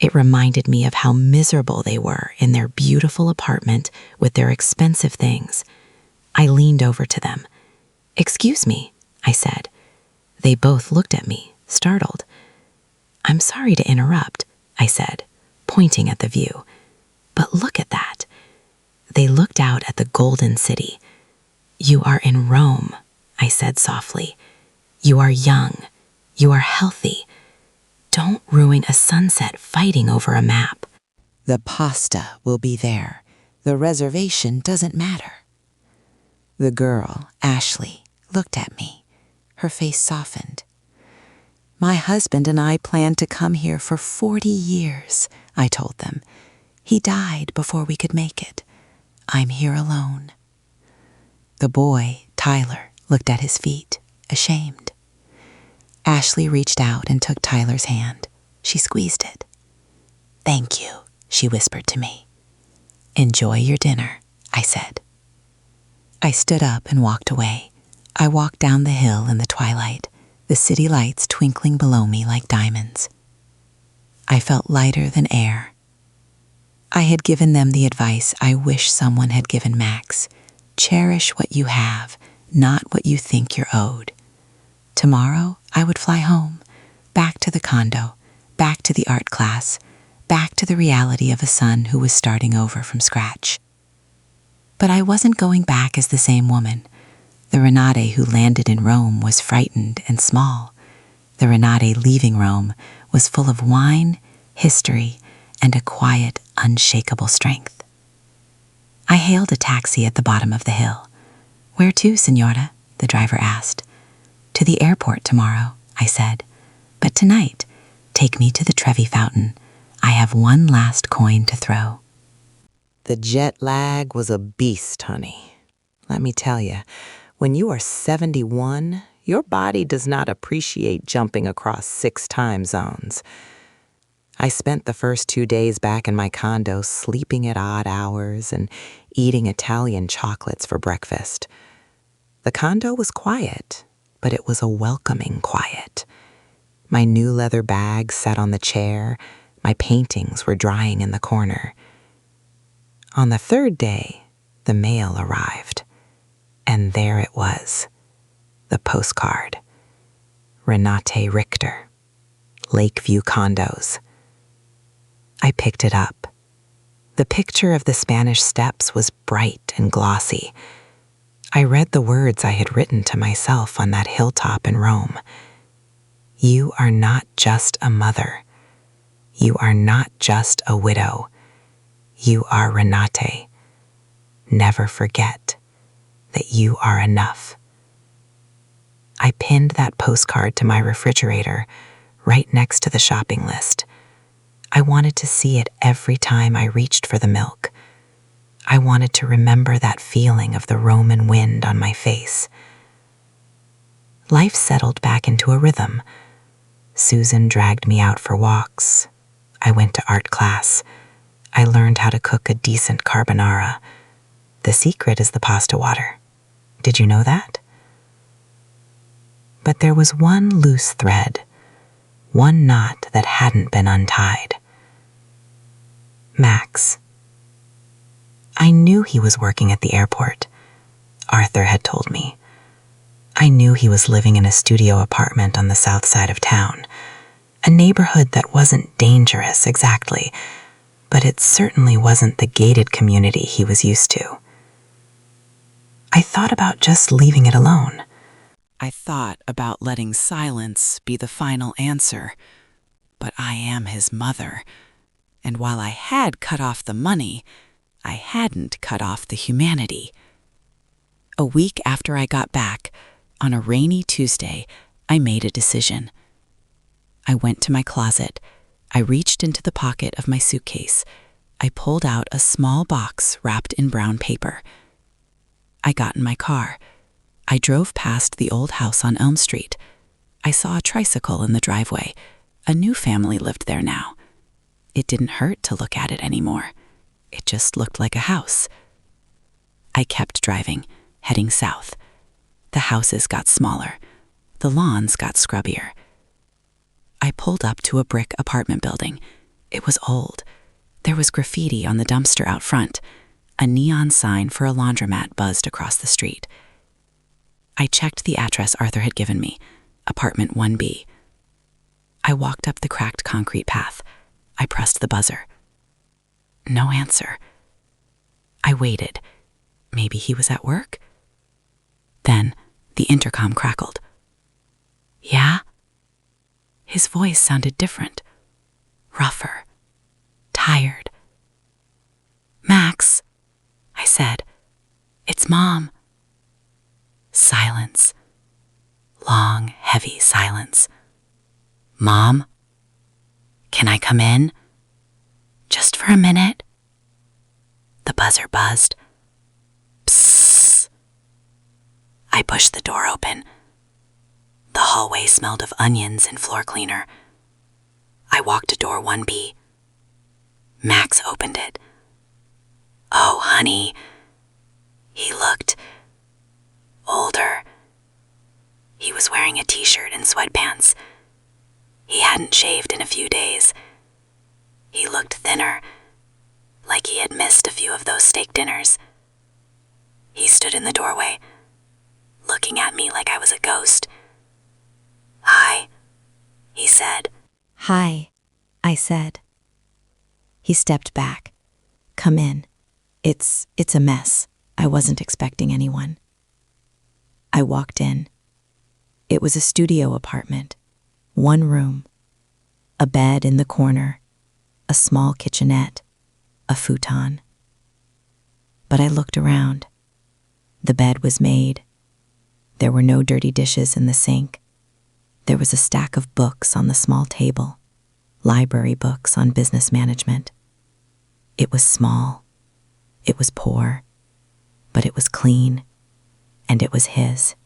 It reminded me of how miserable they were in their beautiful apartment with their expensive things. I leaned over to them. "Excuse me," I said. They both looked at me, startled. "I'm sorry to interrupt," I said, pointing at the view. "But look at that." They looked out at the golden city. "You are in Rome," I said softly. "You are young. You are healthy. Don't ruin a sunset fighting over a map." The pasta will be there. The reservation doesn't matter. The girl, Ashley, looked at me. Her face softened. "My husband and I planned to come here for 40 years, I told them. He died before we could make it. I'm here alone." The boy, Tyler, looked at his feet, ashamed. Ashley reached out and took Tyler's hand. She squeezed it. "Thank you," she whispered to me. "Enjoy your dinner," I said. I stood up and walked away. I walked down the hill in the twilight, the city lights twinkling below me like diamonds. I felt lighter than air. I had given them the advice I wish someone had given Max. Cherish what you have, not what you think you're owed. Tomorrow, I would fly home, back to the condo, back to the art class, back to the reality of a son who was starting over from scratch. But I wasn't going back as the same woman. The Renate who landed in Rome was frightened and small. The Renate leaving Rome was full of wine, history, and a quiet, unshakable strength. I hailed a taxi at the bottom of the hill. "Where to, Senora?" the driver asked. "To the airport tomorrow," I said. "But tonight, take me to the Trevi Fountain. I have one last coin to throw." The jet lag was a beast, honey. Let me tell you, when you are 71, your body does not appreciate jumping across 6 time zones. I spent the first 2 days back in my condo sleeping at odd hours and eating Italian chocolates for breakfast. The condo was quiet, but it was a welcoming quiet. My new leather bag sat on the chair. My paintings were drying in the corner. On the 3rd day, the mail arrived. And there it was, the postcard. Renate Richter, Lakeview Condos. I picked it up. The picture of the Spanish Steps was bright and glossy. I read the words I had written to myself on that hilltop in Rome. You are not just a mother. You are not just a widow. You are Renate. Never forget that you are enough. I pinned that postcard to my refrigerator, right next to the shopping list. I wanted to see it every time I reached for the milk. I wanted to remember that feeling of the Roman wind on my face. Life settled back into a rhythm. Susan dragged me out for walks. I went to art class. I learned how to cook a decent carbonara. The secret is the pasta water. Did you know that? But there was one loose thread, one knot that hadn't been untied. Max. I knew he was working at the airport. Arthur had told me. I knew he was living in a studio apartment on the south side of town, a neighborhood that wasn't dangerous exactly, but it certainly wasn't the gated community he was used to. I thought about just leaving it alone. I thought about letting silence be the final answer, but I am his mother, and while I had cut off the money, I hadn't cut off the humanity. A week after I got back, on a rainy Tuesday, I made a decision. I went to my closet. I reached into the pocket of my suitcase. I pulled out a small box wrapped in brown paper. I got in my car. I drove past the old house on Elm Street. I saw a tricycle in the driveway. A new family lived there now. It didn't hurt to look at it anymore. It just looked like a house. I kept driving. heading south. The houses got smaller. The lawns got scrubbier. I pulled up to a brick apartment building. It was old. There was graffiti on the dumpster out front. A neon sign for a laundromat buzzed across the street. I checked the address Arthur had given me, apartment 1B. I walked up the cracked concrete path. I pressed the buzzer. No answer. I waited. Maybe he was at work? Then the intercom crackled. Yeah? His voice sounded different, rougher, tired. Max, I said, it's Mom. Silence. Long, heavy silence. Mom? Can I come in? Just for a minute? The buzzer buzzed. Psst. I pushed the door open. The hallway smelled of onions and floor cleaner. I walked to door 1B. Max opened it. Oh, honey. He looked older. He was wearing a t-shirt and sweatpants. He hadn't shaved in a few days. He looked thinner, like he had missed a few of those steak dinners. He stood in the doorway, looking at me like I was a ghost. Hi, he said. Hi, I said. He stepped back. Come in. It's a mess. I wasn't expecting anyone. I walked in. It was a studio apartment. 1 room. A bed in the corner. A small kitchenette. A futon. But I looked around. The bed was made. There were no dirty dishes in the sink. There was a stack of books on the small table. Library books on business management. It was small. It was poor. But it was clean. And it was his.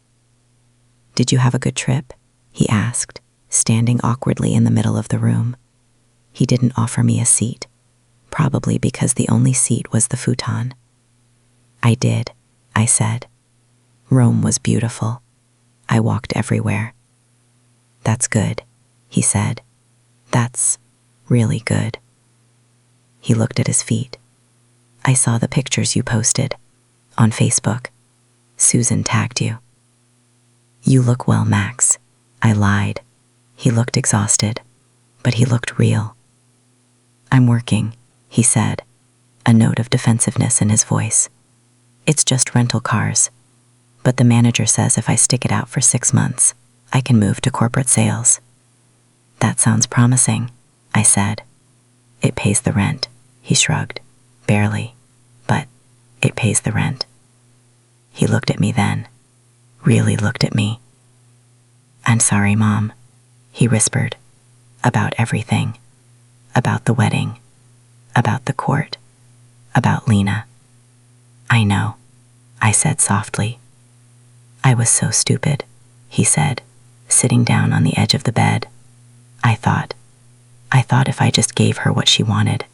Did you have a good trip? He asked, standing awkwardly in the middle of the room. He didn't offer me a seat, probably because the only seat was the futon. I did, I said. Rome was beautiful. I walked everywhere. That's good, he said. That's really good. He looked at his feet. I saw the pictures you posted on Facebook. Susan tagged you. You look well, Max. I lied. He looked exhausted, but he looked real. I'm working, he said, a note of defensiveness in his voice. It's just rental cars, but the manager says if I stick it out for 6 months, I can move to corporate sales. That sounds promising, I said. It pays the rent, he shrugged. Barely, but it pays the rent. He looked at me then, really looked at me. I'm sorry, Mom, he whispered, about everything, about the wedding, about the court, about Lena. I know, I said softly. I was so stupid, he said, sitting down on the edge of the bed. I thought if I just gave her what she wanted,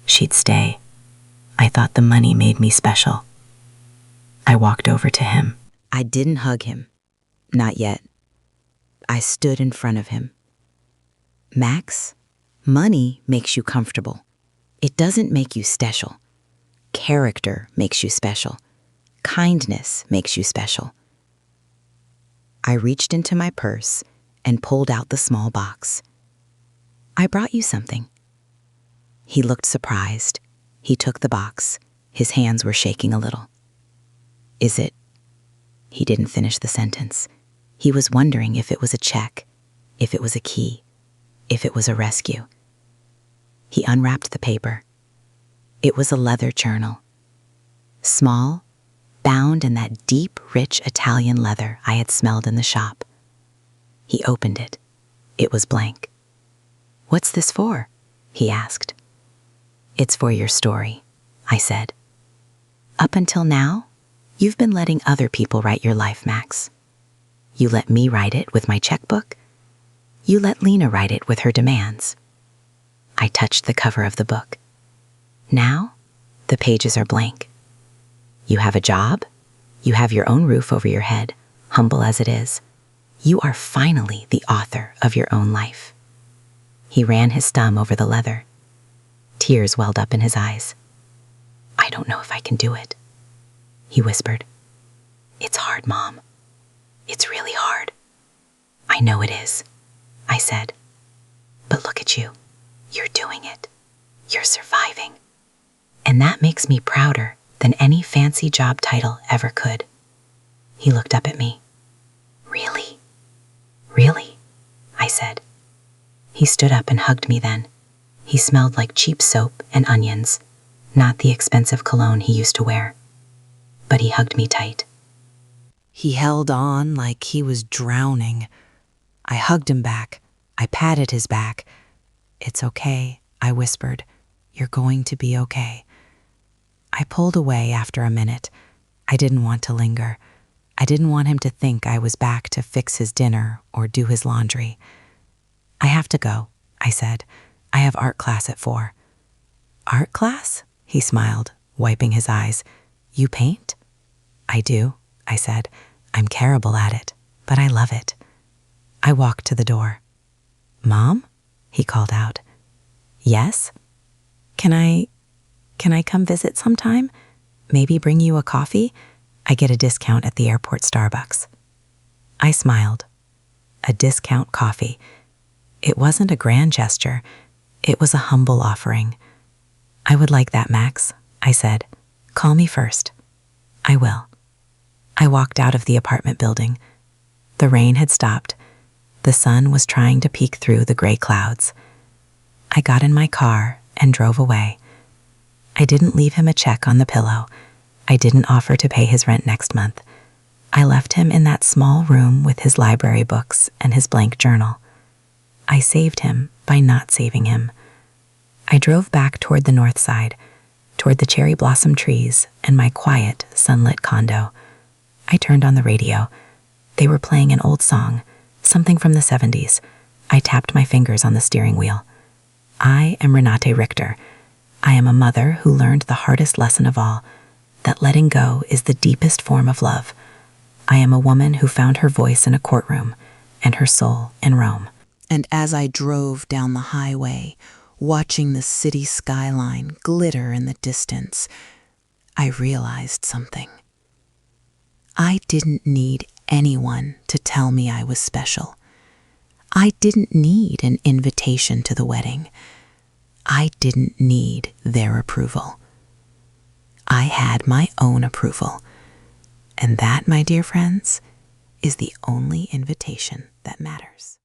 she'd stay. I thought the money made me special. I walked over to him. I didn't hug him. Not yet. I stood in front of him. Max, money makes you comfortable. It doesn't make you special. Character makes you special. Kindness makes you special. I reached into my purse and pulled out the small box. I brought you something. He looked surprised. He took the box. His hands were shaking a little. Is it? He didn't finish the sentence. He was wondering if it was a check, if it was a key, if it was a rescue. He unwrapped the paper. It was a leather journal. Small, bound in that deep, rich Italian leather I had smelled in the shop. He opened it. It was blank. What's this for? He asked. It's for your story, I said. Up until now, you've been letting other people write your life, Max. You let me write it with my checkbook. You let Lena write it with her demands. I touched the cover of the book. Now, the pages are blank. You have a job. You have your own roof over your head, humble as it is. You are finally the author of your own life." He ran his thumb over the leather. Tears welled up in his eyes. "I don't know if I can do it," he whispered. "It's hard, Mom. It's really hard." "I know it is," I said. "But look at you. You're doing it. You're surviving. And that makes me prouder than any fancy job title ever could." He looked up at me. "Really? Really?" I said. He stood up and hugged me then. He smelled like cheap soap and onions, not the expensive cologne he used to wear. But he hugged me tight. He held on like he was drowning. I hugged him back. I patted his back. "It's okay," I whispered. "You're going to be okay." I pulled away after a minute. I didn't want to linger. I didn't want him to think I was back to fix his dinner or do his laundry. "I have to go," I said. "I have art class at 4. "Art class?" He smiled, wiping his eyes. "You paint?" "I do," I said. "I'm terrible at it, but I love it." I walked to the door. "Mom?" he called out. "Yes? Can I come visit sometime? Maybe bring you a coffee? I get a discount at the airport Starbucks." I smiled. A discount coffee. It wasn't a grand gesture. It was a humble offering. "I would like that, Max," I said. "Call me first." "I will." I walked out of the apartment building. The rain had stopped. The sun was trying to peek through the gray clouds. I got in my car and drove away. I didn't leave him a check on the pillow. I didn't offer to pay his rent next month. I left him in that small room with his library books and his blank journal. I saved him by not saving him. I drove back toward the north side, toward the cherry blossom trees and my quiet, sunlit condo. I turned on the radio. They were playing an old song, something from the 70s. I tapped my fingers on the steering wheel. I am Renate Richter. I am a mother who learned the hardest lesson of all, that letting go is the deepest form of love. I am a woman who found her voice in a courtroom and her soul in Rome. And as I drove down the highway, watching the city skyline glitter in the distance, I realized something. I didn't need anyone to tell me I was special. I didn't need an invitation to the wedding. I didn't need their approval. I had my own approval. And that, my dear friends, is the only invitation that matters.